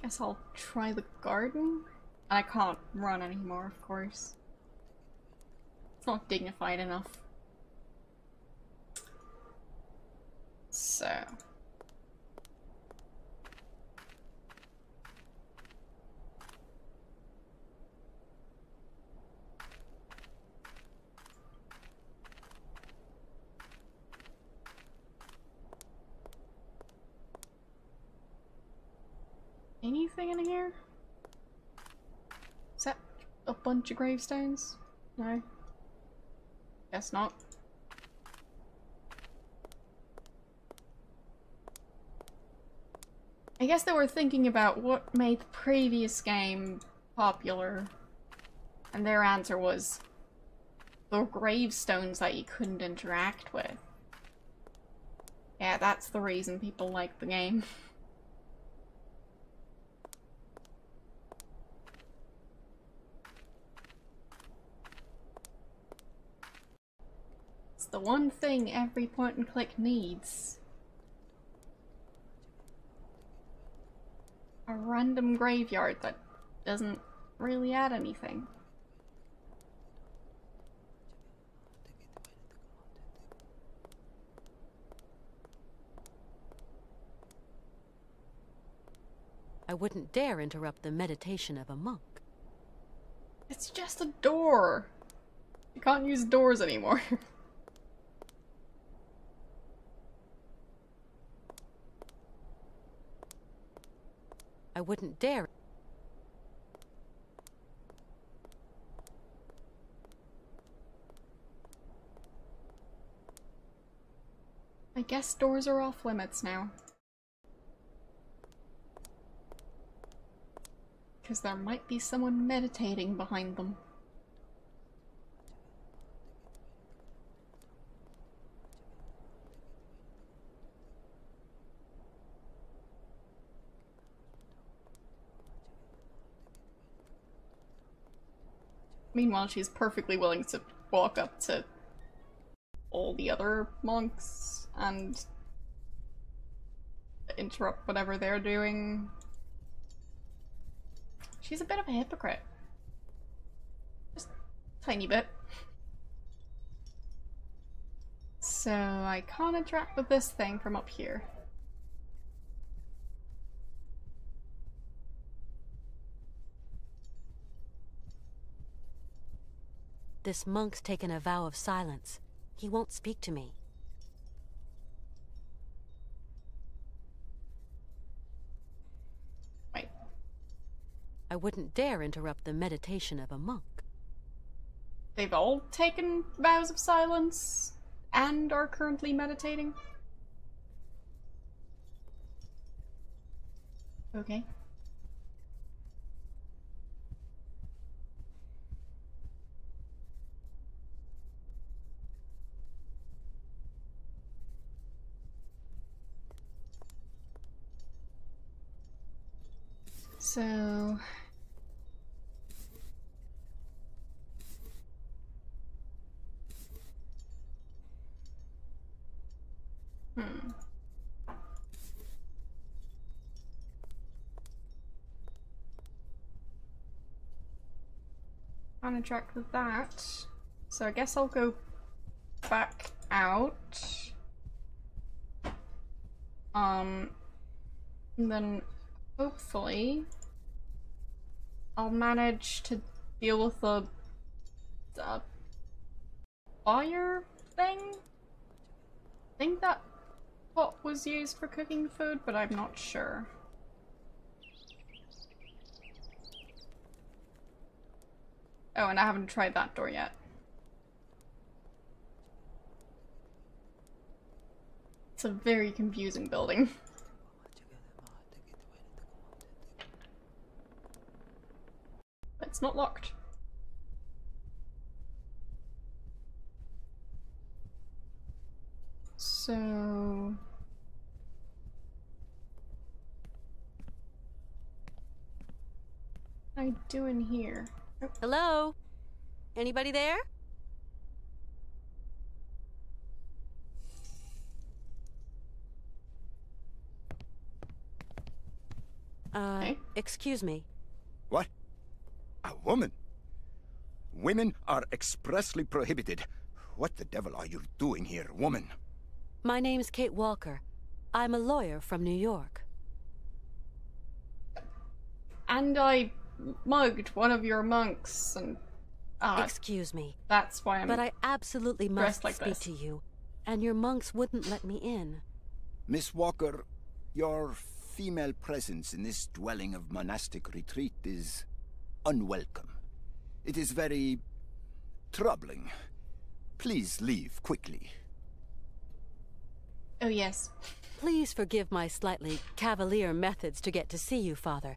Guess I'll try the garden. And I can't run anymore, of course. It's not dignified enough. So. Anything in here? Is that a bunch of gravestones? No? Guess not. I guess they were thinking about what made the previous game popular, and their answer was the gravestones that you couldn't interact with. Yeah, that's the reason people like the game. It's the one thing every point and click needs. A random graveyard that doesn't really add anything. I wouldn't dare interrupt the meditation of a monk. It's just a door. You can't use doors anymore. I wouldn't dare. I guess doors are off limits now. Because there might be someone meditating behind them. Meanwhile, she's perfectly willing to walk up to all the other monks and interrupt whatever they're doing. She's a bit of a hypocrite. Just a tiny bit. So I can't interact with this thing from up here. This monk's taken a vow of silence. He won't speak to me. Wait. I wouldn't dare interrupt the meditation of a monk. They've all taken vows of silence and are currently meditating? Okay. So... Can't interact with that. So I guess I'll go back out. And then hopefully I'll manage to deal with the fire thing? I think that pot was used for cooking food, but I'm not sure. Oh, and I haven't tried that door yet. It's a very confusing building. It's not locked. So... what am I doing here? Oh. Hello? Anybody there? Excuse me. What? A woman? Women are expressly prohibited. What the devil are you doing here, woman? My name's Kate Walker. I'm a lawyer from New York. And I mugged one of your monks and... excuse me. That's why I'm... But I absolutely must like speak this. to you. And your monks wouldn't let me in. Miss Walker, your female presence in this dwelling of monastic retreat is unwelcome. It is very troubling. Please leave quickly. Oh, yes. Please forgive my slightly cavalier methods to get to see you, Father.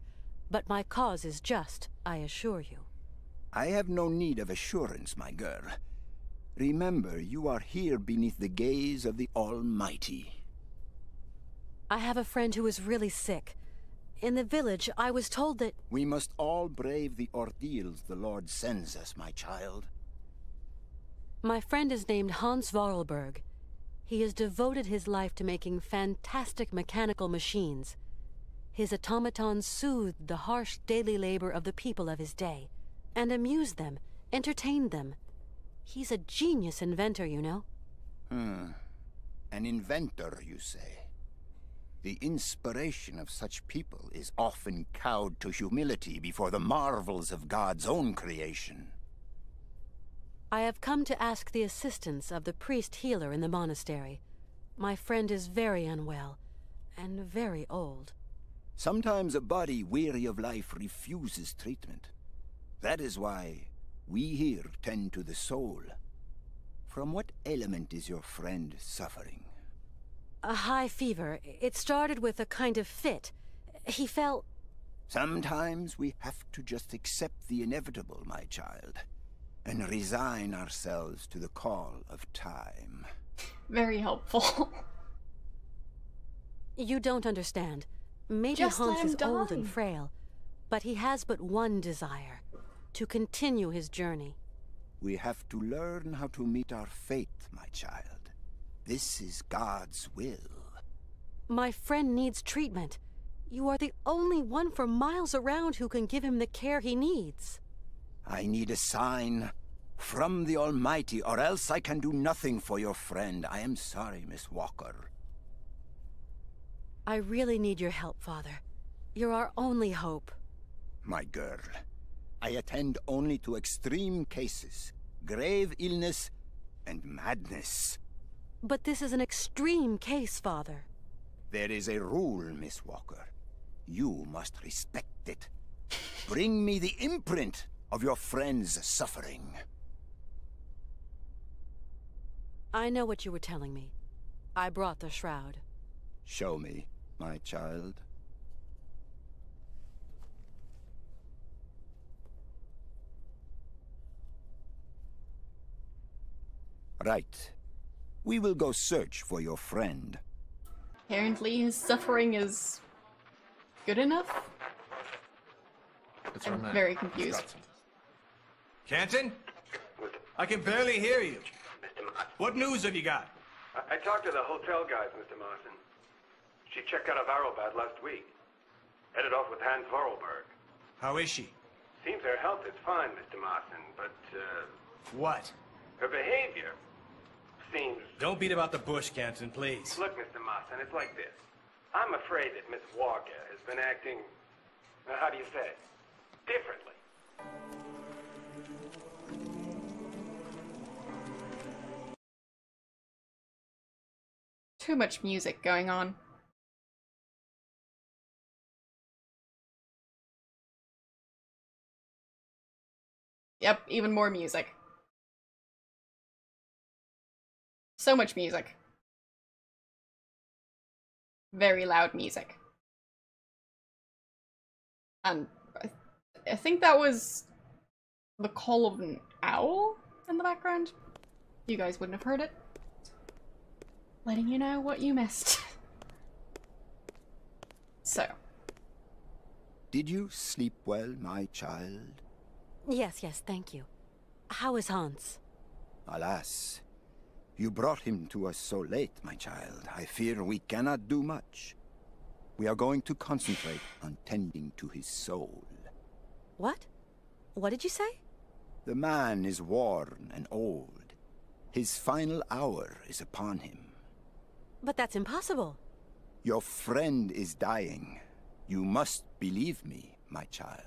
But my cause is just, I assure you. I have no need of assurance, my girl. Remember, you are here beneath the gaze of the Almighty. I have a friend who is really sick. In the village, I was told that... We must all brave the ordeals the Lord sends us, my child. My friend is named Hans Vorarlberg. He has devoted his life to making fantastic mechanical machines. His automatons soothed the harsh daily labor of the people of his day, and amused them, entertained them. He's a genius inventor, you know. An inventor, you say? The inspiration of such people is often cowed to humility before the marvels of God's own creation. I have come to ask the assistance of the priest healer in the monastery. My friend is very unwell, and very old. Sometimes a body weary of life refuses treatment. That is why we here tend to the soul. From what ailment is your friend suffering? A high fever. It started with a kind of fit. He fell... Sometimes we have to just accept the inevitable, my child, and resign ourselves to the call of time. Very helpful. You don't understand. Maybe Just Hans let him is old die. and frail, but he has but one desire, to continue his journey. We have to learn how to meet our fate, my child. This is God's will. My friend needs treatment. You are the only one for miles around who can give him the care he needs. I need a sign from the Almighty, or else I can do nothing for your friend. I am sorry, Miss Walker. I really need your help, Father. You're our only hope. My girl, I attend only to extreme cases, grave illness, and madness. But this is an extreme case, Father. There is a rule, Miss Walker. You must respect it. Bring me the imprint of your friend's suffering. I know what you were telling me. I brought the shroud. Show me, my child. Right. We will go search for your friend. Apparently his suffering is good enough? I'm very confused. Canton? I can barely hear you. What news have you got? I talked to the hotel guys, Mr. Marson. She checked out of Arrowbad last week. Headed off with Hans Vorarlberg. How is she? Seems her health is fine, Mr. Marson, but, What? her behavior seems... Don't beat about the bush, Canton, please. Look, Mr. Marson, it's like this. I'm afraid that Miss Walker has been acting, how do you say, differently. Too much music going on. Yep, even more music. So much music. very loud music. And I think that was the call of an owl in the background. You guys wouldn't have heard it. Letting you know what you missed. So. Did you sleep well, my child? Yes, thank you. How is Hans? Alas, you brought him to us so late, my child. I fear we cannot do much. We are going to concentrate on tending to his soul. What? What did you say? The man is worn and old. His final hour is upon him. But that's impossible. Your friend is dying. You must believe me, my child.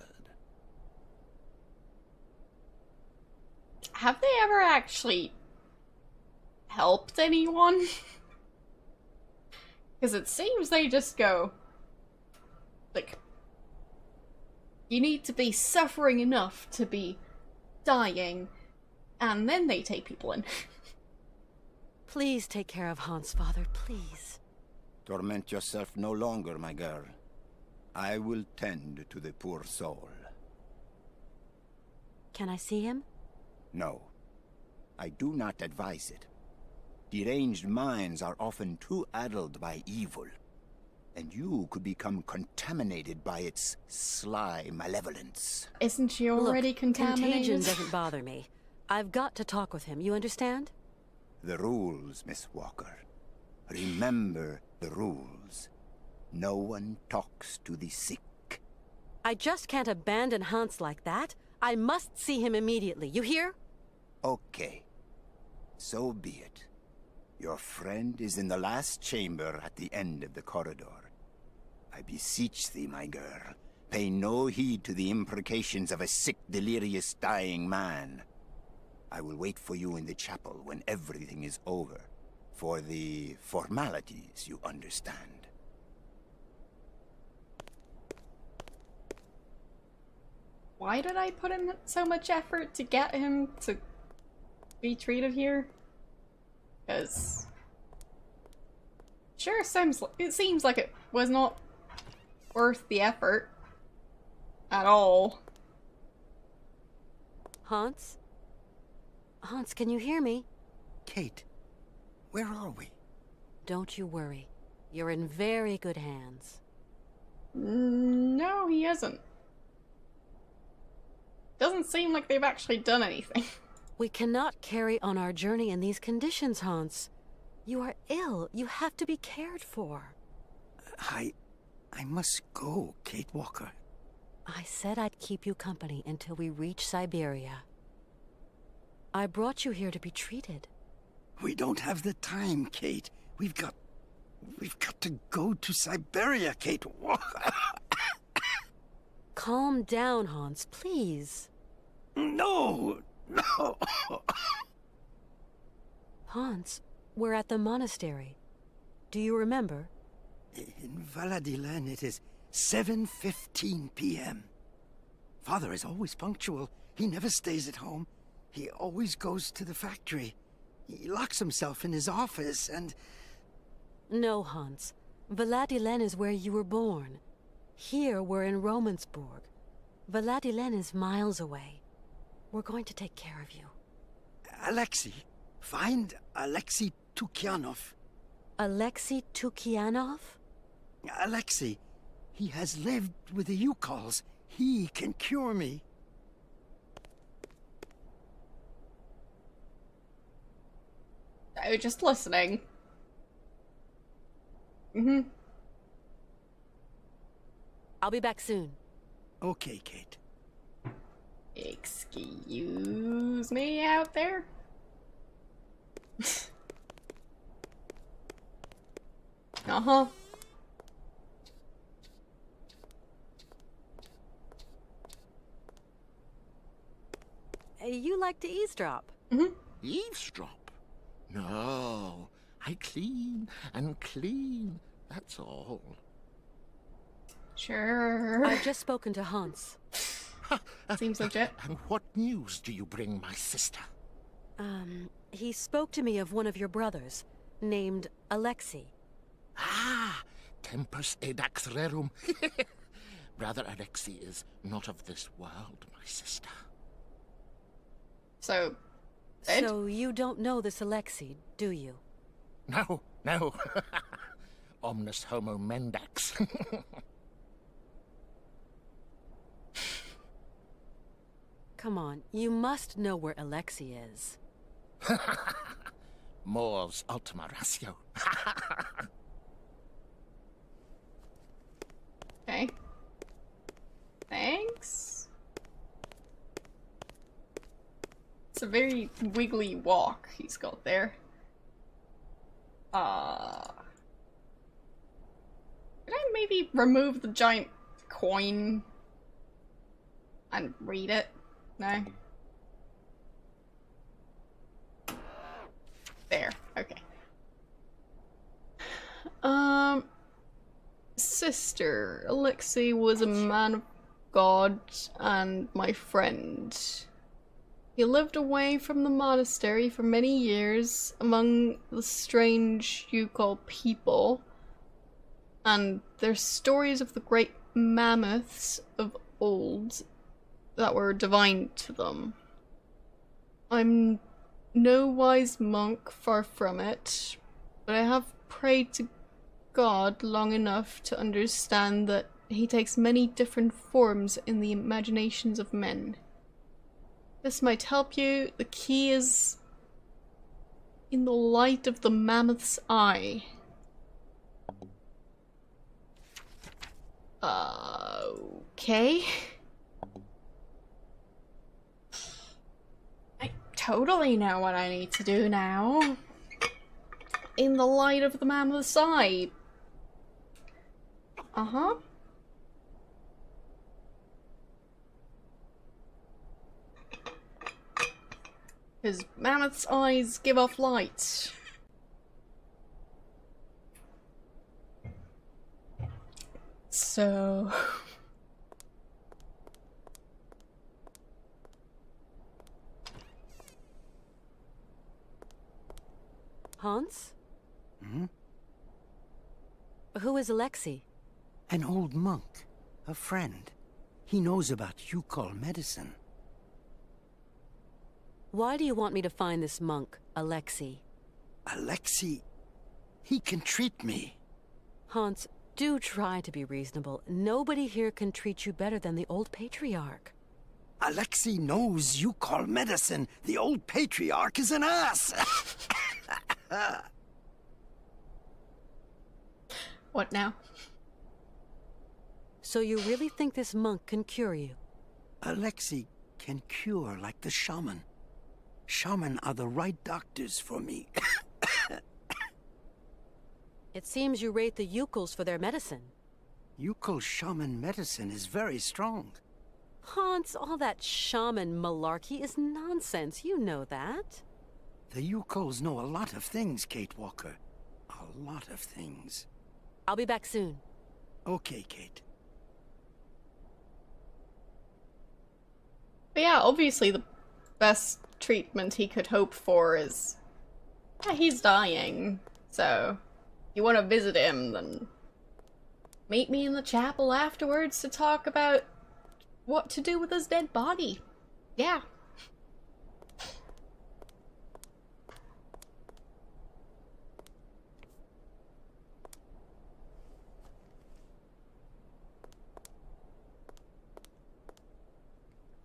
Have they ever actually helped anyone? Because it seems they just go, like, you need to be suffering enough to be dying, and then they take people in. Please take care of Hans, father, please. Torment yourself no longer, my girl. I will tend to the poor soul. Can I see him? No. I do not advise it. Deranged minds are often too addled by evil, and you could become contaminated by its sly malevolence. Isn't she already contaminated? Contagion doesn't bother me. I've got to talk with him, you understand? The rules, Miss Walker. Remember the rules. No one talks to the sick. I just can't abandon Hans like that. I must see him immediately, you hear? Okay. So be it. Your friend is in the last chamber at the end of the corridor. I beseech thee, my girl, pay no heed to the imprecations of a sick, delirious, dying man. I will wait for you in the chapel when everything is over. For the formalities, you understand. Why did I put in so much effort to get him to be treated here? Because sure, it seems like it was not worth the effort at all. Hans? Hans, can you hear me? Kate, where are we? Don't you worry. You're in very good hands. No, he isn't. Doesn't seem like they've actually done anything. We cannot carry on our journey in these conditions, Hans. You are ill. You have to be cared for. I must go, Kate Walker. I said I'd keep you company until we reach Syberia. I brought you here to be treated. We don't have the time, Kate. We've got to go to Syberia, Kate Walker. Calm down, Hans, please. No! Hans, we're at the monastery. Do you remember? In Valadilen, it is 7:15 p.m. Father is always punctual. He never stays at home. He always goes to the factory. He locks himself in his office and... No, Hans. Valadilen is where you were born. Here, we're in Romansburg. Valadilen is miles away. We're going to take care of you. Alexei. Find Alexei Tukyanov. Alexei Tukyanov? Alexei. He has lived with the Yukols. He can cure me. Oh, just listening. I'll be back soon. Okay, Kate. Excuse me out there? Uh-huh. You like to eavesdrop? Eavesdrop? No, I clean and clean, that's all. Sure. I've just spoken to Hans. Seems legit. And what news do you bring my sister? He spoke to me of one of your brothers, named Alexei. Ah, tempus edax rerum. Brother Alexei is not of this world, my sister. So you don't know this Alexei, do you? No, no. Omnis homo mendax. Come on, you must know where Alexei is. Mors ultima ratio. Okay. Thanks. It's a very wiggly walk he's got there. Could I maybe remove the giant coin and read it? No? There, okay. Sister, Alexei was a man of God and my friend. He lived away from the monastery for many years among the strange Yukol people, and their stories of the great mammoths of old that were divine to them. I'm no wise monk, far from it, but I have prayed to God long enough to understand that he takes many different forms in the imaginations of men. This might help you. The key is in the light of the mammoth's eye. Okay. I totally know what I need to do now. In the light of the mammoth's eye. Uh-huh. His mammoth's eyes give off light. So... Hans? Hmm? Who is Alexei? An old monk. A friend. He knows about Yukol medicine. Why do you want me to find this monk, Alexei? Alexei... he can treat me. Hans, do try to be reasonable. Nobody here can treat you better than the old patriarch. Alexei knows Yukol medicine. The old patriarch is an ass. What now? So you really think this monk can cure you? Alexei can cure like the shaman. Shaman are the right doctors for me. It seems you rate the Yukols for their medicine. Yukol shaman medicine is very strong. Hans, all that shaman malarkey is nonsense. You know that. The Yukols know a lot of things, Kate Walker. A lot of things. I'll be back soon. Okay, Kate. But yeah, obviously the best treatment he could hope for is... yeah, he's dying, so... if you want to visit him, then... meet me in the chapel afterwards to talk about what to do with his dead body. Yeah.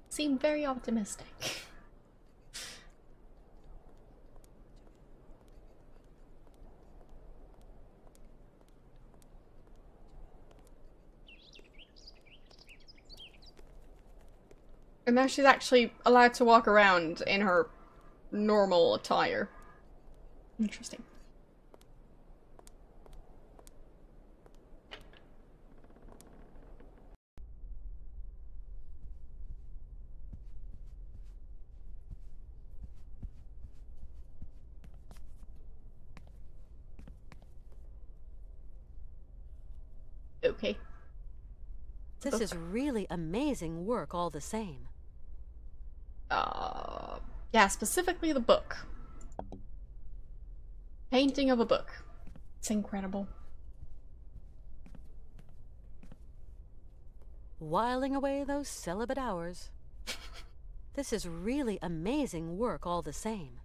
Seem very optimistic. And now she's actually allowed to walk around in her normal attire. Interesting. Okay. This is really amazing work all the same. Yeah, specifically the book. Painting of a book. It's incredible. whiling away those celibate hours. This is really amazing work all the same.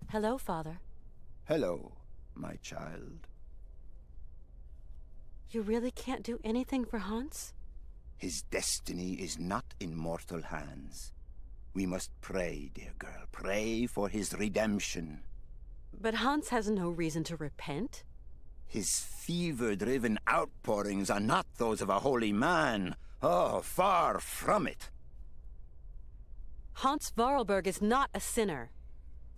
Hello, Father. Hello, my child. You really can't do anything for Hans? His destiny is not in mortal hands. We must pray, dear girl. Pray for his redemption. But Hans has no reason to repent. His fever-driven outpourings are not those of a holy man. Oh, far from it. Hans Vorarlberg is not a sinner.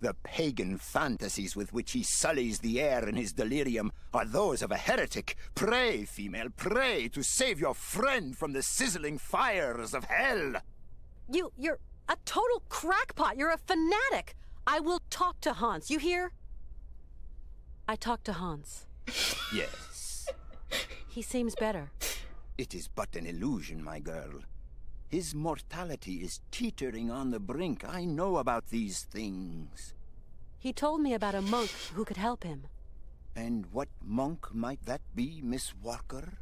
The pagan fantasies with which he sullies the air in his delirium are those of a heretic. Pray, female, pray to save your friend from the sizzling fires of hell. You're a total crackpot. You're a fanatic. I will talk to Hans. You hear? I talked to Hans. Yes. He seems better. It is but an illusion, my girl. His mortality is teetering on the brink. I know about these things. He told me about a monk who could help him. And what monk might that be, Miss Walker?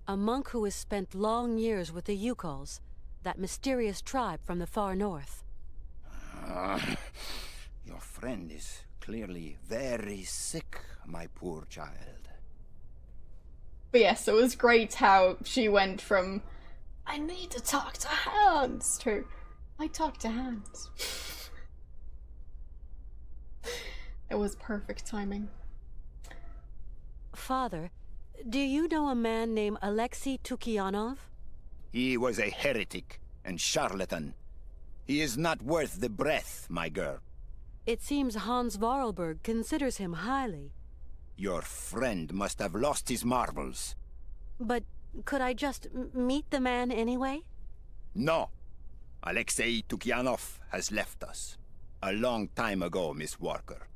A monk who has spent long years with the Yukols, that mysterious tribe from the far north. Your friend is clearly very sick, my poor child. But yes, it was great how she went from I need to talk to Hans to I talk to Hans. It was perfect timing. Father, do you know a man named Alexei Tukianov? He was a heretic and charlatan. He is not worth the breath, my girl. It seems Hans Vorarlberg considers him highly. Your friend must have lost his marbles. But could I just meet the man anyway? No. Alexei Tukianov has left us. A long time ago, Miss Walker.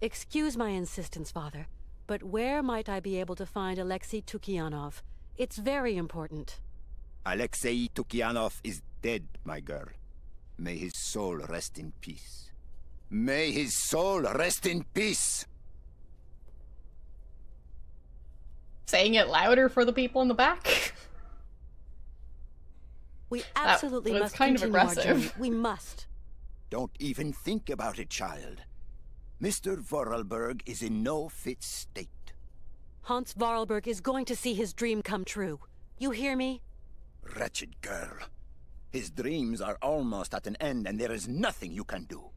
Excuse my insistence, Father, but where might I be able to find Alexei Tukianov? It's very important. Alexei Tukianov is dead, my girl. May his soul rest in peace. May his soul rest in peace! Saying it louder for the people in the back. We absolutely that was must kind of continue our aggressive. journey. We must. Don't even think about it, child. Mr. Vorarlberg is in no fit state. Hans Vorarlberg is going to see his dream come true. You hear me? Wretched girl. His dreams are almost at an end, and there is nothing you can do.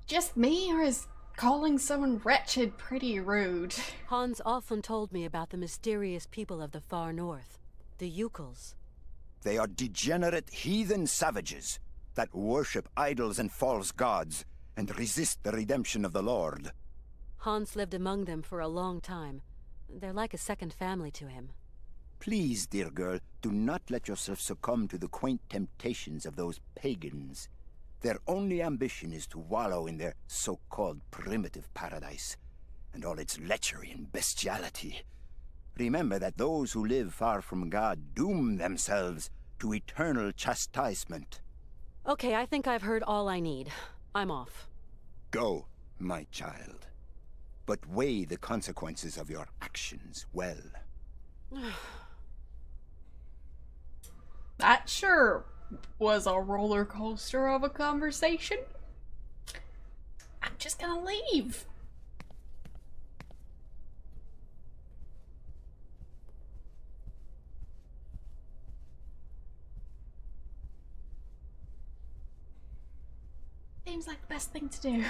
Just me, or is calling someone wretched pretty rude? Hans often told me about the mysterious people of the far north, the Yukols. They are degenerate heathen savages that worship idols and false gods and resist the redemption of the Lord. Hans lived among them for a long time. They're like a second family to him. Please, dear girl, do not let yourself succumb to the quaint temptations of those pagans. Their only ambition is to wallow in their so-called primitive paradise, and all its lechery and bestiality. Remember that those who live far from God doom themselves to eternal chastisement. Okay, I think I've heard all I need. I'm off. Go, my child. But weigh the consequences of your actions well. That sure was a roller coaster of a conversation. I'm just gonna leave. Seems like the best thing to do.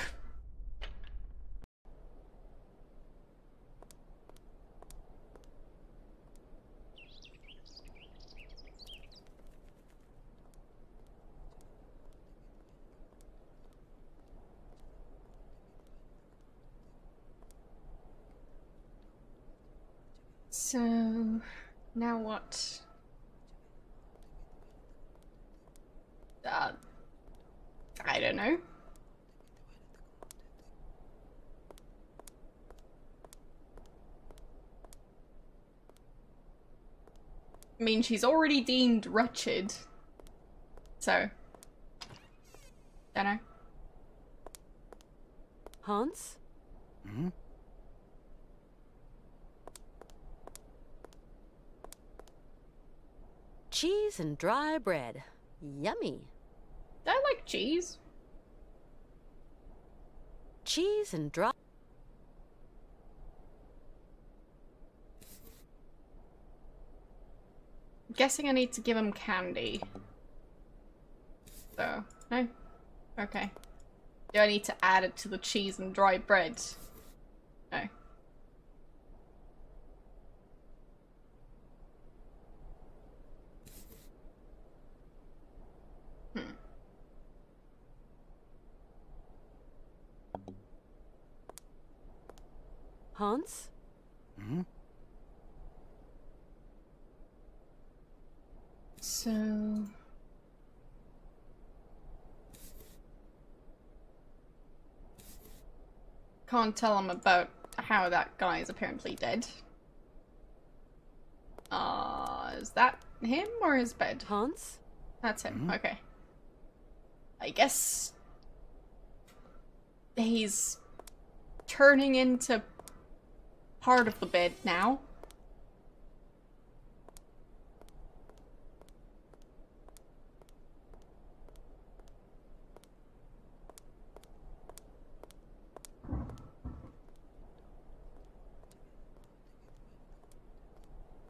So, now what? I don't know. I mean, she's already deemed wretched. So. Dunno. Hans? Hmm? Cheese and dry bread. Yummy. I like cheese. Cheese and dry... I'm guessing I need to give him candy. So, no? Okay. Do I need to add it to the cheese and dry bread? No. Hans? Hmm? So... Can't tell him about how that guy is apparently dead. Is that him or his bed? Hans? That's him, okay. I guess... he's turning into part of the bed now.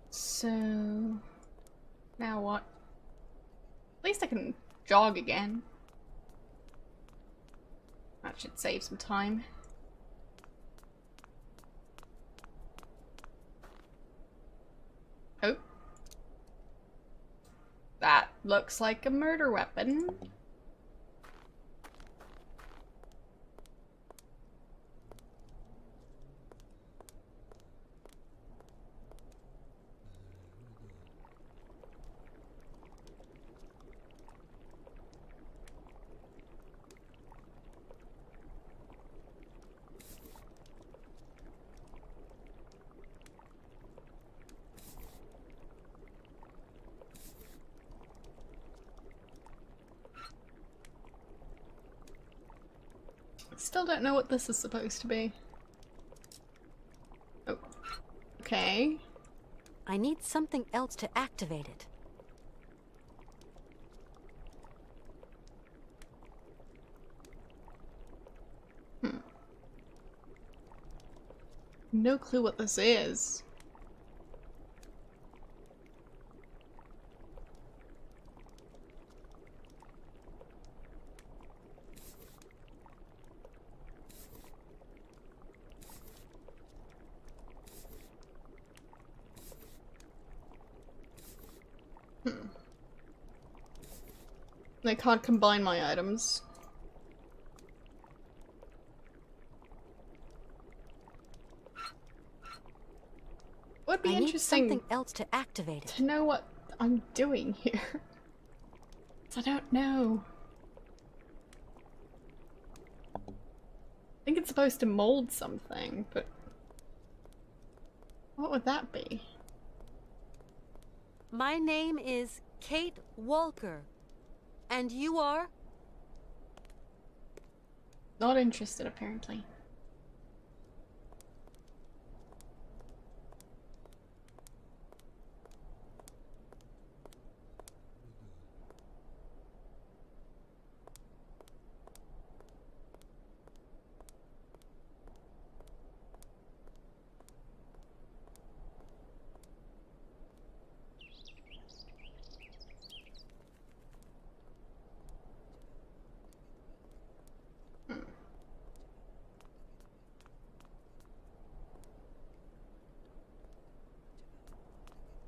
So... now what? At least I can jog again. That should save some time. Oh. That looks like a murder weapon. Still don't know what this is supposed to be. Oh. Okay. I need something else to activate it. No clue what this is. I can't combine my items. Would be interesting something else to activate it. to know what I'm doing here. I don't know. I think it's supposed to mold something, but what would that be? My name is Kate Walker. And you are? Not interested, apparently.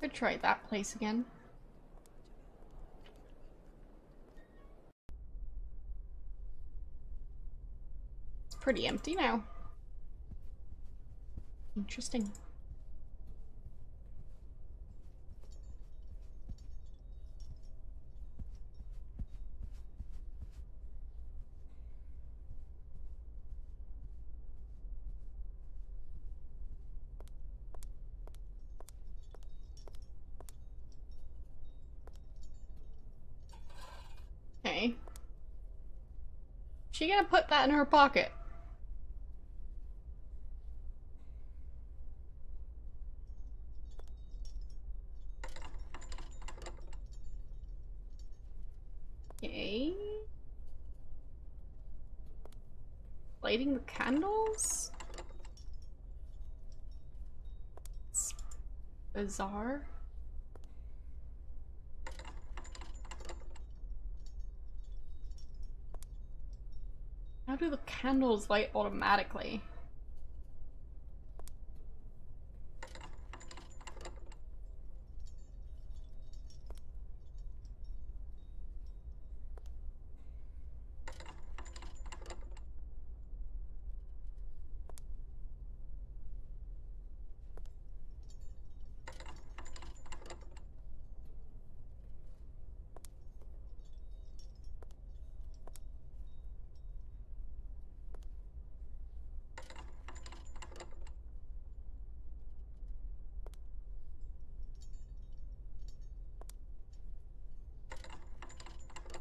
Could try that place again. It's pretty empty now. Interesting. She gonna put that in her pocket? Okay. Lighting the candles? It's bizarre. How do the candles light automatically?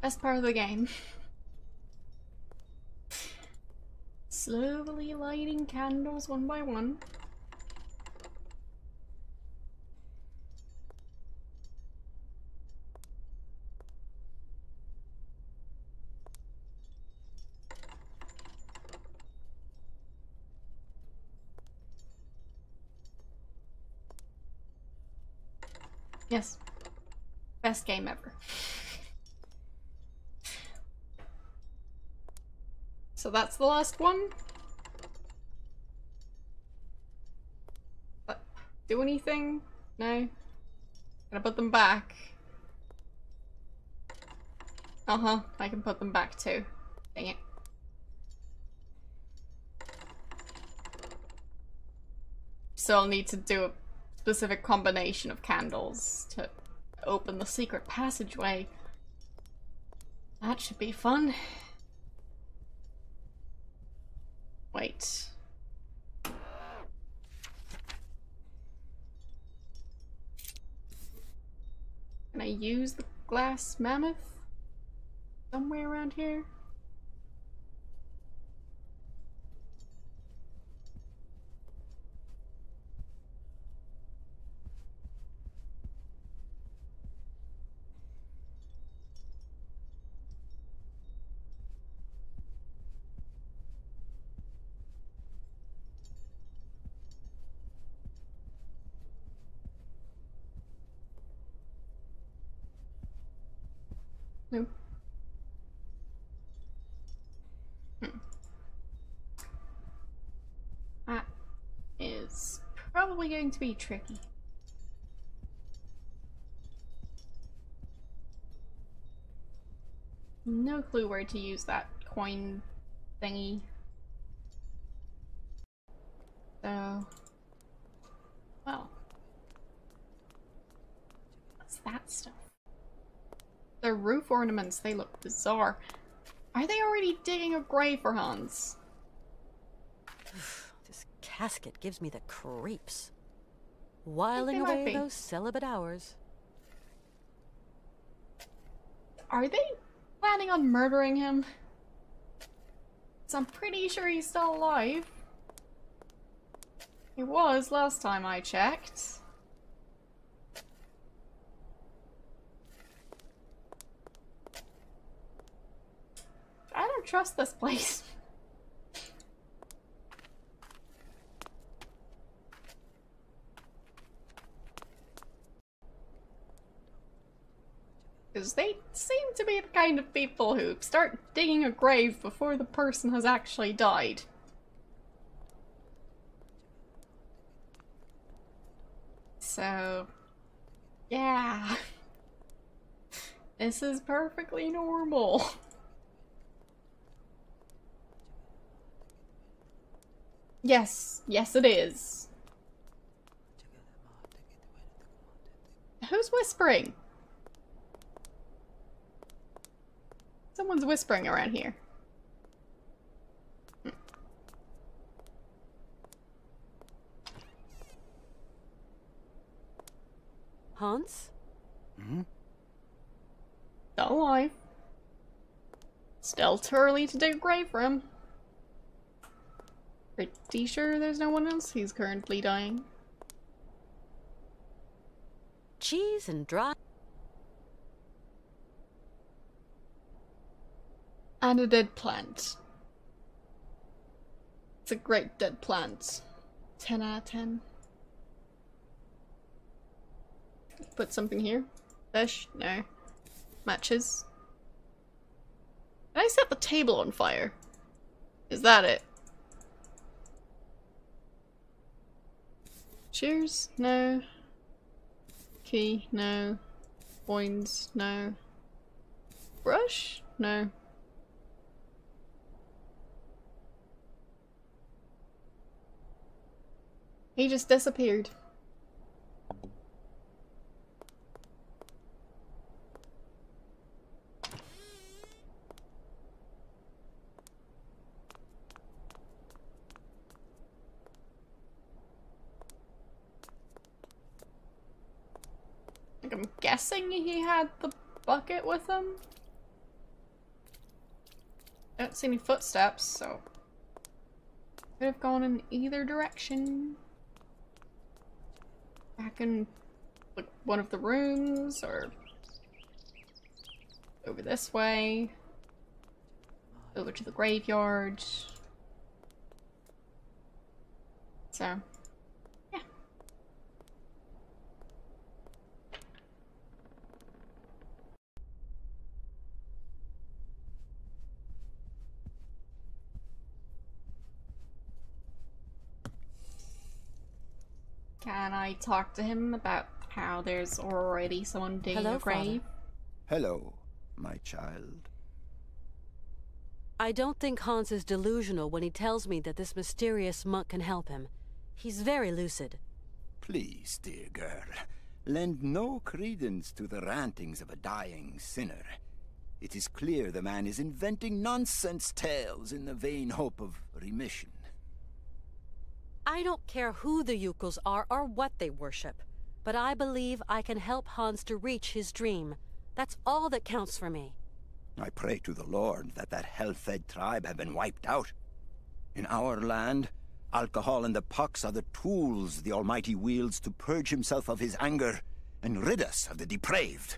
Best part of the game. Slowly lighting candles one by one. Yes. Best game ever. So that's the last one? Do anything? No? Gonna put them back? Uh-huh, I can put them back too. Dang it. So I'll need to do a specific combination of candles to open the secret passageway. That should be fun. Wait. Can I use the glass mammoth somewhere around here? No. That is probably going to be tricky. No clue where to use that coin thingy. So, well, what's that stuff? The roof ornaments, they look bizarre. Are they already digging a grave for Hans? This casket gives me the creeps. Whiling away those celibate hours. Are they planning on murdering him? 'Cause I'm pretty sure he's still alive. He was last time I checked. I don't trust this place. Because they seem to be the kind of people who start digging a grave before the person has actually died. So, yeah. This is perfectly normal. Yes, yes it is. Who's whispering? Someone's whispering around here. Hans? Still alive. Still too early to do grave for him. Pretty sure there's no one else who's currently dying. Cheese and dry. And a dead plant. It's a great dead plant. 10 out of 10. Put something here. Fish? No. Matches. Did I set the table on fire? Is that it? Cheers? No. Key? No. Coins? No. Brush? No. He just disappeared. Like, I'm guessing he had the bucket with him? I don't see any footsteps, so could have gone in either direction. Back in like one of the rooms, or over this way, over to the graveyard. So, yeah. Can I talk to him about how there's already someone digging a grave? Hello, my child. I don't think Hans is delusional when he tells me that this mysterious monk can help him. He's very lucid. Please, dear girl, lend no credence to the rantings of a dying sinner. It is clear the man is inventing nonsense tales in the vain hope of remission. I don't care who the Yukos are or what they worship, but I believe I can help Hans to reach his dream. That's all that counts for me. I pray to the Lord that hell-fed tribe have been wiped out. In our land, alcohol and the pox are the tools the Almighty wields to purge himself of his anger and rid us of the depraved.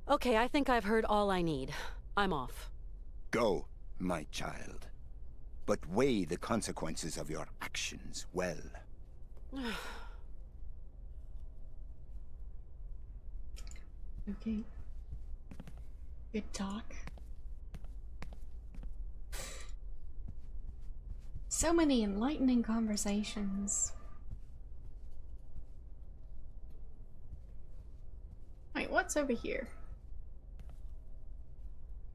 Okay, I think I've heard all I need. I'm off. Go, my child. But weigh the consequences of your actions well. Okay. Good talk. So many enlightening conversations. Wait, what's over here?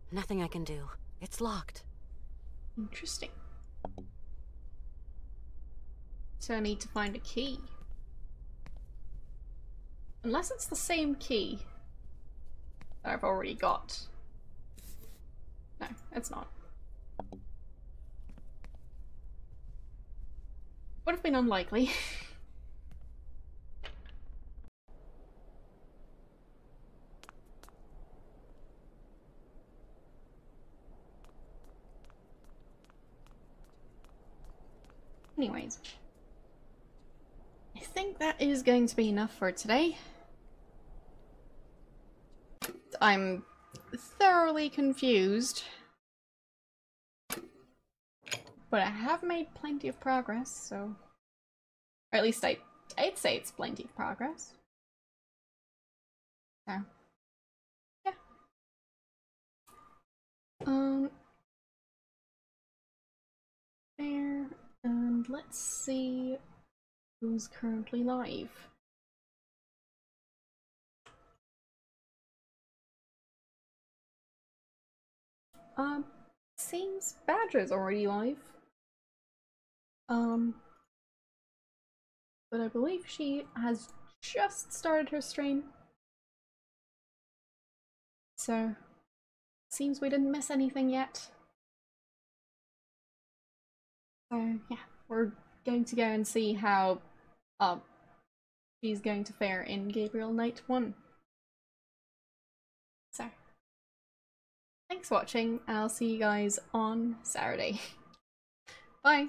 Nothing I can do. It's locked. Interesting. So I need to find a key. Unless it's the same key that I've already got. No, it's not. Would have been unlikely. Anyways. I think that is going to be enough for today. I'm thoroughly confused. But I have made plenty of progress, so... Or at least I'd say it's plenty of progress. So... Yeah. There, and let's see who's currently live. Seems Badger's already live. But I believe she has just started her stream. So, seems we didn't miss anything yet. So, yeah, we're going to go and see how she's going to fare in Gabriel Knight 1. So, Thanks for watching, and I'll see you guys on Saturday. Bye!